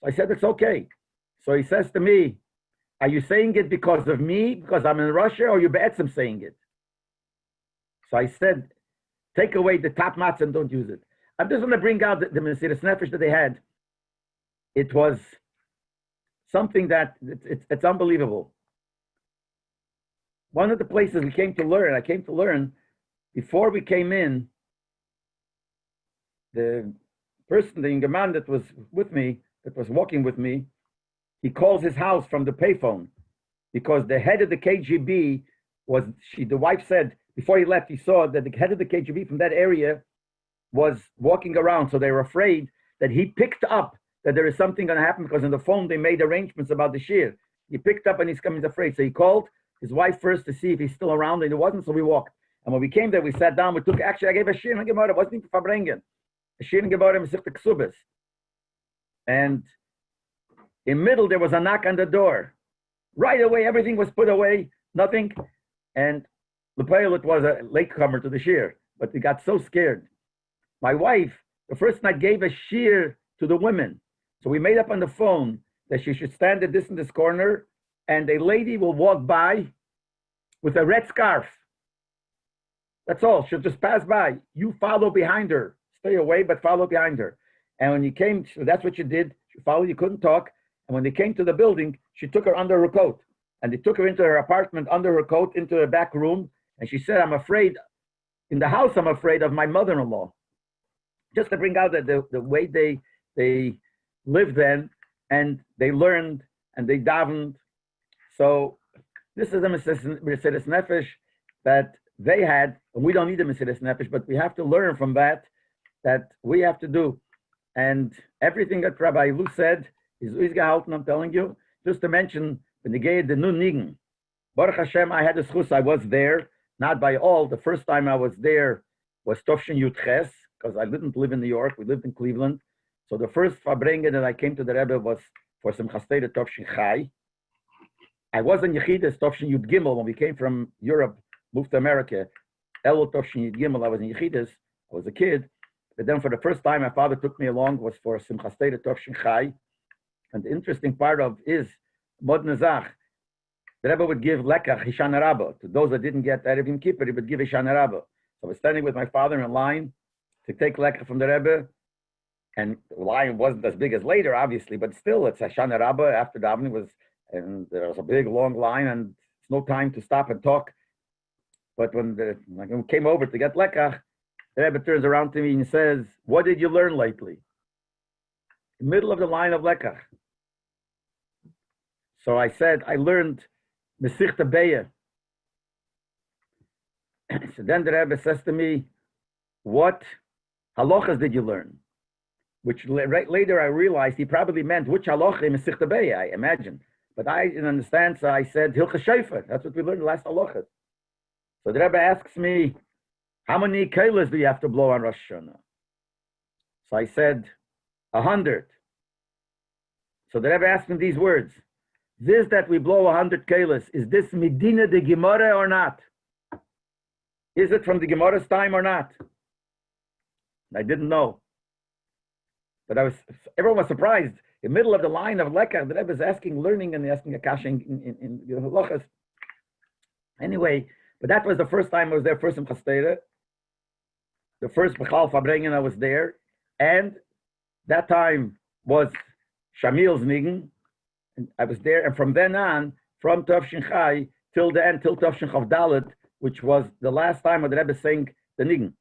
I said, it's okay. So he says to me, are you saying it because of me, because I'm in Russia, or you be'etzim saying it? So I said, take away the top matzah and don't use it. I'm just going to bring out the Mesiras Nefesh that they had. It was something that, it's unbelievable. One of the places I came to learn, before we came in, the person, the young man that was with me, that was walking with me, he calls his house from the payphone because the head of the KGB the wife said, before he left, he saw that the head of the KGB from that area was walking around. So they were afraid that he picked up that there is something going to happen because on the phone they made arrangements about the shir. He picked up and he's afraid. So he called his wife first to see if he's still around, and he wasn't, so we walked. And when we came there, we sat down, I gave a shir and Gemara, it wasn't even Farbrengen. A shir and Gemara, Masechta Ksubas. And in the middle, there was a knock on the door. Right away, everything was put away, nothing. And the pilot was a latecomer to the shir, but we got so scared. My wife, the first night, gave a shir to the women. So we made up on the phone that she should stand at this corner, and a lady will walk by with a red scarf. That's all. She'll just pass by. You follow behind her. Stay away, but follow behind her. And when you came, so that's what you did. She followed, you couldn't talk. And when they came to the building, she took her under her coat. And they took her into her apartment under her coat, into her back room. And she said, I'm afraid, in the house, I'm afraid of my mother-in-law. Just to bring out the way they lived then, and they learned, and they davened. So this is a Mesiras Nefesh that they had, and we don't need a Mesiras Nefesh, but we have to learn from that we have to do. And everything that Rabbi Lu said is gehalten, I'm telling you. Just to mention, when they gave the Nun Nigen, Baruch Hashem, I had the schus, I was there, not by all. The first time I was there was Tovshin Yud Ches, because I didn't live in New York, we lived in Cleveland. So the first Farbrengen that I came to the Rebbe was for some Chassidut Tovshin Chai. I was in Yechidus Tovshin Yud Gimel when we came from Europe, moved to America. Elul Tovshin Yud Gimel, I was in Yechidus, I was a kid. But then for the first time, my father took me along, was for Simchas Torah Tovshin Chai. And the interesting part of is, Mod Nezach, the Rebbe would give lekach, Hishana Rabba. To those that didn't get Erev Yom Kippur, he would give Hishana Rabba. So I was standing with my father in line to take lekach from the Rebbe. And the line wasn't as big as later, obviously, but still, it's Hishana Rabba. After davening and there was a big, long line, and it's no time to stop and talk. But when we came over to get lekach, the Rebbe turns around to me and says, what did you learn lately? In the middle of the line of lekach. So I said, I learned Mesichta Beya. So then the Rebbe says to me, what halachas did you learn? which right later I realized he probably meant which halacha in Masechta Beis, I imagine. But I didn't understand, so I said Hilchas Shofar. That's what we learned in the last halacha. So the Rebbe asks me, how many keilas do you have to blow on Rosh Hashanah? So I said, 100. So the Rebbe asked me these words. This that we blow 100 keilas, is this Medina de Gemara or not? Is it from the Gemara's time or not? I didn't know. But everyone was surprised. In the middle of the line of Lekach, the Rebbe is asking, learning, and asking a kasha in halachas. Anyway, but that was the first time I was there, first in Chassidus. The first Bechal Farbrengen I was there. And that time was Shamil's Nigen. And I was there. And from then on, from Tov Chai till the end, till Tov Chav Dalet, which was the last time when the Rebbe sang the Nigen.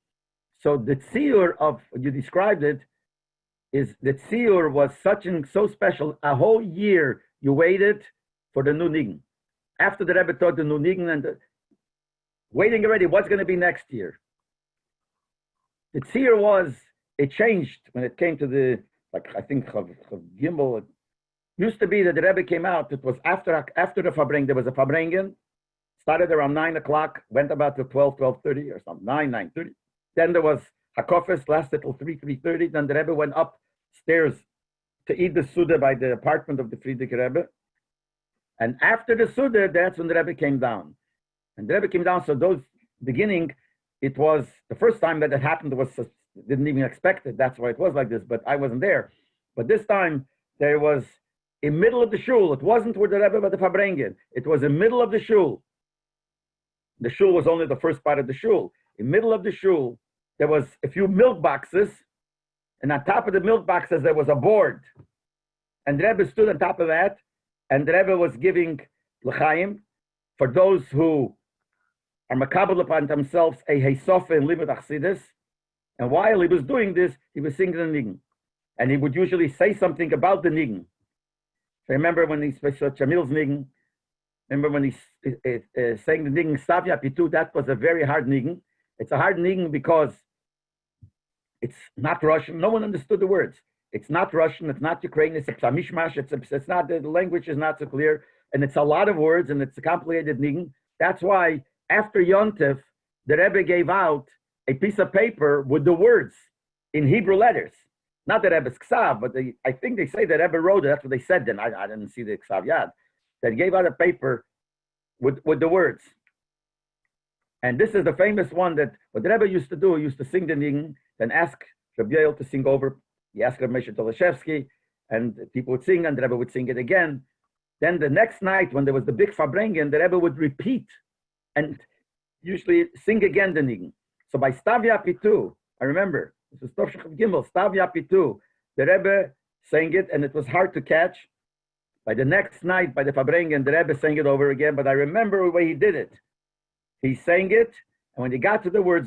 So the tziyur of, you described it, is the tziyur was so special. A whole year you waited for the new Nigen. After the Rebbe taught the new Nigen and waiting already, what's going to be next year? The tziyur was, it changed when it came to the, like I think Chav Gimel. It used to be that the Rebbe came out, it was after the Farbrengen, there was a Farbrengen, started around 9 o'clock, went about to 12:30 or something, 9:30. Then there was Hakofes, lasted till 3:30. Then the Rebbe went upstairs to eat the Suda by the apartment of the Friedrich Rebbe. And after the Suda, that's when the Rebbe came down. And the Rebbe came down, so those beginning, it was the first time that it happened, didn't even expect it. That's why it was like this, but I wasn't there. But this time, there was in middle of the shul. It wasn't where the Rebbe, but the Farbrengen. It was in middle of the shul. The shul was only the first part of the shul. In middle of the shul, there was a few milk boxes, and on top of the milk boxes, there was a board. And the Rebbe stood on top of that, and the Rebbe was giving l'chaim for those who are makabel upon themselves a heisofa in limud Chassidus. And while he was doing this, he was singing the nigen. And he would usually say something about the nigen. I remember when he spoke Shamil's nigen, remember when he sang the nigen, Stavya Pitu, that was a very hard nigen. It's a hard nigen because it's not Russian. No one understood the words. It's not Russian. It's not Ukrainian. It's a mishmash. It's not, the language is not so clear. And it's a lot of words, and it's a complicated nigen. That's why after Yontif, the Rebbe gave out a piece of paper with the words in Hebrew letters. Not the Rebbe's Ksav, but I think they say that Rebbe wrote it. That's what they said then. I didn't see the Ksav Yad. That gave out a paper with the words. And this is the famous one that what the Rebbe used to do. He used to sing the nigen, then ask Rabbi to sing over. He asked Rabbi Moshe Tolashevsky, and people would sing, and the Rebbe would sing it again. Then the next night, when there was the big Farbrengen, the Rebbe would repeat and usually sing again the nigen. So by Stavya Pitu, I remember, this was Tov Chav Gimel, Stavya Pitu, the Rebbe sang it, and it was hard to catch. By the next night, by the Farbrengen, the Rebbe sang it over again, but I remember the way he did it. He sang it, and when he got to the words,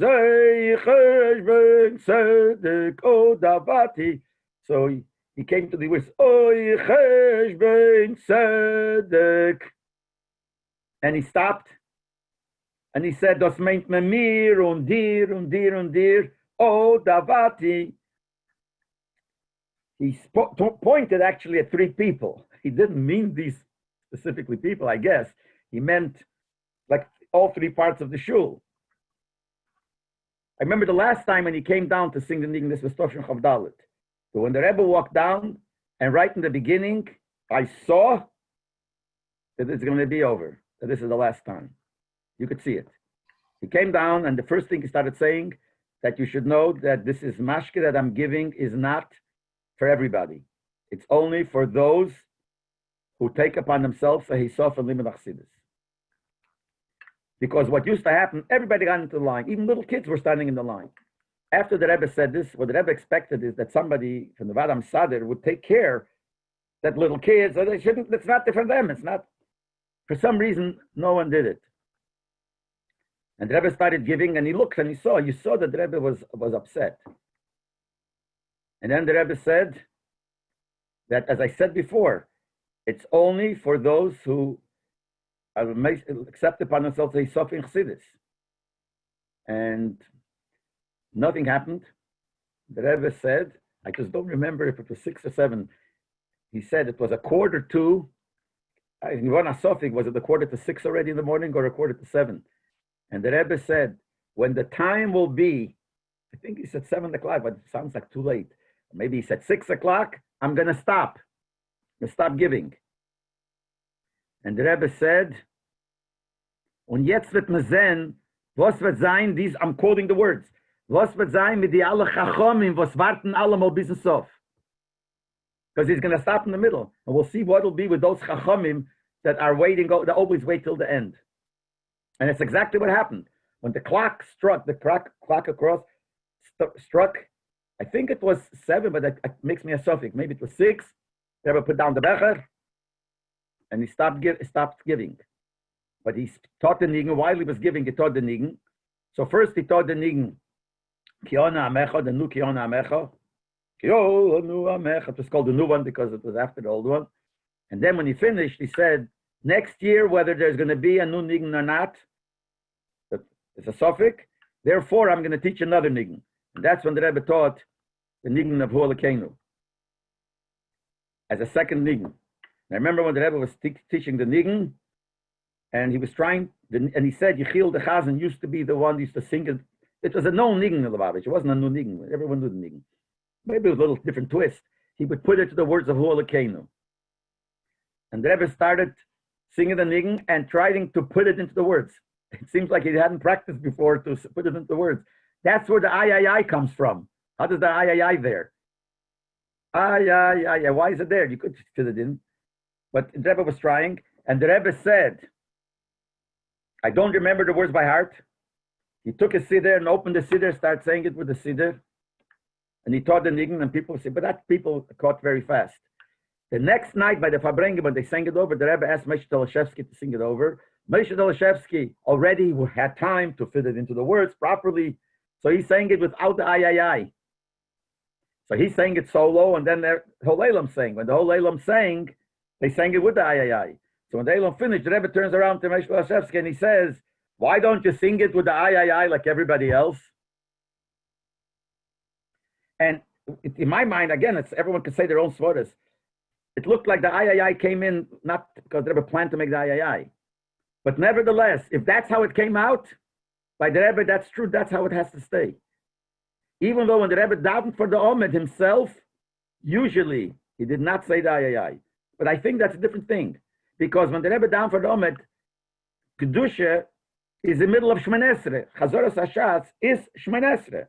so he came to the words, and he stopped, and he said, Das meint me mir und dir und dir und dir, oh davati. He pointed actually at three people. He didn't mean these specifically people, I guess. He meant like all three parts of the shul. I remember the last time when he came down to sing the nigen, this was Tov Chav Dalet. So when the Rebbe walked down, and right in the beginning, I saw that it's going to be over, that this is the last time. You could see it. He came down, and the first thing he started saying, that you should know that this is mashke that I'm giving is not for everybody. It's only for those who take upon themselves a hisof and limud Chassidus. Because what used to happen, everybody got into the line. Even little kids were standing in the line. After the Rebbe said this, what the Rebbe expected is that somebody from the Vadam Sadir would take care that little kids, or they shouldn't, it's not for them. It's not, for some reason, no one did it. And the Rebbe started giving, and he looked and you saw that the Rebbe was upset. And then the Rebbe said that, as I said before, it's only for those who accept upon themselves a suffering Chassidus. And nothing happened. The Rebbe said, I just don't remember if it was 6 or 7. He said it was a quarter to. Was it the quarter to 6 already in the morning or a quarter to 7? And the Rebbe said, when the time will be, I think he said 7 o'clock, but it sounds like too late. Maybe he said 6 o'clock, I'm going to stop. I'm going to stop giving. And the Rebbe said, und jetzt wird man sehen, was wird sein, I'm quoting the words, was wird sein mit die alle Chachomim, was warten alle mal bis ins Sof. Because he's going to stop in the middle. And we'll see what will be with those Chachomim that are waiting, that always wait till the end. And it's exactly what happened. When the clock struck, the clock across struck, I think it was 7, but it makes me a suffix. Maybe it was 6. They ever put down the becher, and he stopped giving. But he taught the nigen. While he was giving, he taught the nigen. So first he taught the nigen, Kiona Amecha, the new Kiona Amecha. Kiona Amecha. It was called the new one because it was after the old one. And then when he finished, he said, next year, whether there's going to be a new nigen or not, it's a suffix. Therefore, I'm going to teach another nigen. And that's when the Rebbe taught the nigen of Hualekenu as a second nigen. And I remember when the Rebbe was teaching the nigen, and he was trying, and he said, Yechiel the Chazan used to be the one who used to sing it. It was a known nigen in Lubavitch. It wasn't a new nigen. Everyone knew the nigen. Maybe it was a little different twist. He would put it to the words of Hualekenu. And the Rebbe started singing the nigen and trying to put it into the words. It seems like he hadn't practiced before to put it into the words. That's where the ay comes from. How does the ay there? Ay. Why is it there? You could fit it in. But the Rebbe was trying, and the Rebbe said, I don't remember the words by heart. He took a siddur and opened the siddur, started saying it with the siddur. And he taught the nigen, and people said, but that people caught very fast. The next night by the Farbrengen, when they sang it over, the Rebbe asked Moshe Dolashevsky to sing it over. Moshe Dolashevsky already had time to fit it into the words properly. So he sang it without the ay. So he sang it solo, and then the whole Eilam sang. When the whole Eilam sang, they sang it with the ay. So when the Eilam finished, the Rebbe turns around to Moshe Dolashevsky and he says, why don't you sing it with the ay like everybody else? And in my mind, again, everyone can say their own svaras. It looked like the ay came in, not because the Rebbe planned to make the ay. But nevertheless, if that's how it came out, by the Rebbe, that's true, that's how it has to stay. Even though when the Rebbe davened for the Omed himself, usually he did not say the ay. But I think that's a different thing. Because when the Rebbe davened for the Omed, Kedusha is the middle of Shemon Esrei. Chazoras Hashas is Shemon Esrei.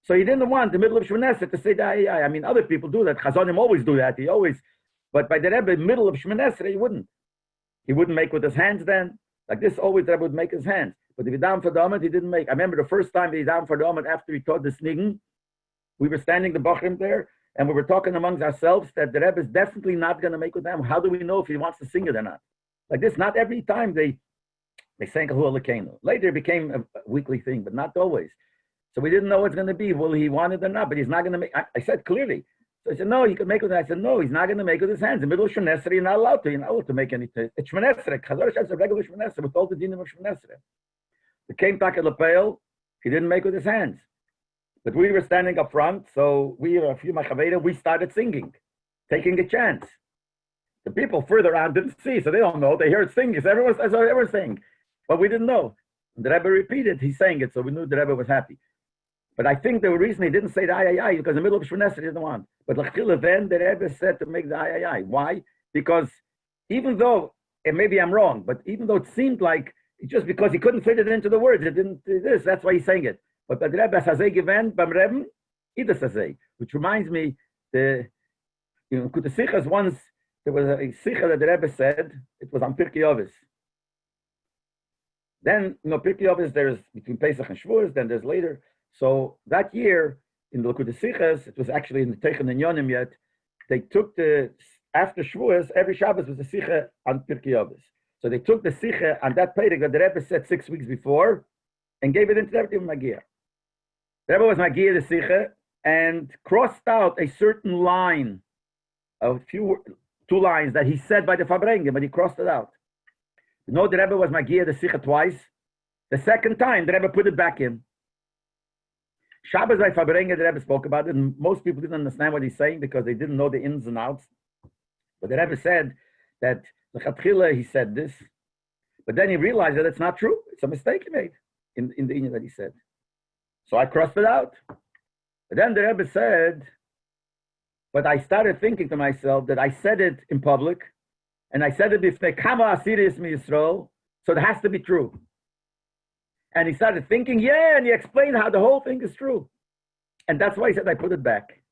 So he didn't want the middle of Shemon Esrei to say the ay. I mean, other people do that. Chazonim always do that. But by the Rebbe, middle of Shemon Esrei, he wouldn't. He wouldn't make with his hands then. Like this, always the Rebbe would make his hands. But if he down for the Omed, he didn't make. I remember the first time that he down for the Omed after he taught this nigen, we were standing the Bachrim there, and we were talking amongst ourselves that the Rebbe is definitely not going to make with them. How do we know if he wants to sing it or not? Like this, not every time they sang Hu Lekenu. Later it became a weekly thing, but not always. So we didn't know what's going to be. Will he want it or not? But he's not going to make. I said clearly. So I said, no, he could make with it. I said, no, he's not going to make with his hands. In the middle of Shemon Esrei, you're not allowed to. You're not allowed to make anything. It's Shemon Esrei. Chazor Hashem is a regular Shemon Esrei with all the dinim of Shemon Esrei. The came back at Leibel, he didn't make with his hands. But we were standing up front, so we, a few machaveda, we started singing, taking a chance. The people further on didn't see, so they don't know. They heard singing. So everyone's saying. But we didn't know. And the Rebbe repeated, he sang it, so we knew the Rebbe was happy. But I think the reason he didn't say the ay because in the middle of Shemon Esrei he didn't want. But l'chila then the Rebbe said to make the ay. Why? Because even though, and maybe I'm wrong, but even though it seemed like just because he couldn't fit it into the words, it didn't do this, that's why he's saying it. But the Rebbe Sazeh given Bam Rebbe, Ida Sazeh, which reminds me, the Sichas once, there was a Sicha that the Rebbe said, it was on Pirkei Avos. Then, Pirkei Avos, there's between Pesach and Shavuos, then there's later. So that year, in the Likutei Sichas, it was actually in the Teichen and Yonim yet, they took after Shavuos, every Shabbos was a Sicha on Pirkei Avos. So they took the Sicha on that Perek that the Rebbe said 6 weeks before and gave it into the Rebbe Magia. The Rebbe was Magia the Sicha and crossed out a certain line, two lines that he said by the Farbrengen, but he crossed it out. You know, the Rebbe was Magia the Sicha twice. The second time, the Rebbe put it back in. Shabbos by Farbrengen, the Rebbe spoke about it, and most people didn't understand what he's saying because they didn't know the ins and outs. But the Rebbe said that the Chatchila, he said this, but then he realized that it's not true. It's a mistake he made in the inyan that he said. So I crossed it out. But then the Rebbe said, but I started thinking to myself that I said it in public, and I said it b'fnei kama asiris miYisrael, so it has to be true. And he started thinking, and he explained how the whole thing is true. And that's why he said I put it back.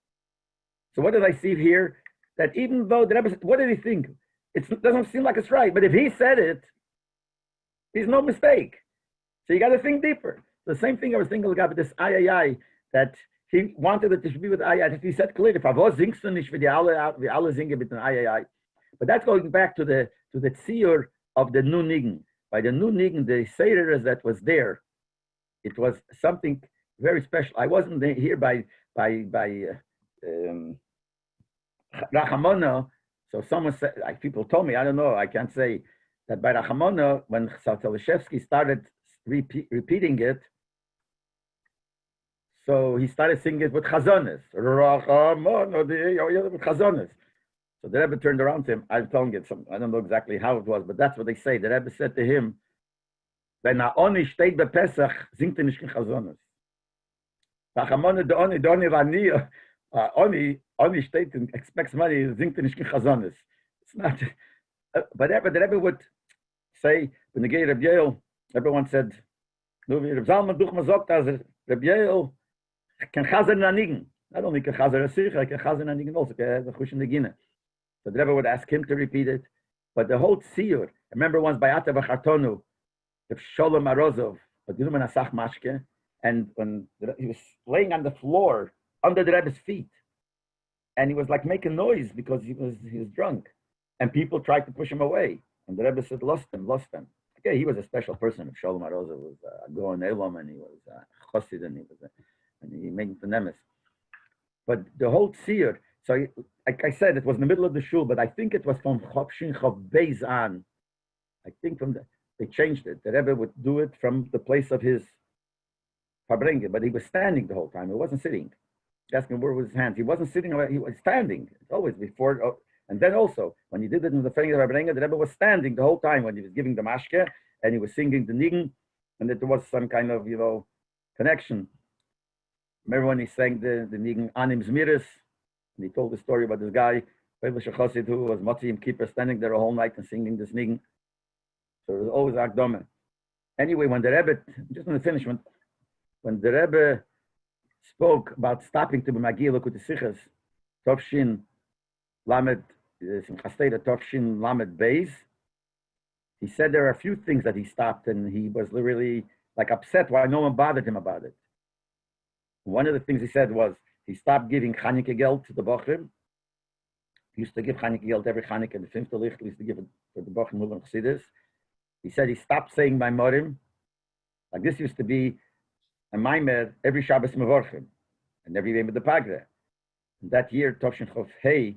So what did I see here? That even though the Rebbe said, what did he think? It doesn't seem like it's right, but if he said it, there's no mistake. So you got to think deeper. The same thing I was thinking about this ayayay, that he wanted it to be with ayayay. He said clearly, "Favos singst du nicht wie alle singen mit den ayayay." But that's going back to the tziyur of the new nigen. By the new nigen, the seder that was there, it was something very special. I wasn't here by Rachamona. So someone said, like people told me, I don't know, I can't say that by Rachamona, when Salishevsky started repeating it, so he started singing it with chazones. With chazones. So the Rebbe turned around to him. I'm telling it, I don't know exactly how it was, but that's what they say. The Rebbe said to him, "Wenn Oni steht bei Pesach, singt nicht in chazones." Rachamona de Oni war nie. Oni steht and expects money, singt nicht in chazones. It's not. But the Rebbe would say, when the gay Rabbi Yale, everyone said, "No, Rabbi Zalman Duchma sagt, as Rabbi Yale can chazer nanigen. Not only can chazer asircha, can chazer nanigen also. The chush in the gine." So the Rebbe would ask him to repeat it. But the whole tziyur, I remember once by Ata v'chartonu, the Sholem Arozov, and when he was laying on the floor under the Rebbe's feet, and he was like making noise because he was drunk, and people tried to push him away, and the Rebbe said, "Lost him." Okay, he was a special person. Sholem Arozov was a Goan Elam, and he was a Chassid, and he made the nemes. But the whole tziyur. So, like I said, it was in the middle of the shul, but I think it was from Chopshin Chav Beis on. I think they changed it. The Rebbe would do it from the place of his Farbrengen, but he was standing the whole time. He wasn't sitting. Asking where was his hands. He wasn't sitting. He was standing. It's always before. And then also, when he did it in the Farbrengen, the Rebbe was standing the whole time when he was giving the mashke, and he was singing the nigen, and that there was some kind of connection. Remember when he sang the nigen Anim Zmiris? And he told the story about this guy, Chassidus, who was Motzim Kippur, standing there a whole night and singing this nigen. So it was always Akdome. Anyway, when the Rebbe, just going to finish, when the Rebbe spoke about stopping to be Magil Likutei Sichos, Tovshin Lamed, Simchas Torah Tovshin Lamed Beis, he said there are a few things that he stopped, and he was really like upset why no one bothered him about it. One of the things he said was, he stopped giving Chanukah geld to the Bochrim. He used to give Chanukah geld every Chanukah, the 5th Licht, he used to give it for the Bochrim Mulam Chassidus. He said he stopped saying Maimorim. Like this used to be a Maimer every Shabbos Mevorchim, and every day with the Pagre. And that year, Tovshin Chof Hei,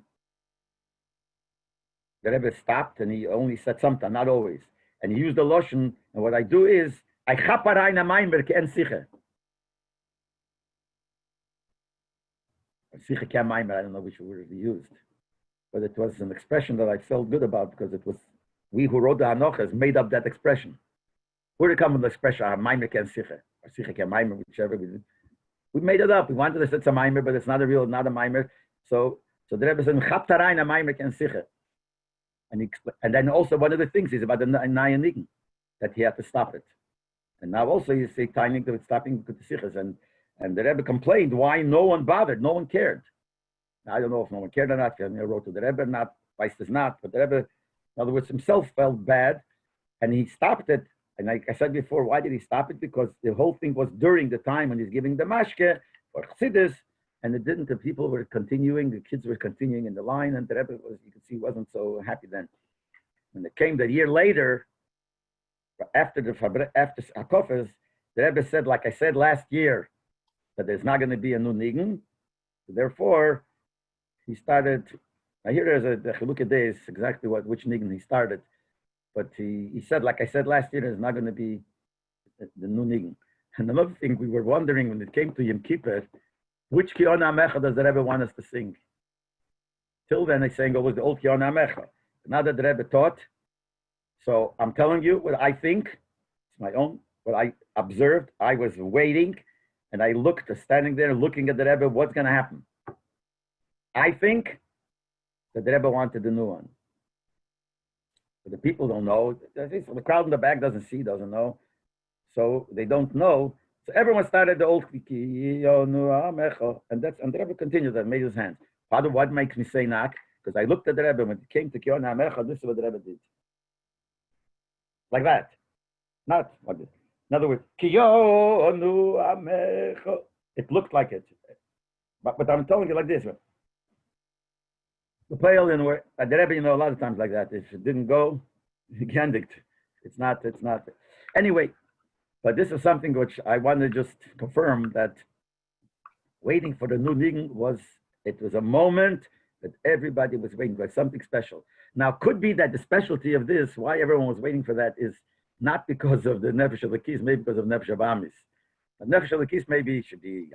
the Rebbe stopped and he only said something, not always. And he used the Loshen, and what I do is, I chaparai na Maimer ke en siche. I don't know which word he used, but it was an expression that I felt good about because it was we who wrote the Hanochas made up that expression. Where did it come with the expression? Maimer ken siche, or siche ken maimer, whichever we did. We made it up. We wanted to say it's a maimer, but it's not a not a maimer. So the Rebbe said, "Chaptarain a maimer ken siche," and then also one of the things is about the Naya Nigen, that he had to stop it. And now also you say timing to stopping the siches and the Rebbe complained why no one bothered, no one cared. Now, I don't know if no one cared or not. I wrote to the Rebbe, not, Weiss does not, but the Rebbe, in other words, himself felt bad, and he stopped it. And like I said before, why did he stop it? Because the whole thing was during the time when he's giving the mashke for Chassidus, and it didn't. The people were continuing, the kids were continuing in the line, and the Rebbe was, you could see, wasn't so happy then. When it came the year later, after Hakofas, the Rebbe said, like I said last year, that there's not going to be a new nigen. Therefore, he started. Now here there's the Chilukei Days, exactly which nigen he started. But he said, like I said last year, there's not going to be the new nigen. And another thing, we were wondering when it came to Yom Kippur, which Kiona Amecha does the Rebbe want us to sing? Till then, they sang always the old Kiona Amecha. Now that the Rebbe taught, so I'm telling you what I think. It's my own, what I observed. I was waiting, and I looked, standing there looking at the Rebbe, what's going to happen? I think that the Rebbe wanted the new one. But the people don't know. The crowd in the back doesn't see, doesn't know. So they don't know. So everyone started the old and the Rebbe continued and made his hands. Father, what makes me say nak? Because I looked at the Rebbe when it came to Kiyon HaMecha, this is what the Rebbe did. Like that. Not like this. In other words, Kiyon HaMecha. It looked like it. But I'm telling you like this. The pale in where the Rebbe, a lot of times like that. If it didn't go, he can't dict. It's not. Anyway, but this is something which I want to just confirm that waiting for the new Nigen was a moment that everybody was waiting for, something special. Now, could be that the specialty of this, why everyone was waiting for that, is not because of the Nefesh Elokis, maybe because of Nefesh Amis. The Nefesh Elokis maybe should be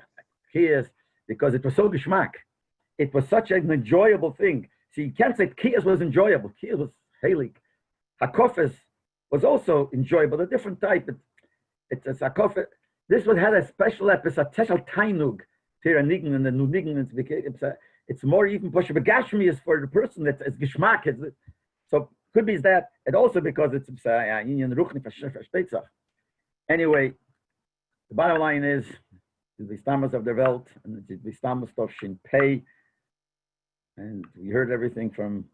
Kiyas, because it was so geschmack. It was such an enjoyable thing. See, you can't say Kiyas was enjoyable. Kiyas was Heilig. Hakofes was also enjoyable, a different type. It's a Hakofes. This one had a special episode, a special Tainug. And the new Nigen, it's more even push Gashmi is for the person that's geschmack. So could be that, and also because it's anyway, the bottom line is the Tammuz of the Welt and the Tammuz of Shin Pei, and we heard everything from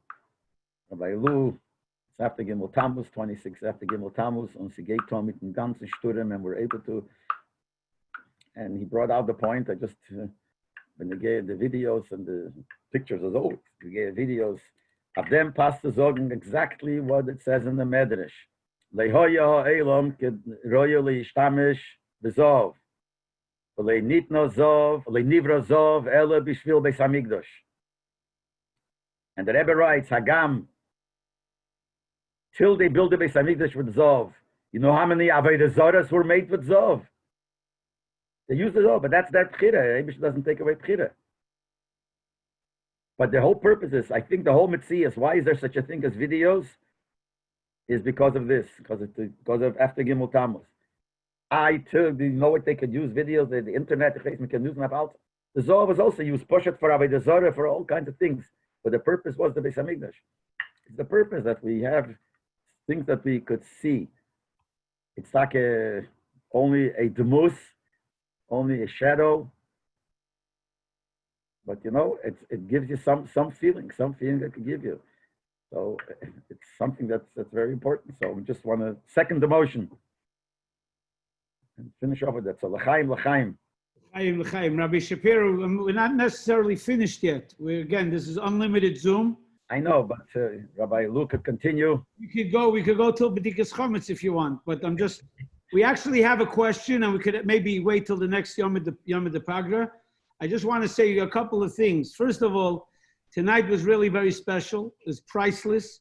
Rabbi Lu. It's after Gimel Tammuz, 26 after Gimel Tammuz, und sie geht mit dem ganzen Sturm, and we're able to. And he brought out the point. I just, when they gave the videos and the pictures as always, we gave videos of them past the Zogen exactly what it says in the Medrash. Lehoya ha'elam royo leishtamish b'zov, le'nitno zov, le'nivra zov, ela b'shvil beis hamikdash. And the Rebbe writes, Hagam, till they build the beis hamikdash with zov. You know how many avodah zaras were made with zov? They use it all, but that's that b'chira. Abish doesn't take away b'chira. But the whole purpose is, I think the whole mitzvah, why is there such a thing as videos, is because of this, because of after Gimel Tammuz. I too, do you know what they could use videos, the internet, the can use them about. The Zohar was also used, Poshet for Avodah Zarah, for all kinds of things. But the purpose was the Beis Hamikdash. It's the purpose that we have things that we could see. It's like only a demus, only a shadow, but it gives you some feeling that could give you. So it's something that's very important. So we just want to second the motion and finish off with that. So l'chaim, l'chaim. L'chaim, l'chaim. Rabbi Schapiro, we're not necessarily finished yet. This is unlimited Zoom. I know, but Rabbi Luke could continue. We could go till B'dikas Chometz if you want, but we actually have a question, and we could maybe wait till the next Yom of the Pagra. I just want to say a couple of things. First of all, tonight was really very special. It was priceless.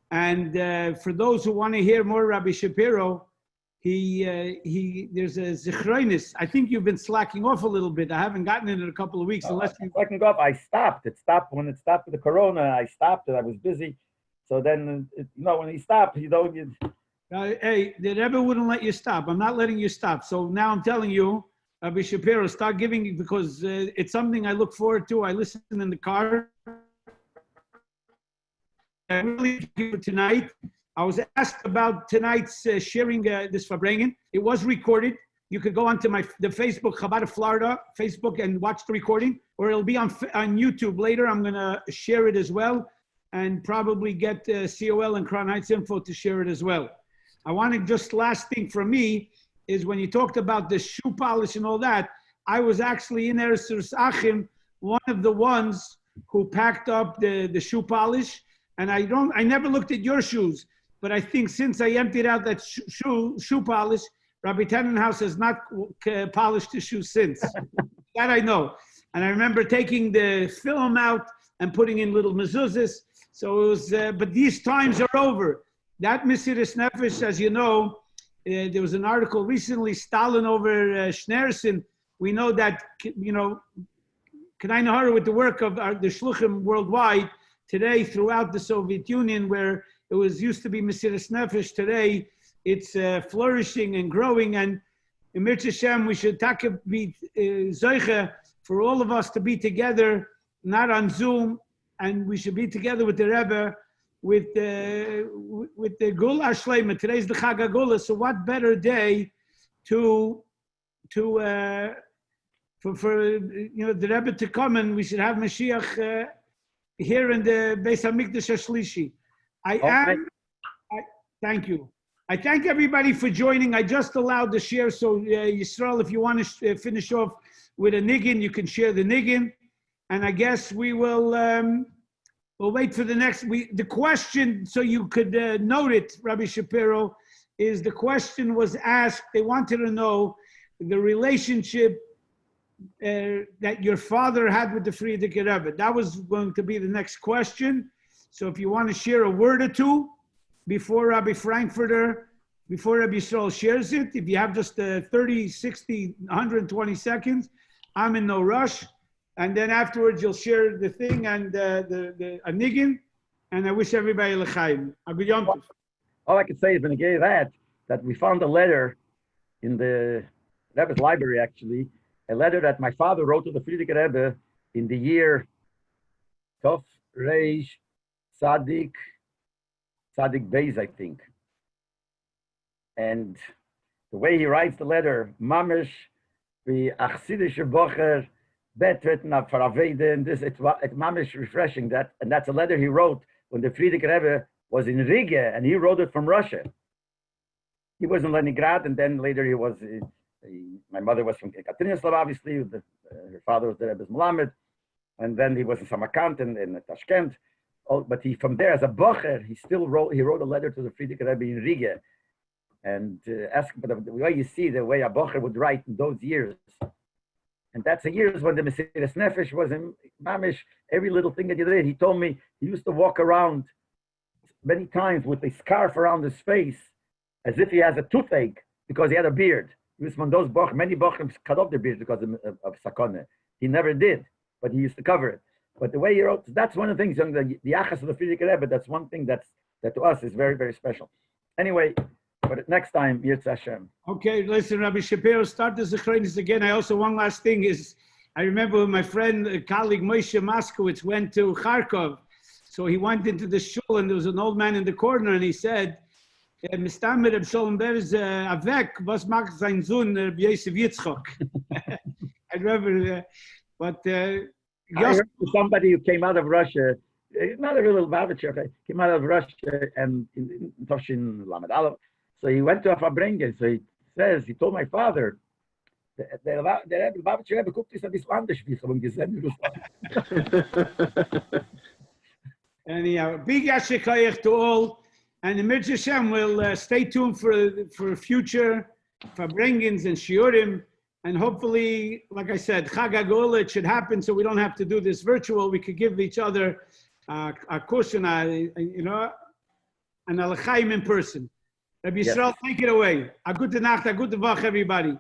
And for those who want to hear more Rabbi Schapiro, there's a zichronis. I think you've been slacking off a little bit. I haven't gotten it in a couple of weeks. Unless you slacking off, I stopped. It stopped when it stopped with the corona. I stopped it. I was busy. So then, when he stopped, hey, the Rebbe wouldn't let you stop. I'm not letting you stop. So now I'm telling you, Rabbi Schapiro, start giving, because it's something I look forward to. I listen in the car. I really thank you tonight. I was asked about tonight's sharing this Farbrengen. It was recorded. You could go onto the Facebook, Chabad of Florida, Facebook, and watch the recording, or it'll be on YouTube later. I'm going to share it as well, and probably get COL and Crown Heights Info to share it as well. I want to just, last thing from me is when you talked about the shoe polish and all that, I was actually in Eretz Achim, one of the ones who packed up the shoe polish. And I never looked at your shoes, but I think since I emptied out that shoe polish, Rabbi Tannenhaus has not polished the shoes since. That I know. And I remember taking the film out and putting in little mezuzahs. So it was, but these times are over. That Mesiras Nefesh, as you know, There was an article recently, Stalin over Schneerson. We know that, Kanai Nahara, with the work of the Shluchim worldwide, today throughout the Soviet Union, where it was used to be Mesiras Nefesh, today it's flourishing and growing. And in Mirz Hashem, we should be Zoiche for all of us to be together, not on Zoom, and we should be together with the Rebbe, with the Gula Shleima. Today's the Chag HaGula, so what better day for the Rebbe to come, and we should have Mashiach here in the Beis HaMikdash HaShlishi. Thank you. I thank everybody for joining. I just allowed the share, so Yisrael, if you want to finish off with a niggin, you can share the niggin, and I guess we will we'll wait for the next. The question, so you could note it, Rabbi Shapiro, is the question was asked. They wanted to know the relationship that your father had with the Frierdiker Rebbe. That was going to be the next question. So if you want to share a word or two before Rabbi Frankfurter, before Rabbi Yisrael shares it, if you have just 30, 60, 120 seconds, I'm in no rush. And then afterwards you'll share the thing and the anigin. And I wish everybody l'chaim. All I can say is when I gave that we found a letter in the Rebbe's library, actually, a letter that my father wrote to the Frierdiker Rebbe in the year Tov Reish Tzadik Beis, I think. And the way he writes the letter, Mamish the Chassidische Bocher betreten auf Veravede, and this it's Mamish refreshing that, and that's a letter he wrote when the Frierdiker Rebbe was in Riga, and he wrote it from Russia. He was in Leningrad, and then later he was. My mother was from Katrinaslav, obviously. Her father was the Rebbe's Melamed, and then he was in Samarkand and in Tashkent. But he, from there, as a bocher, he wrote a letter to the Frierdiker Rebbe in Riga, and asked. But the way you see the way a bocher would write in those years, and that's the years when the Mesiras Nefesh was in Mamish. Every little thing that he did, he told me he used to walk around many times with a scarf around his face, as if he has a toothache because he had a beard. He was from those many bochers cut off their beards because of sakone. He never did, but he used to cover it. But the way he wrote, that's one of the things, the Achas of the Frierdiker Rebbe, that's one thing that to us is very, very special. Anyway, but next time, Yirtz Hashem. Okay, listen, Rabbi Shapiro, start the Zechronis again. I also, one last thing is, I remember when my friend, colleague Moshe Moskowitz went to Kharkov. So he went into the shul and there was an old man in the corner and he said, Mistamer Reb Sholem Ber is avek, was macht sein Sohn Reb Yosef Yitzchok? I remember, but I heard somebody who came out of Russia, not a real Lubavitcher, came out of Russia and in Toshin Lamed Aleph. So he went to Farbrengen. So he says, he told my father, der Lubavitcher Rebbe guckt ist ein bisschen anders, wie ich habe ihn gesehen. Anyhow, big yashikayach to all. And the Mirz Hashem will stay tuned for future Farbrengens and Shiurim. And hopefully, like I said, Chag HaGola, it should happen so we don't have to do this virtual. We could give each other a cushion, an alachaim in person. Rabbi Yisrael, take it away. A gute Nacht, a gute Woche, everybody.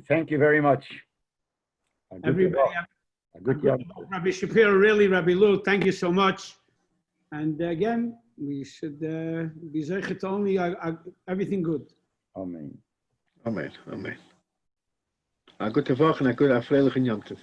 Thank you very much. A good Everybody, Tavach. A good Yom Tov. Rabbi Shapiro, really, Rabbi Lou, thank you so much. And again, we should be zeichet only everything good. Amen. Amen. Amen. A good Tavach and a good Afreilichen Yom Tov.